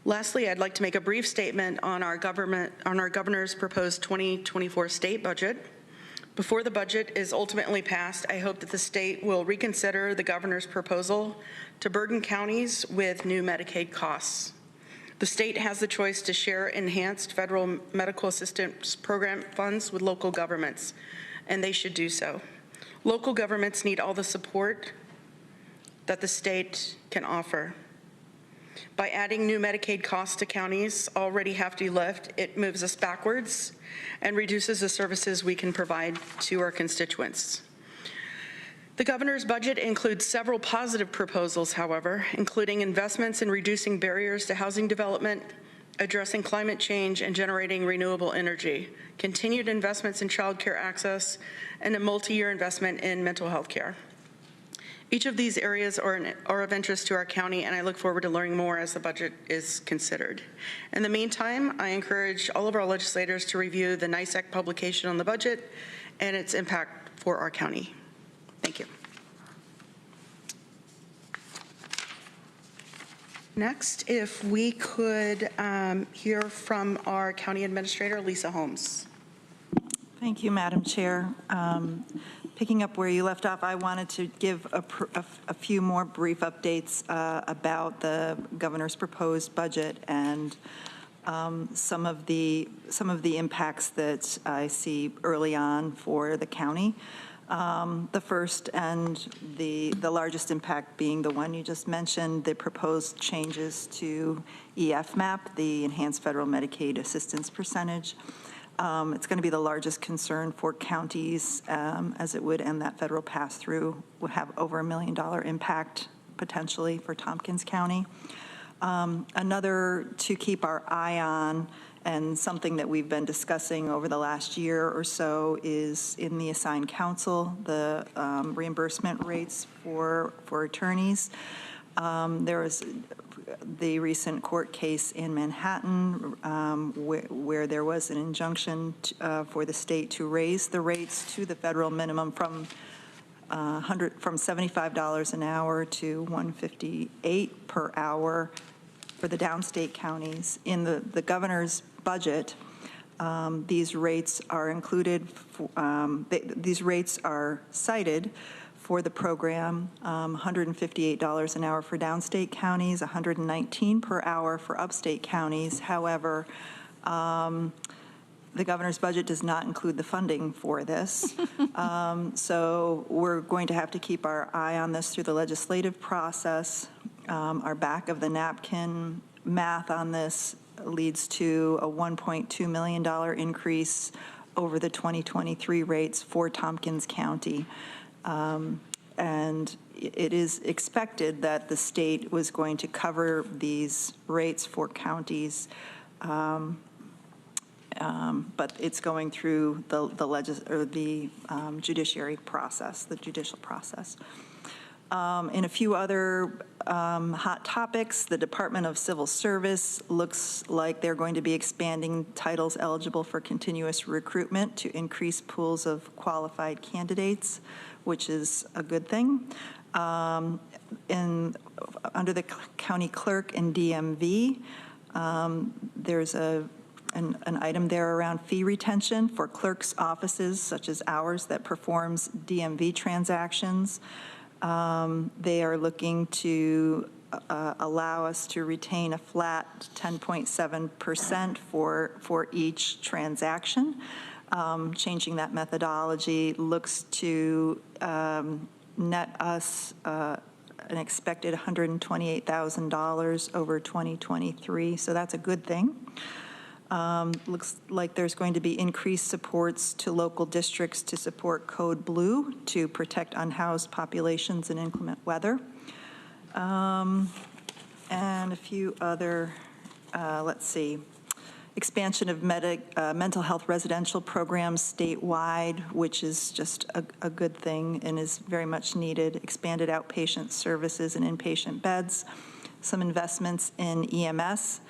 Lastly, I'd like to make a brief statement on our governor's proposed 2024 state budget. Before the budget is ultimately passed, I hope that the state will reconsider the governor's proposal to burden counties with new Medicaid costs. The state has the choice to share enhanced federal medical assistance program funds with local governments, and they should do so. Local governments need all the support that the state can offer. By adding new Medicaid costs to counties already hefty lift, it moves us backwards and reduces the services we can provide to our constituents. The governor's budget includes several positive proposals, however, including investments in reducing barriers to housing development, addressing climate change, and generating renewable energy, continued investments in child care access, and a multi-year investment in mental health care. Each of these areas are of interest to our county, and I look forward to learning more as the budget is considered. In the meantime, I encourage all of our legislators to review the NISAC publication on the budget and its impact for our county. Thank you. Next, if we could hear from our County Administrator, Lisa Holmes. Thank you, Madam Chair. Picking up where you left off, I wanted to give a few more brief updates about the governor's proposed budget and some of the impacts that I see early on for the county. The first and the largest impact being the one you just mentioned, the proposed changes to EF-MAP, the Enhanced Federal Medicaid Assistance Percentage. It's going to be the largest concern for counties, as it would end that federal pass-through, would have over $1 million impact potentially for Tompkins County. Another to keep our eye on, and something that we've been discussing over the last year or so, is in the assigned counsel, the reimbursement rates for attorneys. There was the recent court case in Manhattan where there was an injunction for the state to raise the rates to the federal minimum from $75 an hour to $158 per hour for the downstate counties. In the governor's budget, these rates are included. These rates are cited for the program, $158 an hour for downstate counties, $119 per hour for upstate counties. However, the governor's budget does not include the funding for this. So we're going to have to keep our eye on this through the legislative process. Our back of the napkin math on this leads to a $1.2 million increase over the 2023 rates for Tompkins County. And it is expected that the state was going to cover these rates for counties, but it's going through the judiciary process, the judicial process. In a few other hot topics, the Department of Civil Service looks like they're going to be expanding titles eligible for continuous recruitment to increase pools of qualified candidates, which is a good thing. Under the county clerk and DMV, there's an item there around fee retention for clerks' offices, such as ours, that performs DMV transactions. They are looking to allow us to retain a flat 10.7% for each transaction. Changing that methodology looks to net us an expected $128,000 over 2023, so that's a good thing. Looks like there's going to be increased supports to local districts to support Code Blue to protect unhoused populations in inclement weather. And a few other, let's see, expansion of mental health residential programs statewide, which is just a good thing and is very much needed. Expanded outpatient services and inpatient beds. Some investments in EMS.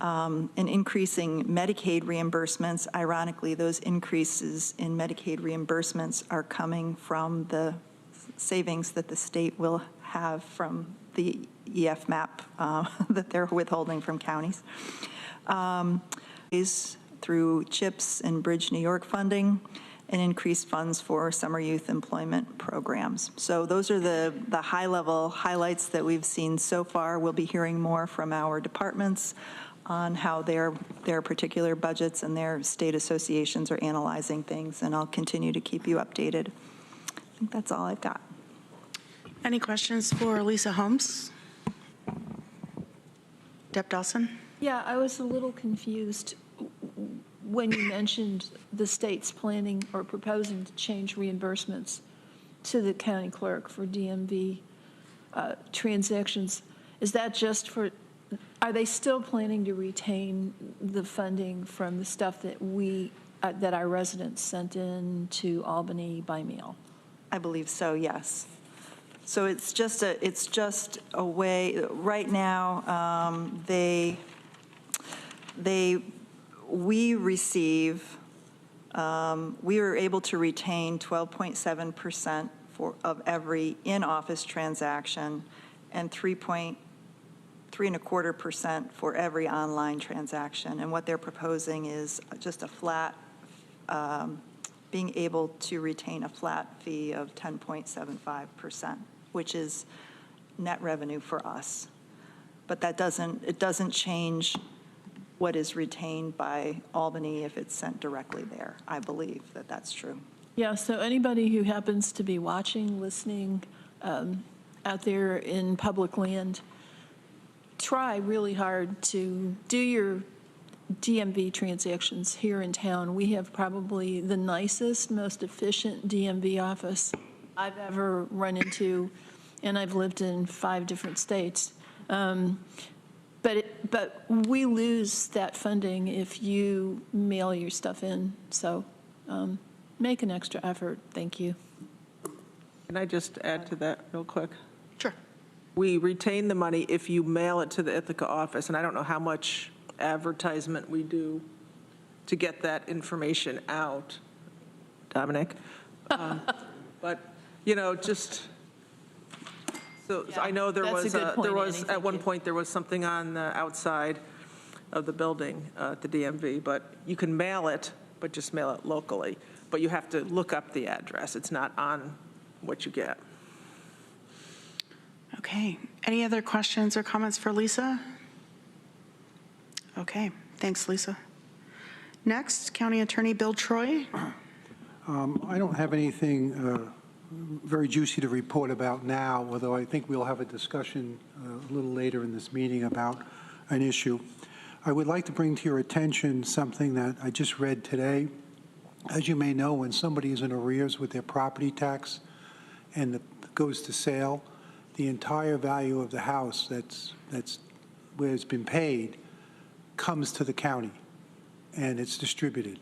And increasing Medicaid reimbursements. Ironically, those increases in Medicaid reimbursements are coming from the savings that the state will have from the EF-MAP that they're withholding from counties. Through CHIPS and Bridge New York funding, and increased funds for summer youth employment programs. So those are the high-level highlights that we've seen so far. We'll be hearing more from our departments how their particular budgets and their state associations are analyzing things, and I'll continue to keep you updated. I think that's all I've got. Any questions for Lisa Holmes? Deb Dawson? Yeah, I was a little confused when you mentioned the state's planning or proposing to change reimbursements to the county clerk for DMV transactions. Is that just for, are they still planning to retain the funding from the stuff that that our residents sent in to Albany by mail? I believe so, yes. So it's just a way, right now, we receive, we were able to retain 12.7% of every in-office transaction and 3.25% for every online transaction. And what they're proposing is just a flat, being able to retain a flat fee of 10.75%, which is net revenue for us. But it doesn't change what is retained by Albany if it's sent directly there. I believe that that's true. Yeah, so anybody who happens to be watching, listening out there in public land, try really hard to do your DMV transactions here in town. We have probably the nicest, most efficient DMV office I've ever run into, and I've lived in 5 different states. But we lose that funding if you mail your stuff in. So make an extra effort. Thank you. Can I just add to that real quick? Sure. We retain the money if you mail it to the Ithaca office, and I don't know how much advertisement we do to get that information out, Dominic. But, you know, just, so I know there was at one point there was something on the outside of the building at the DMV, but you can mail it, but just mail it locally. But you have to look up the address. It's not on what you get. Okay. Any other questions or comments for Lisa? Okay. Thanks, Lisa. Next, County Attorney Bill Troy. I don't have anything very juicy to report about now, although I think we'll have a discussion a little later in this meeting about an issue. I would like to bring to your attention something that I just read today. As you may know, when somebody is in arrears with their property tax and it goes to sale, the entire value of the house that's where it's been paid comes to the county, and it's distributed.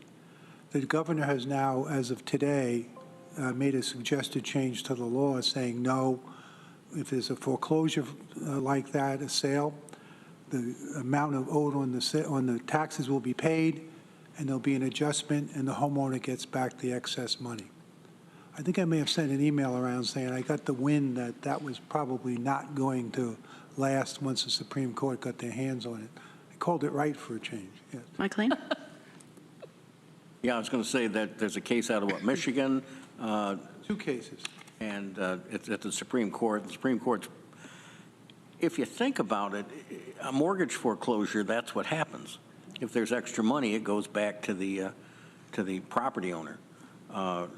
The governor has now, as of today, made a suggested change to the law saying no, if there's a foreclosure like that, a sale, the amount of owed on the taxes will be paid, and there'll be an adjustment, and the homeowner gets back the excess money. I think I may have sent an email around saying I got the wind that that was probably not going to last once the Supreme Court got their hands on it. I called it right for a change. Yes. Mike Lane? Yeah, I was going to say that there's a case out of, Michigan? 2 cases. And it's at the Supreme Court. The Supreme Court's, if you think about it, a mortgage foreclosure, that's what happens. If there's extra money, it goes back to the property owner.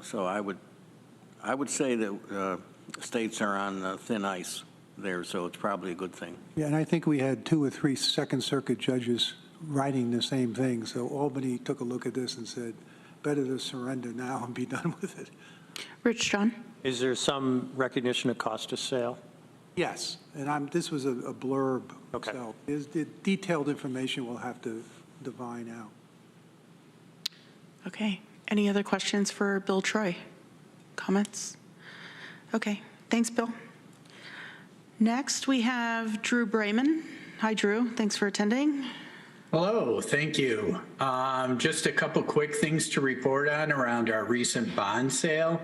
So I would say that states are on thin ice there, so it's probably a good thing. Yeah, and I think we had 2 or 3 Second Circuit judges writing the same thing. So Albany took a look at this and said, better to surrender now and be done with it. Rich John? Is there some recognition of cost of sale? Yes, and this was a blurb. Okay. So the detailed information we'll have to divine out. Okay. Any other questions for Bill Troy? Comments? Okay. Thanks, Bill. Next, we have Drew Brayman. Hi, Drew. Thanks for attending. Hello, thank you. Just a couple quick things to report on around our recent bond sale.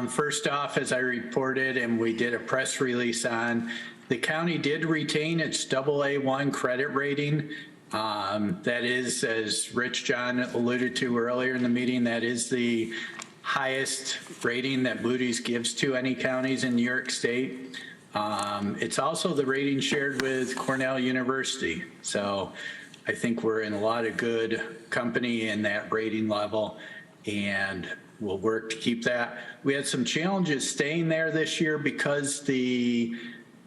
First off, as I reported and we did a press release on, the county did retain its AA1 credit rating. That is, as Rich John alluded to earlier in the meeting, that is the highest rating that Moody's gives to any counties in New York State. It's also the rating shared with Cornell University. So I think we're in a lot of good company in that rating level, and we'll work to keep that. We had some challenges staying there this year because the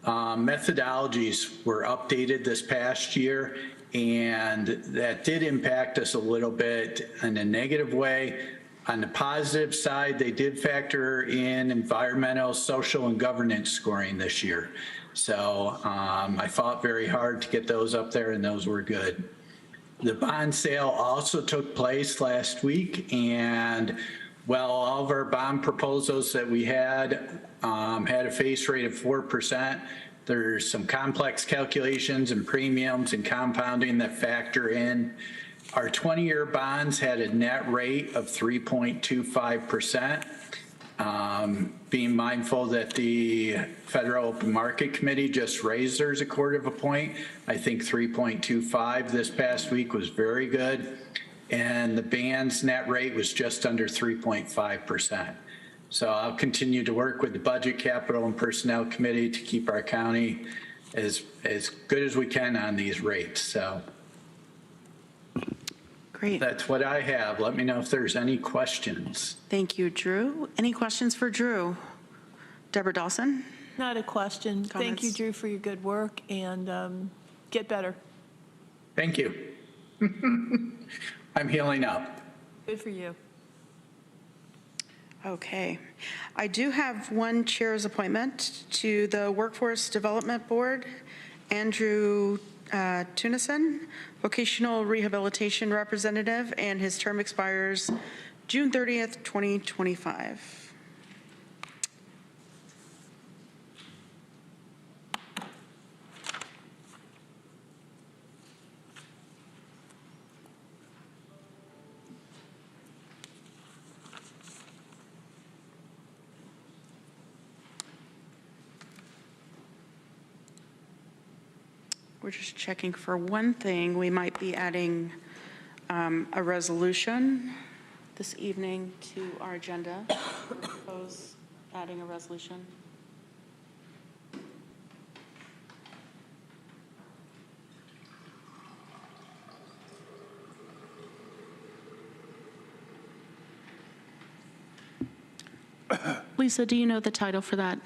methodologies were updated this past year, and that did impact us a little bit in a negative way. On the positive side, they did factor in environmental, social, and governance scoring this year. So I fought very hard to get those up there, and those were good. The bond sale also took place last week, and well, all of our bond proposals that we had a face rate of 4%. There's some complex calculations and premiums and compounding that factor in. Our 20-year bonds had a net rate of 3.25%. Being mindful that the Federal Open Market Committee just raised theirs a quarter of a point. I think 3.25 this past week was very good. And the band's net rate was just under 3.5%. So I'll continue to work with the Budget, Capital, and Personnel Committee to keep our county as good as we can on these rates. So great. That's what I have. Let me know if there's any questions. Thank you, Drew. Any questions for Drew? Deborah Dawson? Not a question. Comments? Thank you, Drew, for your good work, and get better. Thank you. I'm healing up. Good for you. Okay. I do have one chair's appointment to the Workforce Development Board. Andrew Tunison, Vocational Rehabilitation Representative, and his term expires June 30th, 2025. We're just checking for one thing. We might be adding a resolution this evening to our agenda. Propose adding a resolution. Lisa, do you know the title for that?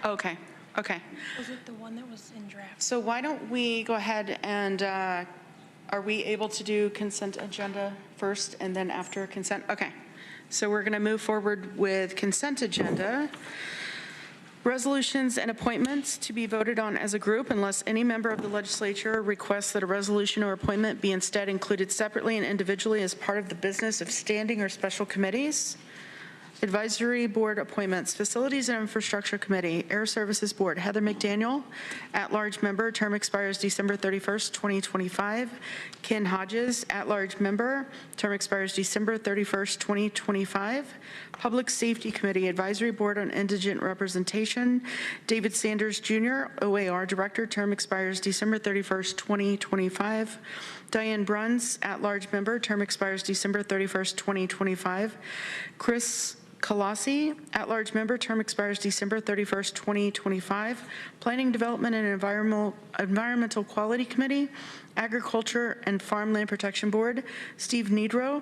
Okay. Okay. Was it the one that was in draft? So why don't we go ahead and, are we able to do consent agenda first and then after consent? Okay. So we're going to move forward with consent agenda. Resolutions and appointments to be voted on as a group unless any member of the legislature requests that a resolution or appointment be instead included separately and individually as part of the business of standing or special committees. Advisory Board appointments, Facilities and Infrastructure Committee, Air Services Board, Heather McDaniel, at-large member, term expires December 31st, 2025. Ken Hodges, at-large member, term expires December 31st, 2025. Public Safety Committee, Advisory Board on Indigent Representation, David Sanders Jr., OAR Director, term expires December 31st, 2025. Diane Bruns, at-large member, term expires December 31st, 2025. Chris Colossi, at-large member, term expires December 31st, 2025. Planning, Development, and Environmental Quality Committee, Agriculture and Farmland Protection Board, Steve Nedrow,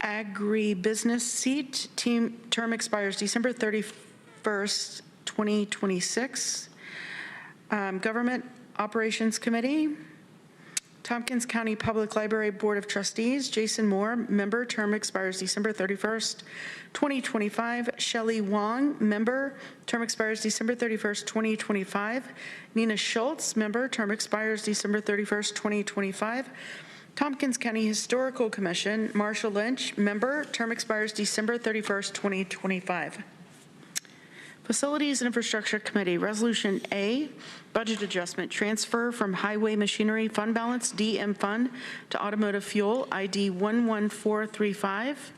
Agribusiness seat, term expires December 31st, 2026. Government Operations Committee, Tompkins County Public Library Board of Trustees, Jason Moore, member, term expires December 31st, 2025. Shelley Wong, member, term expires December 31st, 2025. Nina Schultz, member, term expires December 31st, 2025. Tompkins County Historical Commission, Marshall Lynch, member, term expires December 31st, 2025. Facilities and Infrastructure Committee, Resolution A, budget adjustment, transfer from Highway Machinery Fund Balance, DM Fund, to Automotive Fuel, ID 11435.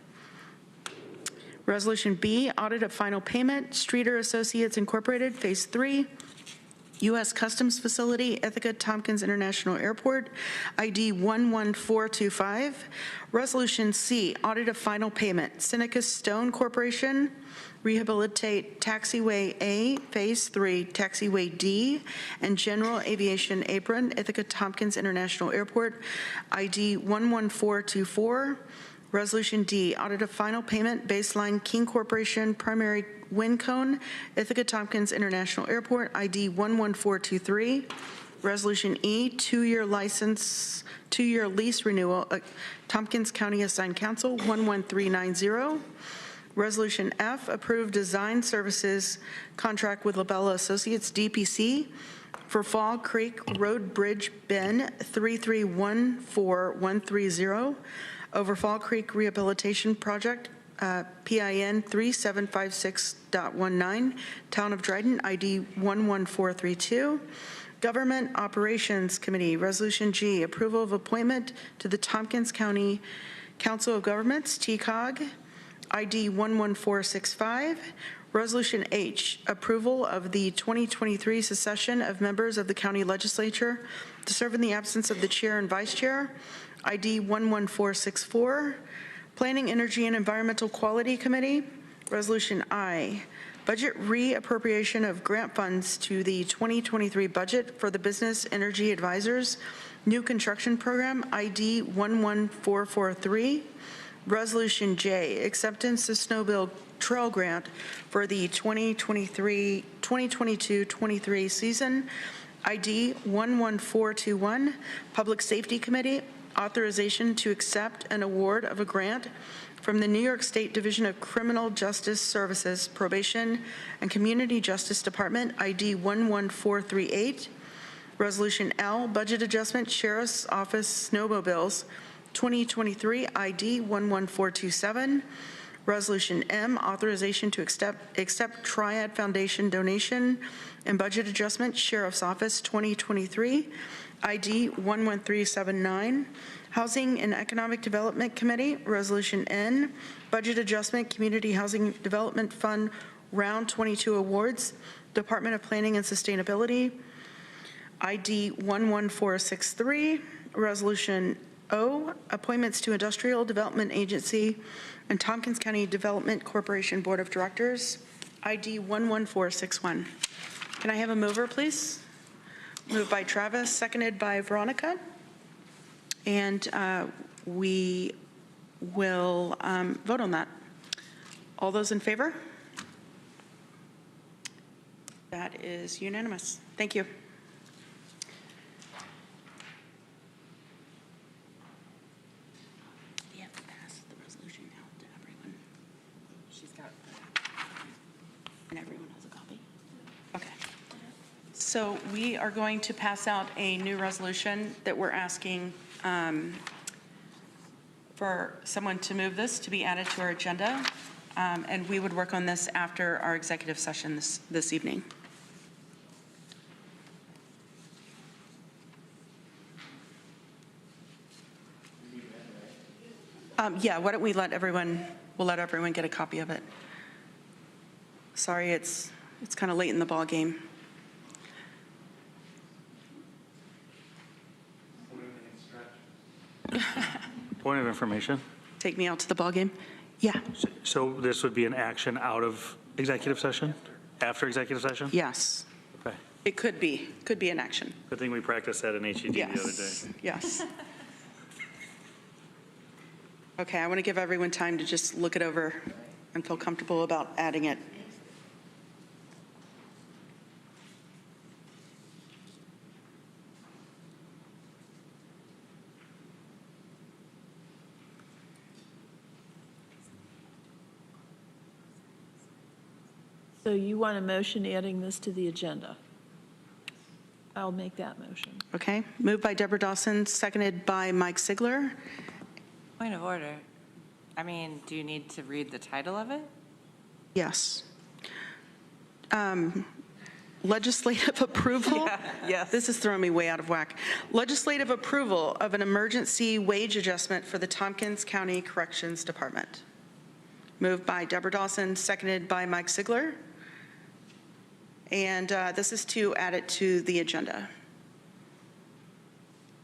Resolution B, audit of final payment, Streeter Associates Incorporated, Phase 3. U.S. Customs Facility, Ithaca Tompkins International Airport, ID 11425. Resolution C, audit of final payment, Seneca Stone Corporation, Rehabilitate Taxiway A, Phase 3, Taxiway D, and General Aviation Apron, Ithaca Tompkins International Airport, ID 11424. Resolution D, audit of final payment, Baseline King Corporation, Primary Wind Cone, Ithaca Tompkins International Airport, ID 11423. Resolution E, two-year lease renewal, Tompkins County Assigned Council 11390. Resolution F, approved design services contract with Labella Associates DPC for Fall Creek Road Bridge Bin 3314130 over Fall Creek Rehabilitation Project, PIN 3756.19, Town of Dryden, ID 11432. Government Operations Committee, Resolution G, approval of appointment to the Tompkins County Council of Governments, TCOG, ID 11465. Resolution H, approval of the 2023 succession of members of the county legislature to serve in the absence of the chair and vice chair, ID 11464. Planning, Energy, and Environmental Quality Committee, Resolution I, budget reappropriation of grant funds to the 2023 budget for the Business Energy Advisors New Construction Program, ID 11443. Resolution J, acceptance of Snowbill Trail Grant for the 2022-23 season, ID 11421. Public Safety Committee, authorization to accept an award of a grant from the New York State Division of Criminal Justice Services, Probation and Community Justice Department, ID 11438. Resolution L, budget adjustment, Sheriff's Office snowmobiles, 2023, ID 11427. Resolution M, authorization to accept Triad Foundation donation and budget adjustment, Sheriff's Office, 2023, ID 11379. Housing and Economic Development Committee, Resolution N, budget adjustment, Community Housing Development Fund, Round 22 awards, Department of Planning and Sustainability, ID 11463. Resolution O, appointments to Industrial Development Agency and Tompkins County Development Corporation Board of Directors, ID 11461. Can I have a mover, please? Moved by Travis, seconded by Veronica. And we will vote on that. All those in favor? That is unanimous. Thank you. We have to pass the resolution out to everyone. She's got it. And everyone has a copy? Okay. So we are going to pass out a new resolution that we're asking for someone to move this to be added to our agenda, and we would work on this after our executive session this evening. Yeah, why don't we let everyone get a copy of it. Sorry, it's kind of late in the ball game. Point of information. Take me out to the ball game? Yeah. So this would be an action out of executive session? After executive session? Yes. Okay. It could be an action. Good thing we practiced that in HED the other day. Yes. Okay, I want to give everyone time to just look it over and feel comfortable about adding it. So you want a motion adding this to the agenda? I'll make that motion. Okay, moved by Deborah Dawson, seconded by Mike Sigler. Point of order. I mean, do you need to read the title of it? Yes. Legislative approval? Yes. This is throwing me way out of whack. Legislative approval of an emergency wage adjustment for the Tompkins County Corrections Department. Moved by Deborah Dawson, seconded by Mike Sigler. And this is to add it to the agenda.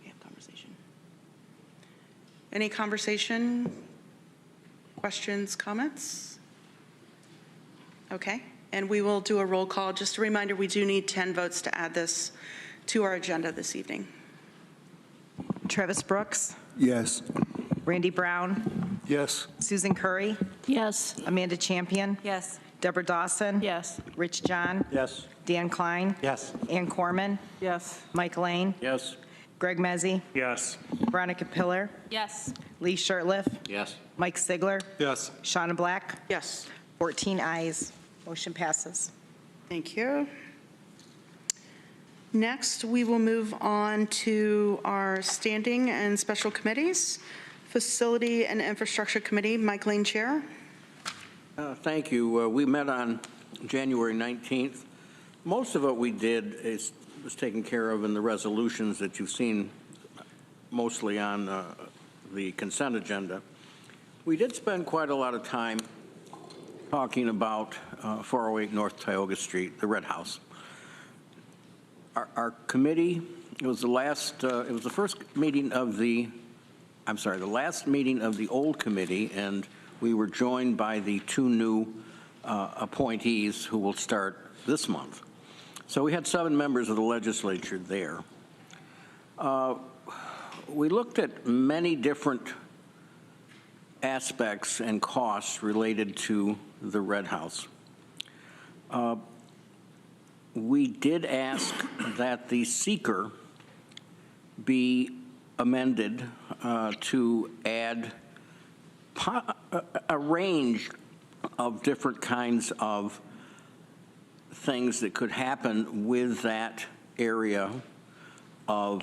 We have conversation. Any conversation, questions, comments? Okay, and we will do a roll call. Just a reminder, we do need 10 votes to add this to our agenda this evening. Travis Brooks, Yes. Randy Brown, Yes. Susan Curry, Yes. Amanda Champion, Yes. Deborah Dawson, Yes. Rich John, Yes. Dan Klein, Yes. Ann Corman, Yes. Mike Lane, Yes. Greg Mezzi, Yes. Veronica Pillar, Yes. Lee Shirtliff, Yes. Mike Sigler, Yes. Shauna Black, Yes. 14 ayes. Motion passes. Thank you. Next, we will move on to our standing and special committees. Facility and Infrastructure Committee, Mike Lane, Chair. Thank you. We met on January 19th. Most of what we did was taken care of in the resolutions that you've seen mostly on the consent agenda. We did spend quite a lot of time talking about 408 North Tioga Street, the Red House. Our committee, it was the last, it was the first meeting of the last meeting of the old committee, and we were joined by the 2 new appointees who will start this month. So we had 7 members of the legislature there. We looked at many different aspects and costs related to the Red House. We did ask that the seeker be amended to add a range of different kinds of things that could happen with that area of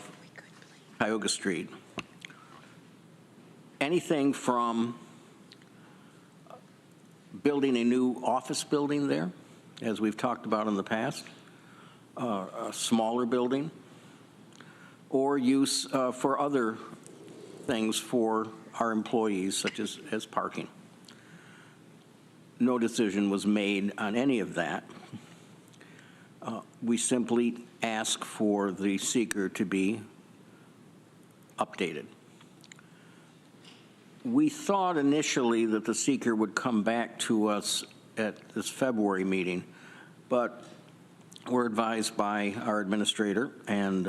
Tioga Street. Anything from building a new office building there, as we've talked about in the past, a smaller building, or use for other things for our employees, such as parking. No decision was made on any of that. We simply ask for the seeker to be updated. We thought initially that the seeker would come back to us at this February meeting, but we're advised by our administrator and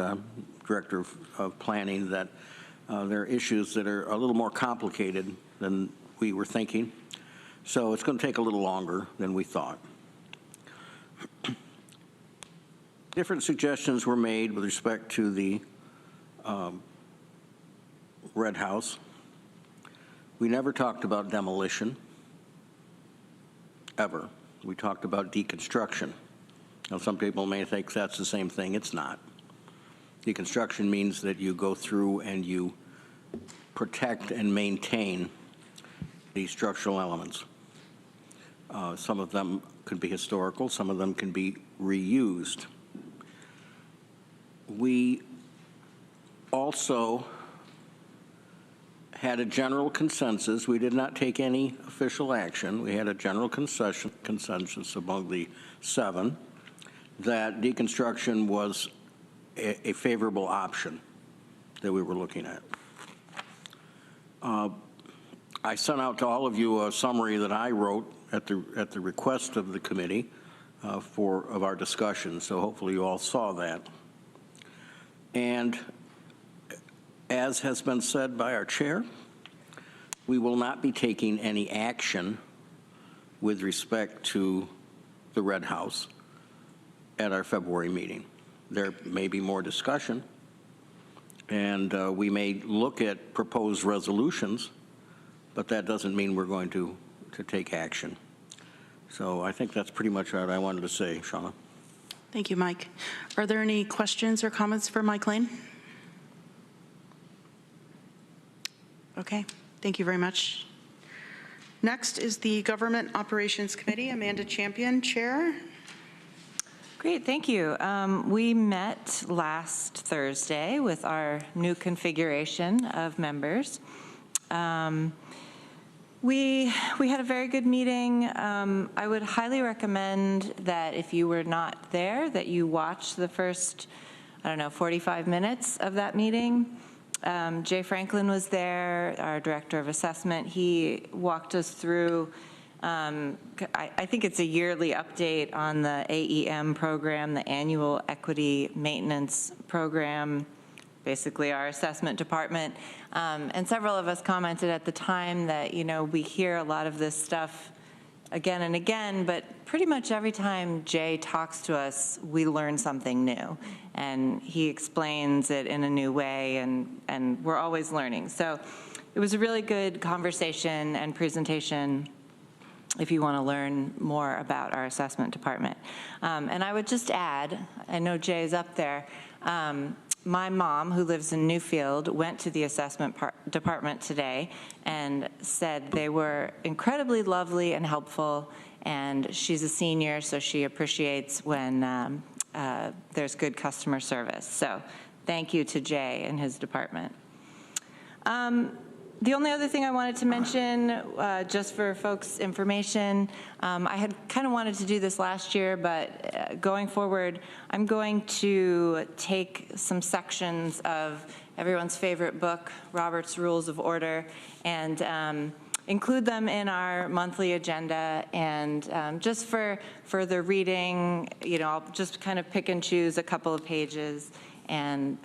director of planning that there are issues that are a little more complicated than we were thinking. So it's going to take a little longer than we thought. Different suggestions were made with respect to the Red House. We never talked about demolition, ever. We talked about deconstruction. Now, some people may think that's the same thing. It's not. Deconstruction means that you go through and you protect and maintain the structural elements. Some of them could be historical. Some of them can be reused. We also had a general consensus. We did not take any official action. We had a general consensus among the 7 that deconstruction was a favorable option that we were looking at. I sent out to all of you a summary that I wrote at the request of the committee of our discussion, so hopefully you all saw that. And as has been said by our chair, we will not be taking any action with respect to the Red House at our February meeting. There may be more discussion, and we may look at proposed resolutions, but that doesn't mean we're going to take action. So I think that's pretty much what I wanted to say, Shauna. Thank you, Mike. Are there any questions or comments for Mike Lane? Okay, thank you very much. Next is the Government Operations Committee. Amanda Champion, Chair. Great, thank you. We met last Thursday with our new configuration of members. We had a very good meeting. I would highly recommend that if you were not there, that you watch the first, 45 minutes of that meeting. Jay Franklin was there, our director of assessment. He walked us through, I think it's a yearly update on the AEM program, the Annual Equity Maintenance Program, basically our assessment department. And several of us commented at the time that, we hear a lot of this stuff again and again, but pretty much every time Jay talks to us, we learn something new. And he explains it in a new way, and we're always learning. So it was a really good conversation and presentation if you want to learn more about our assessment department. And I would just add, I know Jay's up there, my mom, who lives in Newfield, went to the assessment department today and said they were incredibly lovely and helpful, and she's a senior, so she appreciates when there's good customer service. So thank you to Jay and his department. The only other thing I wanted to mention, just for folks' information, I had kind of wanted to do this last year, but going forward, I'm going to take some sections of everyone's favorite book, Robert's Rules of Order, and include them in our monthly agenda. And just for further reading, I'll just kind of pick and choose a couple of pages, and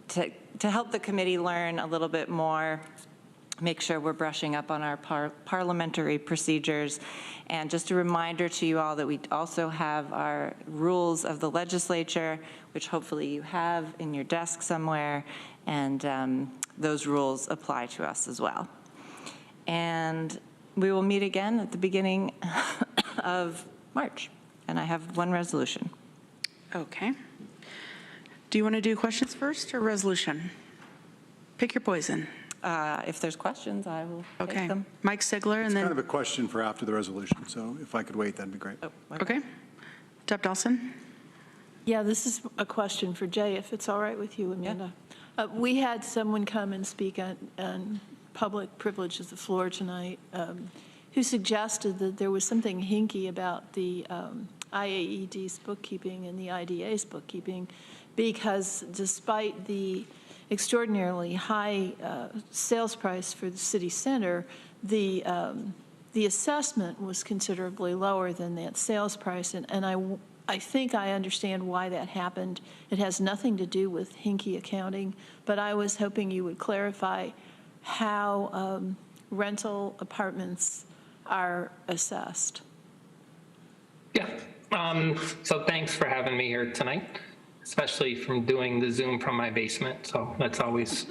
to help the committee learn a little bit more, make sure we're brushing up on our parliamentary procedures. And just a reminder to you all that we also have our rules of the legislature, which hopefully you have in your desk somewhere, and those rules apply to us as well. And we will meet again at the beginning of March, and I have one resolution. Okay. Do you want to do questions first or resolution? Pick your poison. If there's questions, I will Okay. take them. Mike Sigler, and then... Kind of a question for after the resolution, so if I could wait, that'd be great. Oh, Okay. Deb Dawson? Yeah, this is a question for Jay, if it's all right with you, Amanda. We had someone come and speak on public privilege of the floor tonight, who suggested that there was something hinky about the IAED's bookkeeping and the IDA's bookkeeping, because despite the extraordinarily high sales price for the city center, the assessment was considerably lower than that sales price, and I think I understand why that happened. It has nothing to do with hinky accounting, but I was hoping you would clarify how rental apartments are assessed. Yeah, so thanks for having me here tonight, especially from doing the Zoom from my basement. So that's always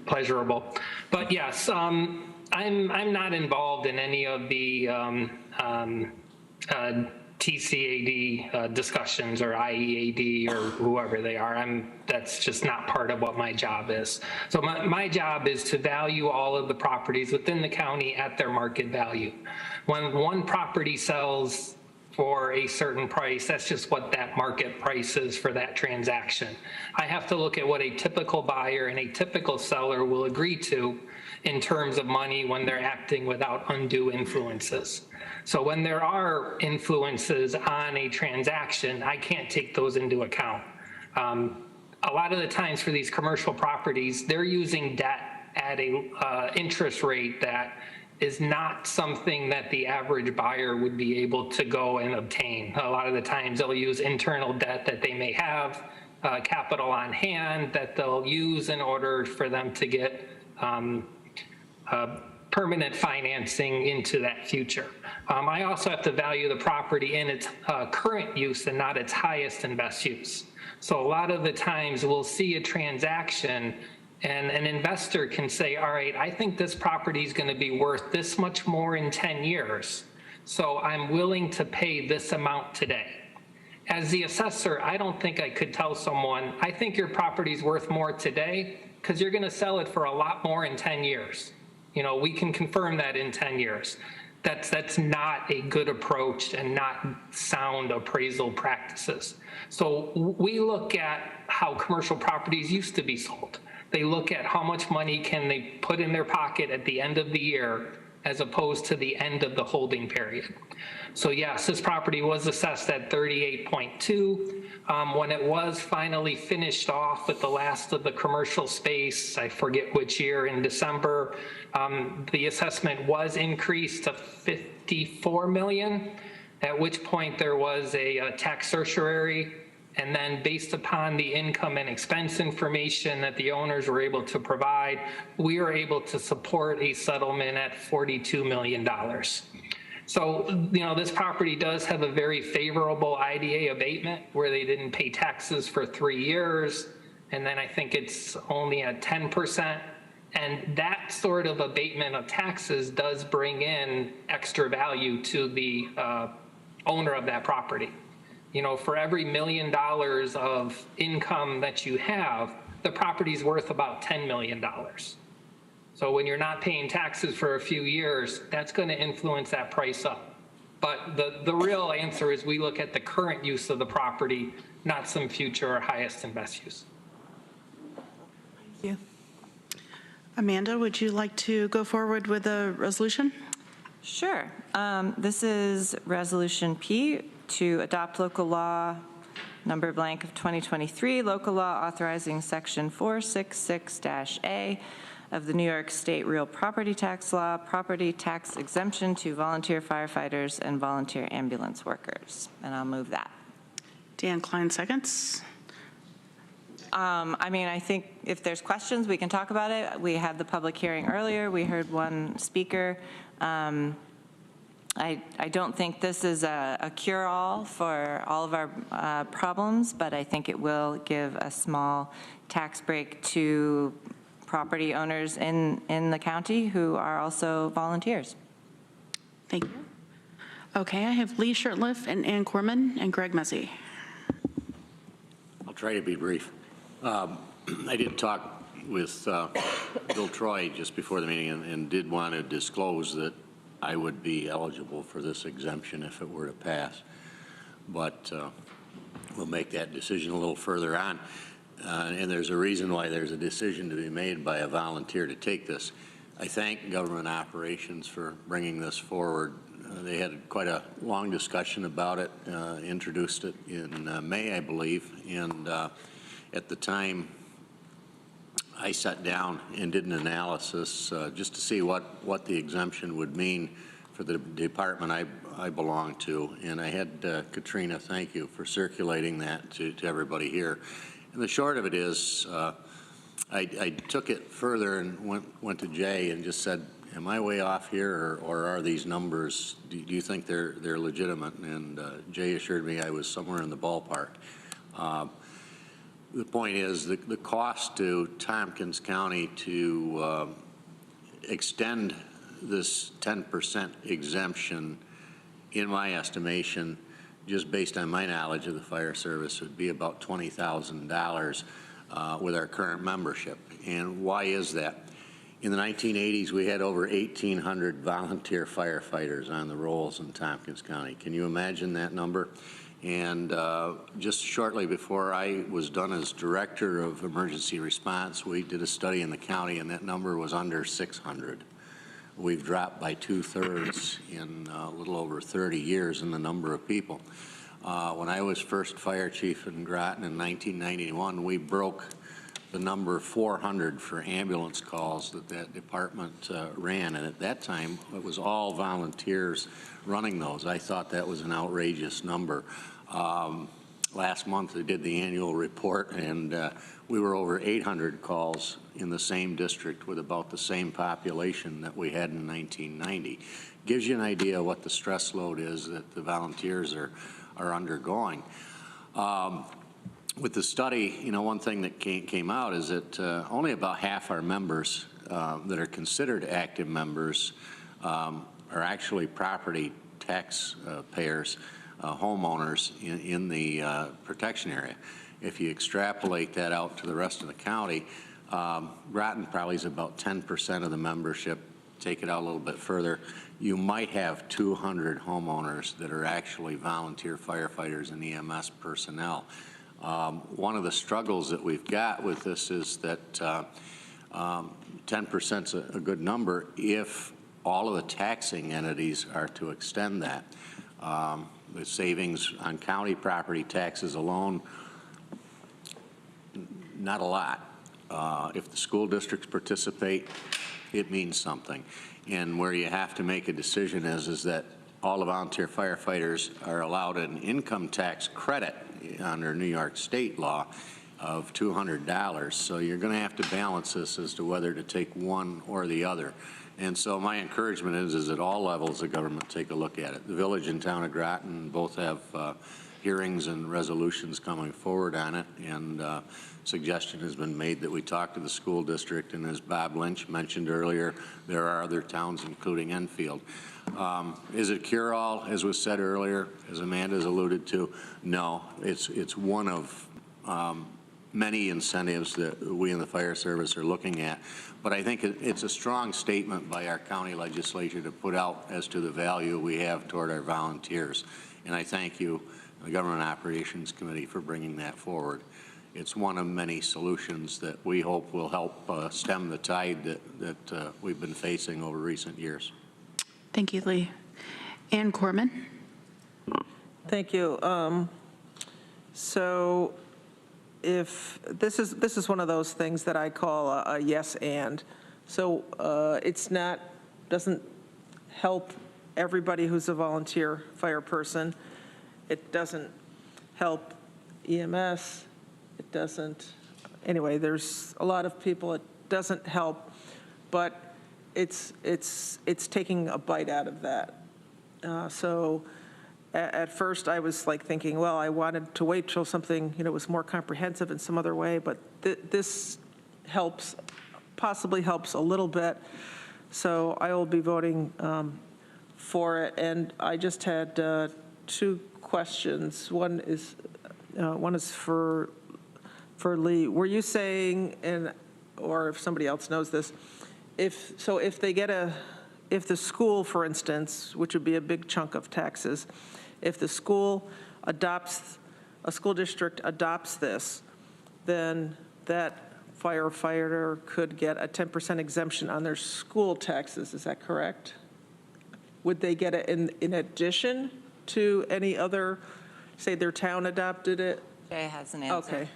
pleasurable. But yes, I'm not involved in any of the TCAD discussions or IEAD or whoever they are. That's just not part of what my job is. So my job is to value all of the properties within the county at their market value. When one property sells for a certain price, that's just what that market price is for that transaction. I have to look at what a typical buyer and a typical seller will agree to in terms of money when they're acting without undue influences. So when there are influences on a transaction, I can't take those into account. A lot of the times for these commercial properties, they're using debt at a interest rate that is not something that the average buyer would be able to go and obtain. A lot of the times they'll use internal debt that they may have, capital on hand that they'll use in order for them to get permanent financing into that future. I also have to value the property in its current use and not its highest and best use. So a lot of the times we'll see a transaction and an investor can say, all right, I think this property is going to be worth this much more in 10 years. So I'm willing to pay this amount today. As the assessor, I don't think I could tell someone, I think your property is worth more today because you're going to sell it for a lot more in 10 years. You know, we can confirm that in 10 years. That's not a good approach and not sound appraisal practices. So we look at how commercial properties used to be sold. They look at how much money can they put in their pocket at the end of the year as opposed to the end of the holding period. So yes, this property was assessed at 38.2. When it was finally finished off with the last of the commercial space, I forget which year, in December, the assessment was increased to 54 million, at which point there was a tax certiorari. And then based upon the income and expense information that the owners were able to provide, we were able to support a settlement at $42 million. So, this property does have a very favorable IDA abatement where they didn't pay taxes for 3 years. And then I think it's only at 10%. And that sort of abatement of taxes does bring in extra value to the owner of that property. For every $1 million of income that you have, the property's worth about $10 million. So when you're not paying taxes for a few years, that's going to influence that price up. But the real answer is we look at the current use of the property, not some future or highest and best use. Thank you. Amanda, would you like to go forward with the resolution? Sure. This is Resolution P, to adopt local law number blank of 2023, local law authorizing section 466-A of the New York State Real Property Tax Law, property tax exemption to volunteer firefighters and volunteer ambulance workers. And I'll move that. Dan Klein seconds. I think if there's questions, we can talk about it. We had the public hearing earlier. We heard one speaker. I don't think this is a cure-all for all of our problems, but I think it will give a small tax break to property owners in the county who are also volunteers. Thank you. Okay, I have Lee Shurtleff and Ann Corman and Greg Mezzi. I'll try to be brief. I did talk with Bill Troy just before the meeting and did want to disclose that I would be eligible for this exemption if it were to pass. But we'll make that decision a little further on. And there's a reason why there's a decision to be made by a volunteer to take this. I thank Government Operations for bringing this forward. They had quite a long discussion about it, introduced it in May, I believe, and at the time I sat down and did an analysis just to see what the exemption would mean for the department I belong to. And I had Katrina, thank you for circulating that to everybody here. And the short of it is I took it further and went to Jay and just said, am I way off here, or are these numbers, do you think they're legitimate? And Jay assured me I was somewhere in the ballpark. The point is the cost to Tompkins County to extend this 10% exemption, in my estimation, just based on my knowledge of the fire service, would be about $20,000 with our current membership. And why is that? In the 1980s, we had over 1,800 volunteer firefighters on the rolls in Tompkins County. Can you imagine that number? And just shortly before I was done as director of emergency response, we did a study in the county, and that number was under 600. We've dropped by 2/3 in a little over 30 years in the number of people. When I was first fire chief in Groton in 1991, we broke the number 400 for ambulance calls that department ran, and at that time it was all volunteers running those. I thought that was an outrageous number. Last month they did the annual report, and we were over 800 calls in the same district with about the same population that we had in 1990. Gives you an idea of what the stress load is that the volunteers are undergoing. With the study, one thing that came out is that only about half our members that are considered active members are actually property tax payers, homeowners in the protection area. If you extrapolate that out to the rest of the county, Groton probably is about 10% of the membership. Take it out a little bit further, you might have 200 homeowners that are actually volunteer firefighters and EMS personnel. One of the struggles that we've got with this is that 10% is a good number if all of the taxing entities are to extend that. The savings on county property taxes alone, not a lot. If the school districts participate, it means something. And where you have to make a decision is that all the volunteer firefighters are allowed an income tax credit under New York state law of $200. So you're going to have to balance this as to whether to take one or the other. And so my encouragement is at all levels of government take a look at it. The village and town of Groton both have hearings and resolutions coming forward on it, and suggestion has been made that we talk to the school district, and as Bob Lynch mentioned earlier, there are other towns, including Enfield. Is it cure-all, as was said earlier, as Amanda's alluded to? No, it's one of many incentives that we in the fire service are looking at. But I think it's a strong statement by our county legislature to put out as to the value we have toward our volunteers. And I thank you, the Government Operations Committee, for bringing that forward. It's one of many solutions that we hope will help stem the tide that we've been facing over recent years. Thank you, Lee. Ann Corman. Thank you. So if this is one of those things that I call a yes and. So doesn't help everybody who's a volunteer fire person. It doesn't help EMS. It doesn't, anyway, there's a lot of people it doesn't help, but it's taking a bite out of that. So at first I was like thinking, well, I wanted to wait till something, was more comprehensive in some other way, but this possibly helps a little bit. So I will be voting for it. And I just had two questions. One is for Lee. Were you saying, or if somebody else knows this, if the school, for instance, which would be a big chunk of taxes, if the school a school district adopts this, then that firefighter could get a 10% exemption on their school taxes. Is that correct? Would they get it in addition to any other, say their town adopted it? Jay has an answer. Okay.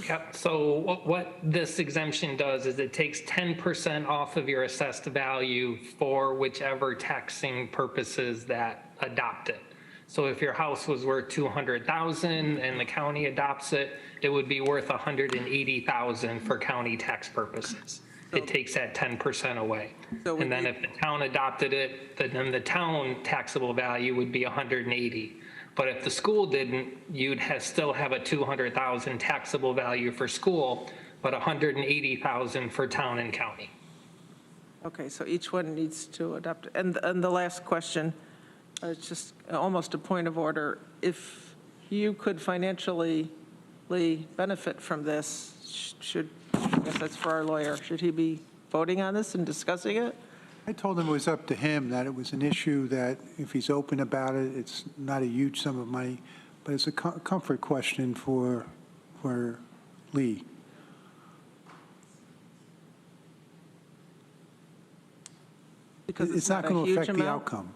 Yep. So what this exemption does is it takes 10% off of your assessed value for whichever taxing purposes that adopt it. So if your house was worth $200,000 and the county adopts it, it would be worth $180,000 for county tax purposes. It takes that 10% away. And then if the town adopted it, then the town taxable value would be $180,000. But if the school didn't, you'd still have a $200,000 taxable value for school, but $180,000 for town and county. Okay, so each one needs to adopt it. And the last question, it's just almost a point of order. If you could financially benefit from this, I guess that's for our lawyer, should he be voting on this and discussing it? I told him it was up to him, that it was an issue that if he's open about it, it's not a huge sum of money, but it's a comfort question for Lee. Because it's not going to affect the outcome.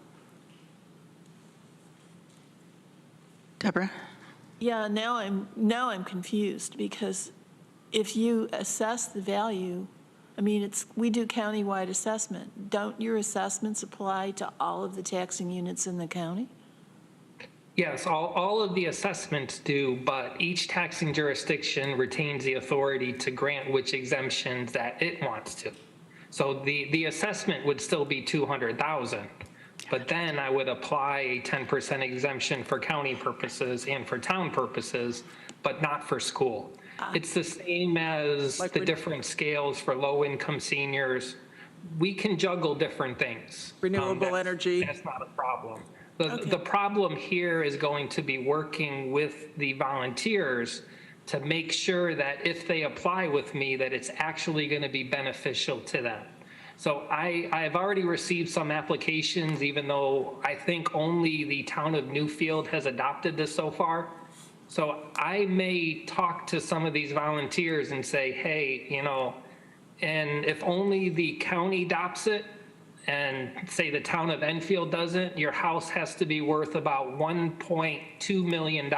Deborah? Yeah, now I'm confused, because if you assess the value, I mean, we do countywide assessment. Don't your assessments apply to all of the taxing units in the county? Yes, all of the assessments do, but each taxing jurisdiction retains the authority to grant which exemptions that it wants to. So the assessment would still be $200,000, but then I would apply a 10% exemption for county purposes and for town purposes, but not for school. It's the same as the different scales for low-income seniors. We can juggle different things. Renewable energy. That's not a problem. The problem here is going to be working with the volunteers to make sure that if they apply with me, that it's actually going to be beneficial to them. So I've already received some applications, even though I think only the town of Newfield has adopted this so far. So I may talk to some of these volunteers and say, hey, And if only the county adopts it, and say the town of Enfield doesn't, your house has to be worth about $1.2 million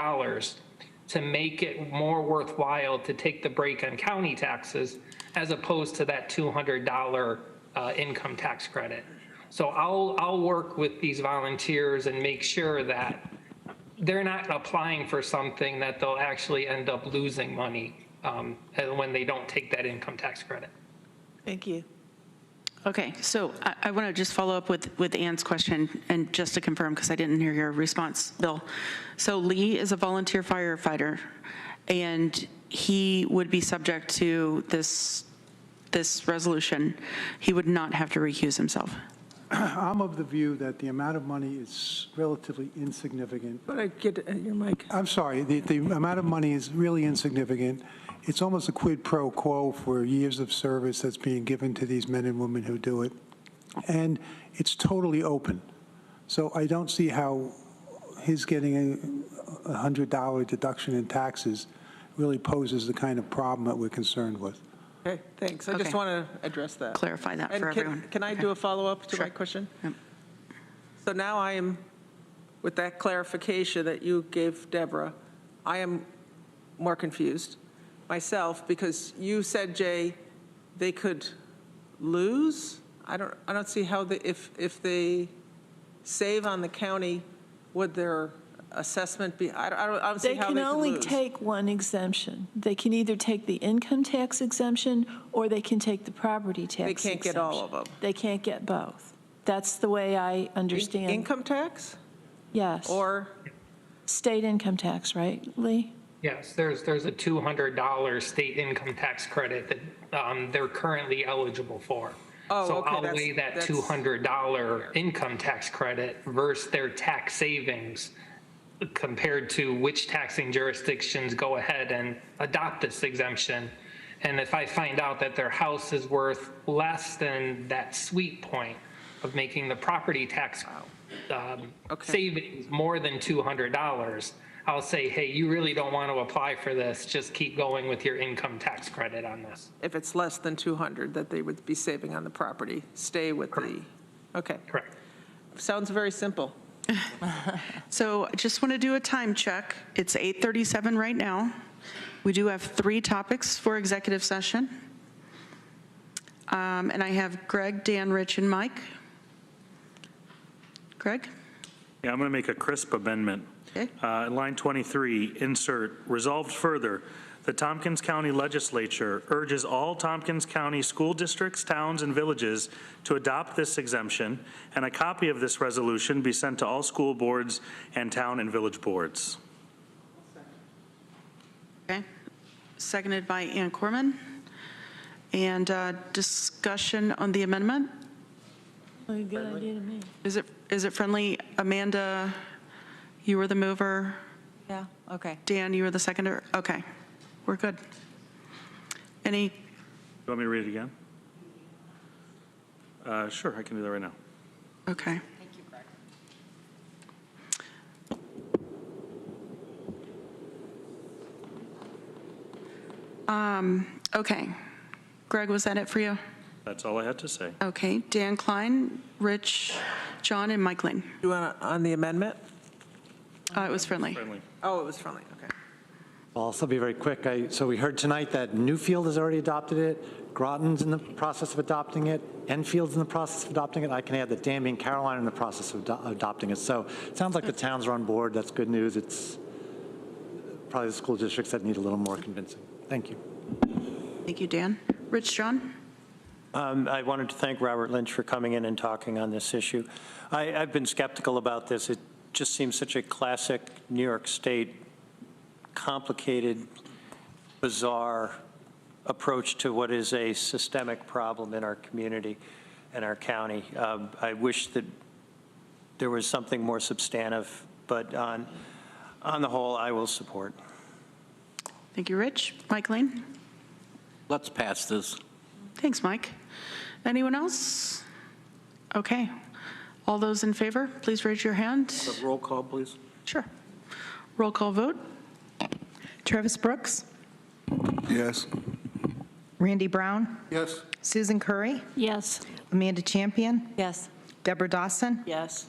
to make it more worthwhile to take the break on county taxes, as opposed to that $200 income tax credit. So I'll work with these volunteers and make sure that they're not applying for something that they'll actually end up losing money when they don't take that income tax credit. Thank you. Okay, so I want to just follow up with Ann's question, and just to confirm, because I didn't hear your response, Bill. So Lee is a volunteer firefighter, and he would be subject to this resolution. He would not have to recuse himself. I'm of the view that the amount of money is relatively insignificant. But I get your mic. I'm sorry, the amount of money is really insignificant. It's almost a quid pro quo for years of service that's being given to these men and women who do it. And it's totally open. So I don't see how his getting a $100 deduction in taxes really poses the kind of problem that we're concerned with. Okay, thanks. I just want to address that. Clarify that And for everyone. Can I do a follow-up to my question? Yep. So now I am, with that clarification that you gave Deborah, I am more confused myself, because you said, Jay, they could lose? I don't see how if they save on the county, would their assessment be? I don't see how they could lose. They can only take one exemption. They can either take the income tax exemption or they can take the property tax exemption. They can't get all of them. They can't get both. That's the way I understand. Income tax? Yes. Or? State income tax, right, Lee? Yes, there's a $200 state income tax credit that they're currently eligible for. Oh, so okay, I'll weigh that $200 income tax credit versus their tax savings compared to which taxing jurisdictions go ahead and adopt this exemption. And if I find out that their house is worth less than that sweet point of making the property tax savings more than $200, I'll say, hey, you really don't want to apply for this. Just keep going with your income tax credit on this. If it's less than 200 that they would be saving on the property, stay with the, okay. Correct. Sounds very simple. So I just want to do a time check. It's 8:37 right now. We do have 3 topics for executive session. And I have Greg, Dan, Rich, and Mike. Greg? Yeah, I'm going to make a crisp amendment. Okay. Line 23, insert, resolved further, the Tompkins County Legislature urges all Tompkins County school districts, towns, and villages to adopt this exemption, and a copy of this resolution be sent to all school boards and town and village boards. Okay. Seconded by Ann Corman. And discussion on the amendment? A good idea to me. Is it friendly? Amanda, you were the mover. Yeah, okay. Dan, you were the seconder. Okay, we're good. Any? You want me to read it again? Sure, I can do that right now. Okay. Thank you, Greg. Okay. Greg, was that it for you? That's all I had to say. Okay. Dan Klein, Rich, John, and Mike Lane. You want on the amendment? It was friendly. Oh, it was friendly, okay. I'll also be very quick. So we heard tonight that Newfield has already adopted it, Groton's in the process of adopting it, Enfield's in the process of adopting it. I can add that Danby and Caroline are in the process of adopting it. So it sounds like the towns are on board. That's good news. It's probably the school districts that need a little more convincing. Thank you. Thank you, Dan. Rich, John? I wanted to thank Robert Lynch for coming in and talking on this issue. I've been skeptical about this. It just seems such a classic New York State, complicated, bizarre approach to what is a systemic problem in our community and our county. I wish that there was something more substantive, but on the whole, I will support. Thank you, Rich. Mike Lane? Let's pass this. Thanks, Mike. Anyone else? Okay. All those in favor, please raise your hand. Roll call, please. Sure. Roll call vote. Travis Brooks? Yes. Randy Brown? Yes. Susan Curry? Yes. Amanda Champion? Yes. Deborah Dawson? Yes.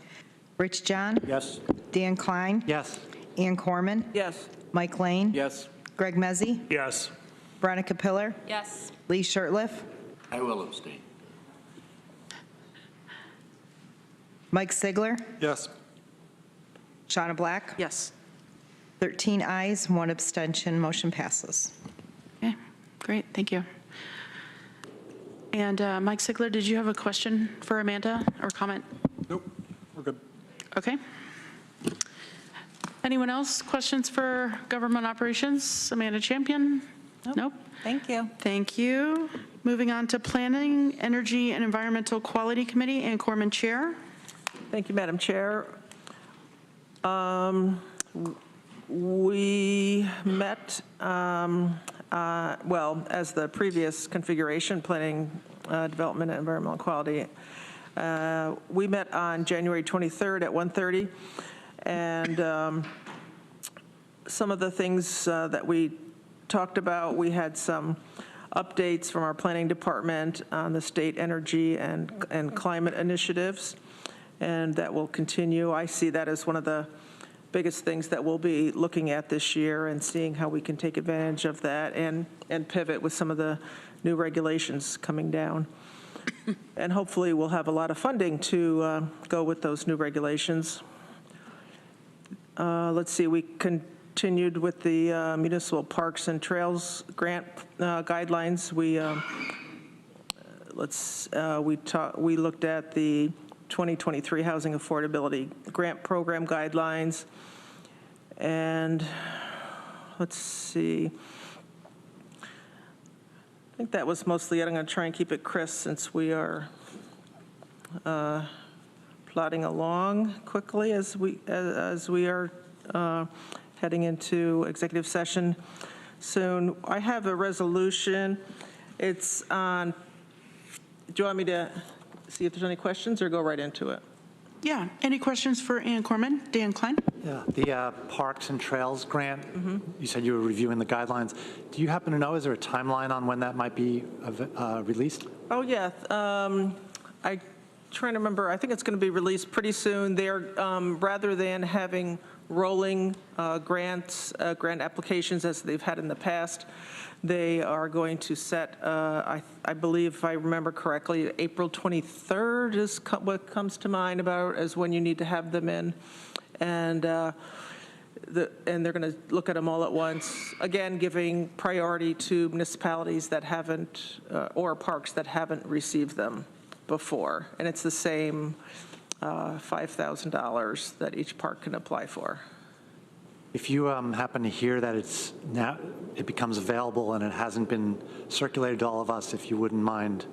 Rich John? Yes. Dan Klein? Yes. Ann Corman? Yes. Mike Lane? Yes. Greg Mezzi? Yes. Veronica Pillar? Yes. Lee Shurtleff? I will abstain. Mike Sigler? Yes. Shauna Black? Yes. 13 ayes, 1 abstention, motion passes. Okay, great, thank you. And Mike Sigler, did you have a question for Amanda or comment? Nope, we're good. Okay. Anyone else? Questions for government operations? Amanda Champion? Nope. Thank you. Thank you. Moving on to Planning, Energy, and Environmental Quality Committee, Ann Corman, Chair. Thank you, Madam Chair. We met, well, as the previous configuration, Planning, Development, and Environmental Quality. We met on January 23rd at 1:30, and some of the things that we talked about, we had some updates from our planning department on the state energy and climate initiatives, and that will continue. I see that as one of the biggest things that we'll be looking at this year and seeing how we can take advantage of that and pivot with some of the new regulations coming down. And hopefully we'll have a lot of funding to go with those new regulations. Let's see, we continued with the Municipal Parks and Trails Grant guidelines. We looked at the 2023 Housing Affordability Grant Program guidelines. And let's see. I think that was mostly it. I'm going to try and keep it crisp since we are plodding along quickly as we are heading into executive session soon. I have a resolution. It's on, do you want me to see if there's any questions or go right into it? Yeah, any questions for Ann Corman? Dan Klein? Yeah, the Parks and Trails Grant, you said you were reviewing the guidelines. Do you happen to know, is there a timeline on when that might be released? Oh, yeah. I'm trying to remember. I think it's going to be released pretty soon. They're, rather than having rolling grant applications as they've had in the past, they are going to set, I believe, if I remember correctly, April 23rd is what comes to mind about as when you need to have them in. And they're going to look at them all at once, again, giving priority to municipalities that haven't, or parks that haven't received them before. And it's the same $5,000 that each park can apply for. If you happen to hear that it becomes available and it hasn't been circulated to all of us, if you wouldn't mind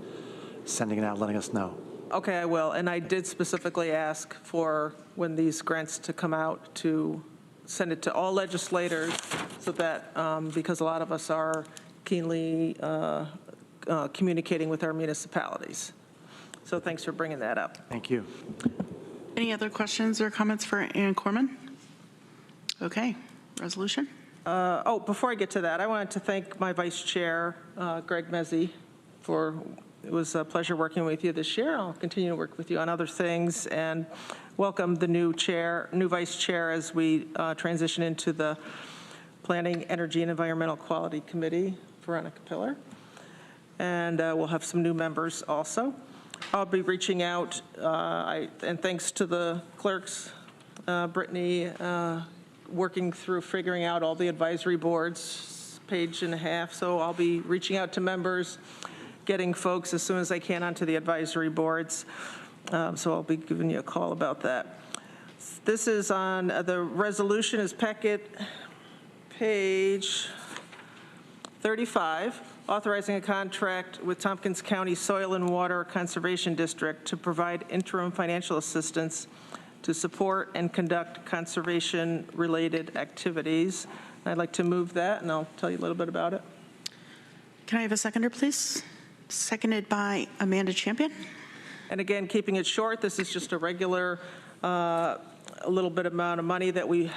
sending it out, letting us know. Okay, I will. And I did specifically ask for, when these grants to come out, to send it to all legislators so that, because a lot of us are keenly communicating with our municipalities. So thanks for bringing that up. Thank you. Any other questions or comments for Ann Corman? Okay, resolution? Before I get to that, I wanted to thank my vice chair, Greg Mezzi, it was a pleasure working with you this year. I'll continue to work with you on other things, and welcome the new vice chair as we transition into the Planning, Energy, and Environmental Quality Committee, Veronica Pillar. And we'll have some new members also. I'll be reaching out, and thanks to the clerks, Brittany, working through figuring out all the advisory boards, page and a half. So I'll be reaching out to members, getting folks as soon as I can onto the advisory boards. So I'll be giving you a call about that. This is on, the resolution is packet page 35, authorizing a contract with Tompkins County Soil and Water Conservation District to provide interim financial assistance to support and conduct conservation-related activities. I'd like to move that, and I'll tell you a little bit about it. Can I have a seconder, please? Seconded by Amanda Champion. And again, keeping it short, this is just a regular, a little bit amount of money that we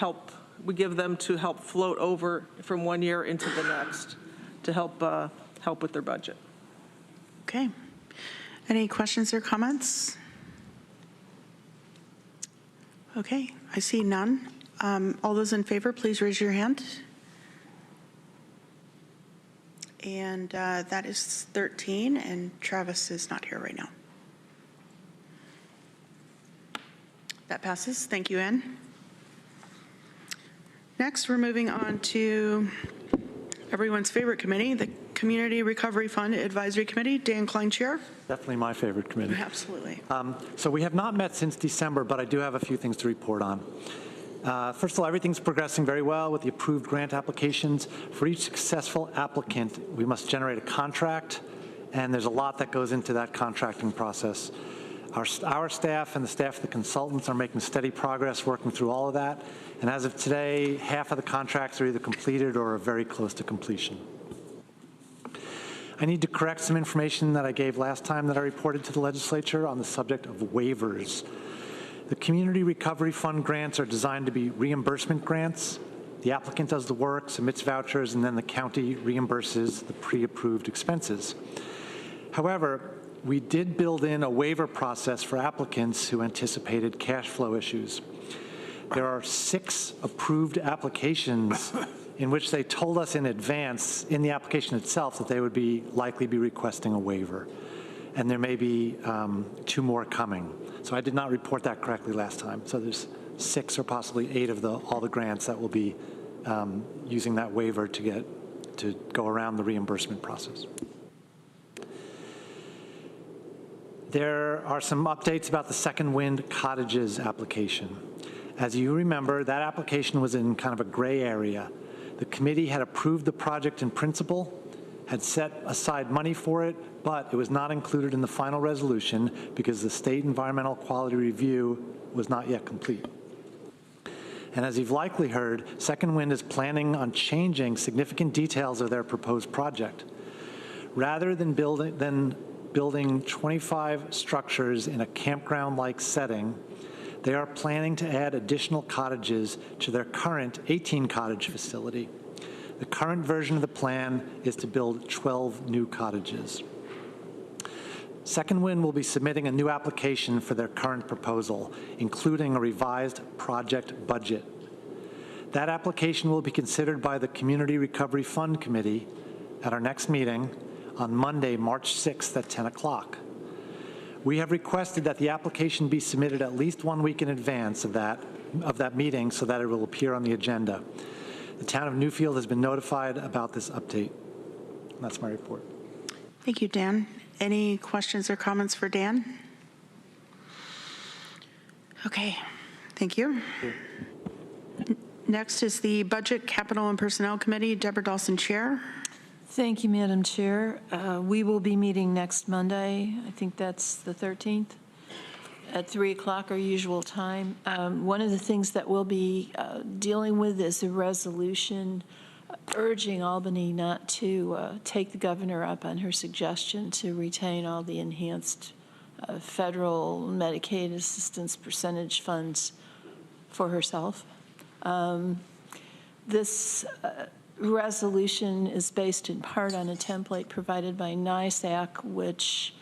give them to help float over from one year into the next to help with their budget. Okay. Any questions or comments? Okay, I see none. All those in favor, please raise your hand. And that is 13, and Travis is not here right now. That passes. Thank you, Ann. Next, we're moving on to everyone's favorite committee, the Community Recovery Fund Advisory Committee. Dan Klein, Chair. Definitely my favorite committee. Absolutely. So we have not met since December, but I do have a few things to report on. First of all, everything's progressing very well with the approved grant applications. For each successful applicant, we must generate a contract, and there's a lot that goes into that contracting process. Our staff and the staff of the consultants are making steady progress working through all of that, and as of today, half of the contracts are either completed or are very close to completion. I need to correct some information that I gave last time that I reported to the legislature on the subject of waivers. The Community Recovery Fund grants are designed to be reimbursement grants. The applicant does the work, submits vouchers, and then the county reimburses the pre-approved expenses. However, we did build in a waiver process for applicants who anticipated cash flow issues. There are 6 approved applications in which they told us in advance in the application itself that they would likely be requesting a waiver. And there may be 2 more coming. So I did not report that correctly last time. So there's 6 or possibly 8 of all the grants that will be using that waiver to go around the reimbursement process. There are some updates about the Second Wind Cottages application. As you remember, that application was in kind of a gray area. The committee had approved the project in principle, had set aside money for it, but it was not included in the final resolution because the state environmental quality review was not yet complete. And as you've likely heard, Second Wind is planning on changing significant details of their proposed project. Rather than building 25 structures in a campground-like setting, they are planning to add additional cottages to their current 18-cottage facility. The current version of the plan is to build 12 new cottages. Second Wind will be submitting a new application for their current proposal, including a revised project budget. That application will be considered by the Community Recovery Fund Committee at our next meeting on Monday, March 6th at 10 o'clock. We have requested that the application be submitted at least 1 week in advance of that meeting so that it will appear on the agenda. The town of Newfield has been notified about this update. And that's my report. Thank you, Dan. Any questions or comments for Dan? Okay, thank you. Next is the Budget, Capital, and Personnel Committee. Deborah Dawson, Chair. Thank you, Madam Chair. We will be meeting next Monday. I think that's the 13th at 3 o'clock, our usual time. One of the things that we'll be dealing with is a resolution urging Albany not to take the governor up on her suggestion to retain all the enhanced federal Medicaid assistance percentage funds for herself. This resolution is based in part on a template provided by NISAC, which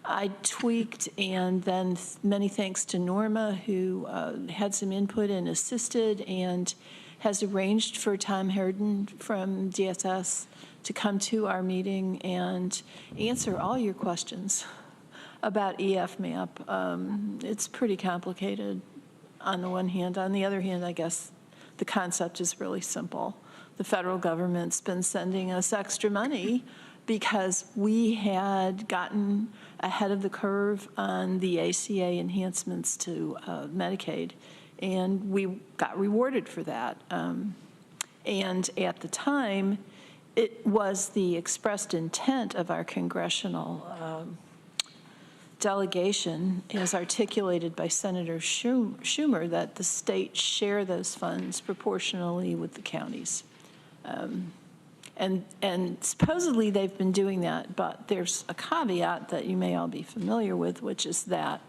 I tweaked, and then many thanks to Norma, who had some input and assisted and has arranged for Tom Herden from DSS to come to our meeting and answer all your questions about EFMAP. It's pretty complicated on the one hand. On the other hand, I guess the concept is really simple. The federal government's been sending us extra money because we had gotten ahead of the curve on the ACA enhancements to Medicaid, and we got rewarded for that. And at the time, it was the expressed intent of our congressional delegation, as articulated by Senator Schumer, that the states share those funds proportionally with the counties. And supposedly they've been doing that, but there's a caveat that you may all be familiar with, which is that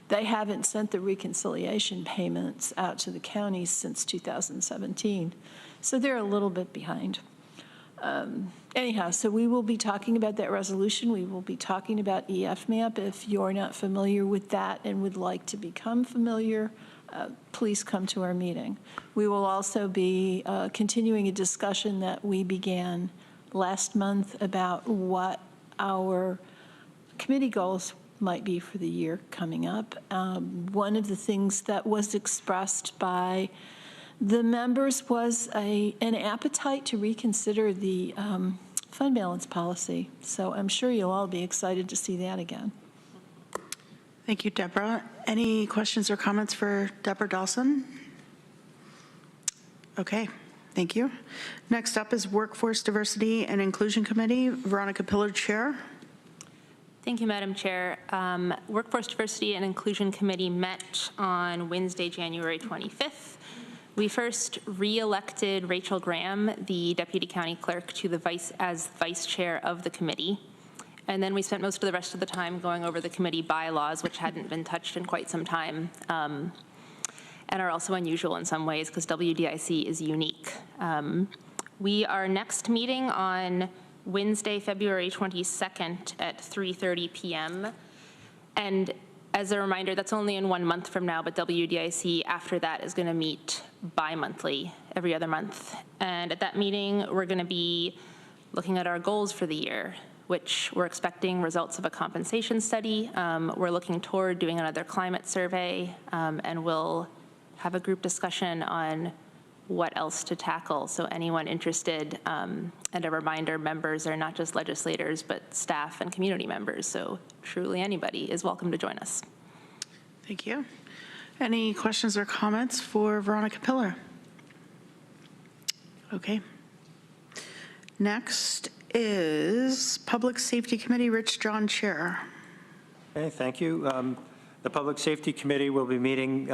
they haven't sent the reconciliation payments out to the counties since 2017. So they're a little bit behind. Anyhow, so we will be talking about that resolution. We will be talking about EFMAP. If you're not familiar with that and would like to become familiar, please come to our meeting. We will also be continuing a discussion that we began last month about what our committee goals might be for the year coming up. One of the things that was expressed by the members was an appetite to reconsider the fund balance policy. So I'm sure you'll all be excited to see that again. Thank you, Deborah. Any questions or comments for Deborah Dawson? Okay, thank you. Next up is Workforce Diversity and Inclusion Committee. Veronica Pillar, Chair. Thank you, Madam Chair. Workforce Diversity and Inclusion Committee met on Wednesday, January 25th. We first re-elected Rachel Graham, the Deputy County Clerk, to the as Vice Chair of the committee. And then we spent most of the rest of the time going over the committee bylaws, which hadn't been touched in quite some time, and are also unusual in some ways because WDIC is unique. We are next meeting on Wednesday, February 22nd at 3:30 p.m. And as a reminder, that's only in 1 month from now, but WDIC after that is going to meet bi-monthly, every other month. And at that meeting, we're going to be looking at our goals for the year, which we're expecting results of a compensation study. We're looking toward doing another climate survey, and we'll have a group discussion on what else to tackle. So anyone interested, and a reminder, members are not just legislators, but staff and community members. So truly anybody is welcome to join us. Thank you. Any questions or comments for Veronica Pillar? Okay. Next is Public Safety Committee, Rich John, Chair. Okay, thank you. The Public Safety Committee will be meeting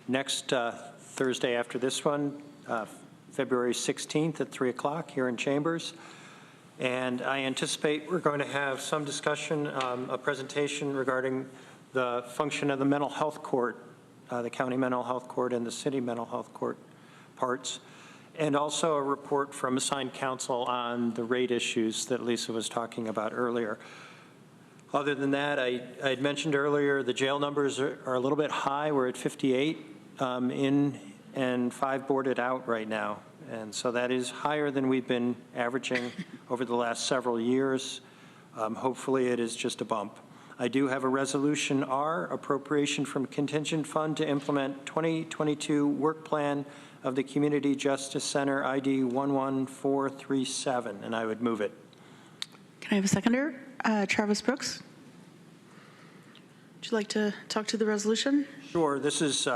next Thursday after this one, February 16th at 3 o'clock here in Chambers. And I anticipate we're going to have some discussion, a presentation regarding the function of the mental health court, the county mental health court and the city mental health court parts, and also a report from assigned counsel on the rate issues that Lisa was talking about earlier. Other than that, I had mentioned earlier the jail numbers are a little bit high. We're at 58 in and 5 boarded out right now. And so that is higher than we've been averaging over the last several years. Hopefully it is just a bump. I do have a resolution R, appropriation from contingent fund to implement 2022 work plan of the Community Justice Center ID 11437, and I would move it. Can I have a seconder? Travis Brooks. Would you like to talk to the resolution? Sure. This is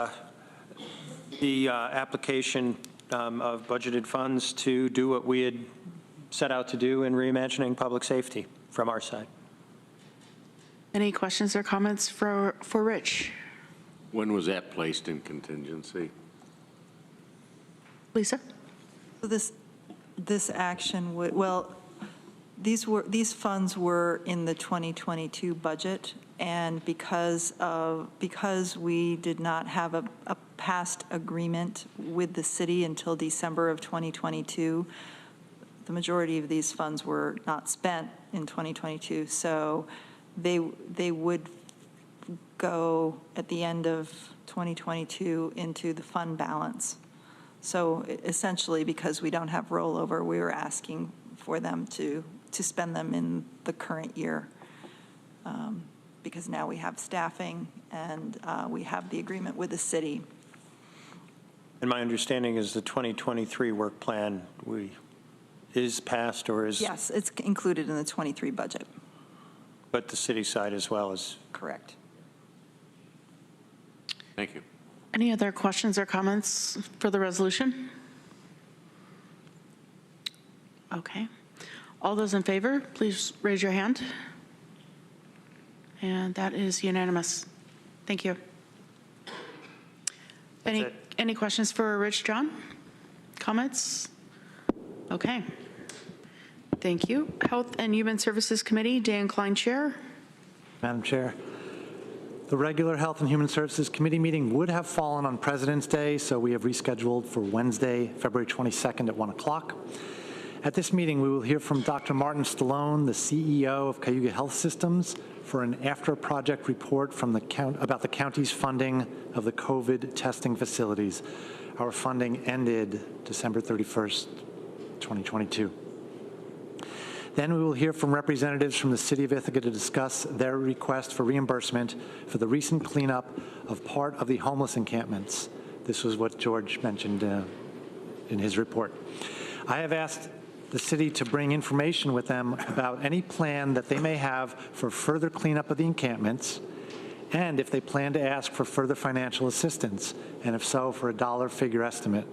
the application of budgeted funds to do what we had set out to do in reimagining public safety from our side. Any questions or comments for Rich? When was that placed in contingency? Lisa? So this action would, well, these funds were in the 2022 budget, and because we did not have a past agreement with the city until December of 2022, the majority of these funds were not spent in 2022. So they would go at the end of 2022 into the fund balance. So essentially, because we don't have rollover, we were asking for them to spend them in the current year, because now we have staffing and we have the agreement with the city. And my understanding is the 2023 work plan is passed or is? Yes, it's included in the 23 budget. But the city side as well is? Correct. Thank you. Any other questions or comments for the resolution? Okay. All those in favor, please raise your hand. And that is unanimous. Thank you. Any questions for Rich John? Comments? Okay. Thank you. Health and Human Services Committee, Dan Klein, Chair. Madam Chair, the regular Health and Human Services Committee meeting would have fallen on President's Day, so we have rescheduled for Wednesday, February 22nd at 1 o'clock. At this meeting, we will hear from Dr. Martin Stallone, the CEO of Cayuga Health Systems, for an after-project report from about the county's funding of the COVID testing facilities. Our funding ended December 31st, 2022. Then we will hear from representatives from the City of Ithaca to discuss their request for reimbursement for the recent cleanup of part of the homeless encampments. This was what George mentioned in his report. I have asked the city to bring information with them about any plan that they may have for further cleanup of the encampments, and if they plan to ask for further financial assistance, and if so, for a dollar figure estimate.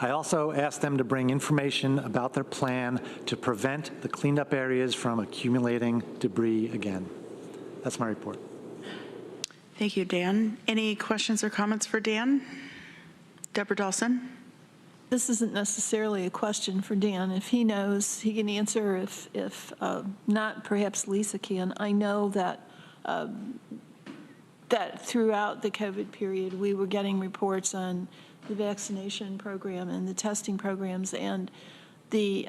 I also asked them to bring information about their plan to prevent the cleaned up areas from accumulating debris again. That's my report. Thank you, Dan. Any questions or comments for Dan? Deborah Dawson? This isn't necessarily a question for Dan. If he knows, he can answer. If not, perhaps Lisa can. I know that that throughout the COVID period, we were getting reports on the vaccination program and the testing programs, and the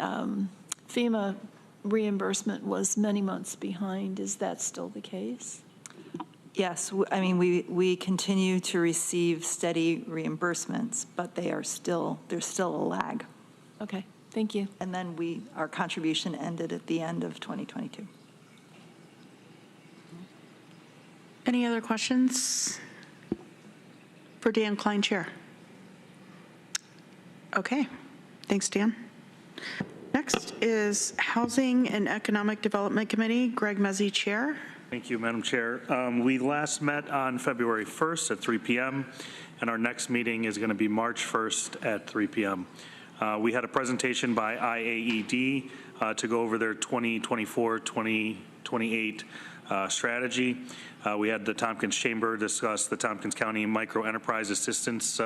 FEMA reimbursement was many months behind. Is that still the case? Yes, I mean, we continue to receive steady reimbursements, but there's still a lag. Okay, thank you. And then our contribution ended at the end of 2022. Any other questions for Dan Klein, Chair? Okay, thanks, Dan. Next is Housing and Economic Development Committee, Greg Mezzi, Chair. Thank you, Madam Chair. We last met on February 1st at 3 p.m., and our next meeting is going to be March 1st at 3 p.m. We had a presentation by IAED to go over their 2024-2028 strategy. We had the Tompkins Chamber discuss the Tompkins County Micro Enterprise Assistance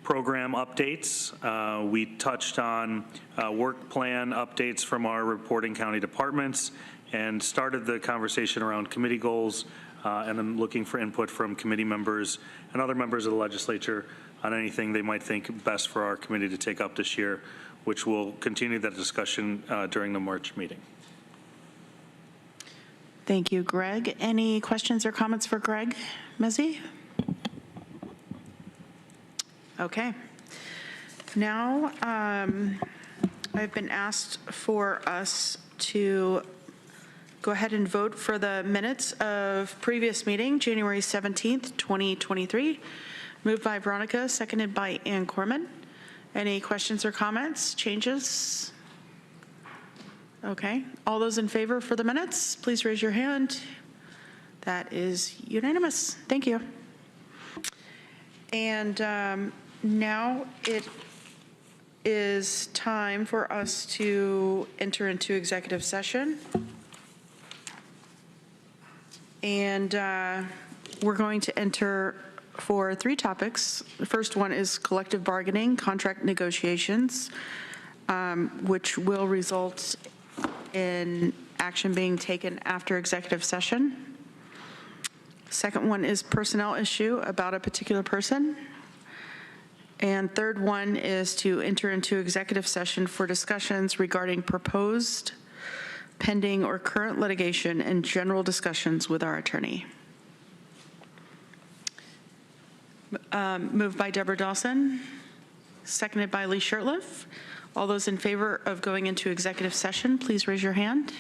Program updates. We touched on work plan updates from our reporting county departments, and started the conversation around committee goals, and then looking for input from committee members and other members of the legislature on anything they might think best for our committee to take up this year, which will continue that discussion during the March meeting. Thank you, Greg. Any questions or comments for Greg Mezzi? Okay. Now, I've been asked for us to go ahead and vote for the minutes of previous meeting, January 17th, 2023. Moved by Veronica, seconded by Ann Corman. Any questions or comments, changes? Okay. All those in favor for the minutes, please raise your hand. That is unanimous. Thank you. And now it is time for us to enter into executive session. And we're going to enter for 3 topics. The first one is collective bargaining, contract negotiations, which will result in action being taken after executive session. Second one is personnel issue about a particular person. And third one is to enter into executive session for discussions regarding proposed, pending, or current litigation and general discussions with our attorney. Moved by Deborah Dawson, seconded by Lee Shurtleff. All those in favor of going into executive session, please raise your hand.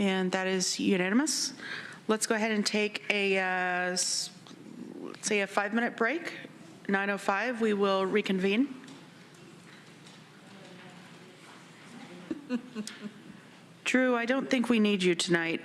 And that is unanimous. Let's go ahead and take a, let's say, a 5-minute break. 9:05, we will reconvene. Drew, I don't think we need you tonight.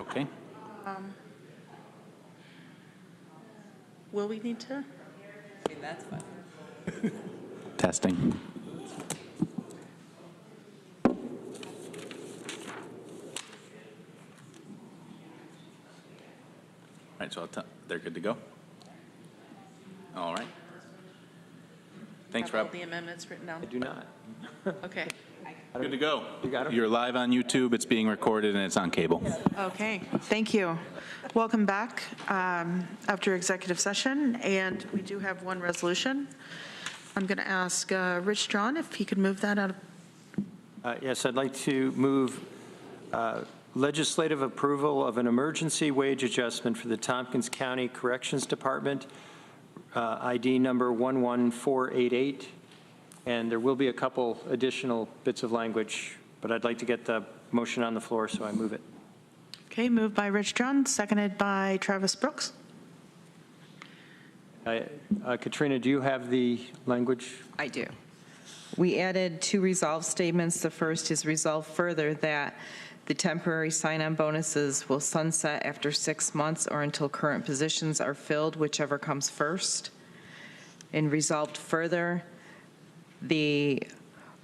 Okay. Will we need to? I mean, that's fine. Testing. All right, so they're good to go? All right. Thanks, Have all Rob. the amendments written down? I do not. Okay. Good to go. You got it? You're live on YouTube, it's being recorded, and it's on cable. Okay, thank you. Welcome back after executive session, and we do have one resolution. I'm going to ask Rich John if he could move that out of. Yes, I'd like to move legislative approval of an emergency wage adjustment for the Tompkins County Corrections Department, ID number 11488. And there will be a couple additional bits of language, but I'd like to get the motion on the floor, so I move it. Okay, moved by Rich John, seconded by Travis Brooks. Katrina, do you have the language? I do. We added 2 resolve statements. The first is resolve further that the temporary sign-on bonuses will sunset after 6 months or until current positions are filled, whichever comes first. And resolved further, the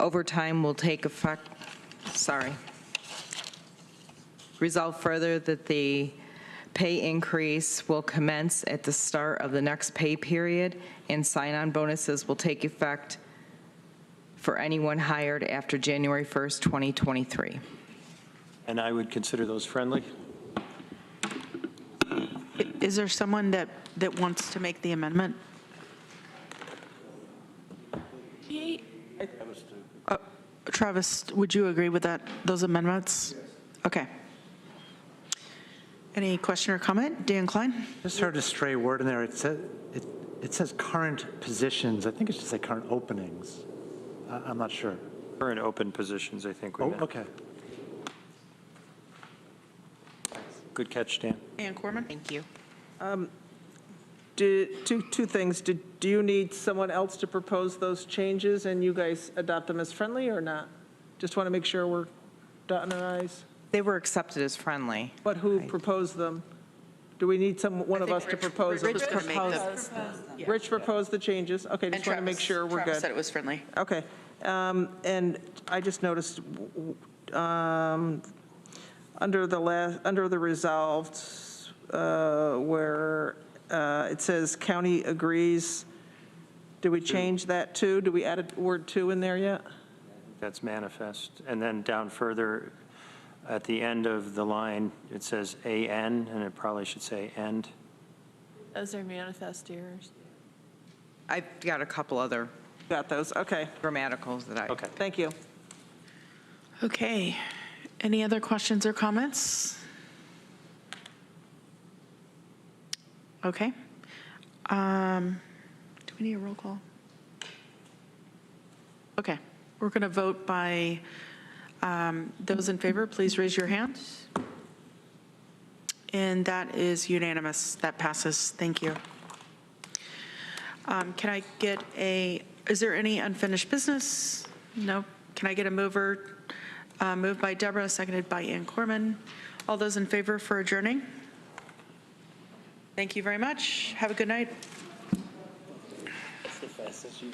overtime will take effect, Resolve further that the pay increase will commence at the start of the next pay period, and sign-on bonuses will take effect for anyone hired after January 1st, 2023. And I would consider those friendly. Is there someone that wants to make the amendment? Travis, would you agree with those amendments? Okay. Any question or comment? Dan Klein? Just heard a stray word in there. It says current positions. I think it should say current openings. I'm not sure. Current open positions, I think we meant. Okay. Good catch, Dan. Ann Corman? Thank you. Two things. Do you need someone else to propose those changes and you guys adopt them as friendly or not? Just want to make sure we're dotting our i's. They were accepted as friendly. But who proposed them? Do we need one of us to propose them? Rich proposed. Rich proposed the changes. Okay, just want to make sure we're Travis good. said it was friendly. Okay. And I just noticed under the resolved where it says county agrees, do we change that to? Do we add a word "to" in there yet? That's manifest. And then down further, at the end of the line, it says AN, and it probably should say end. Those are manifest errors. I've got a couple other. Got those, okay. Grammaticals that I. Okay. Thank you. Okay. Any other questions or comments? Okay. Do we need a roll call? Okay. We're going to vote by those in favor. Please raise your hand. And that is unanimous. That passes. Thank you. Can I get is there any unfinished business? No. Can I get a mover? Moved by Deborah, seconded by Ann Corman. All those in favor for adjourning? Thank you very much. Have a good night. That's the fastest you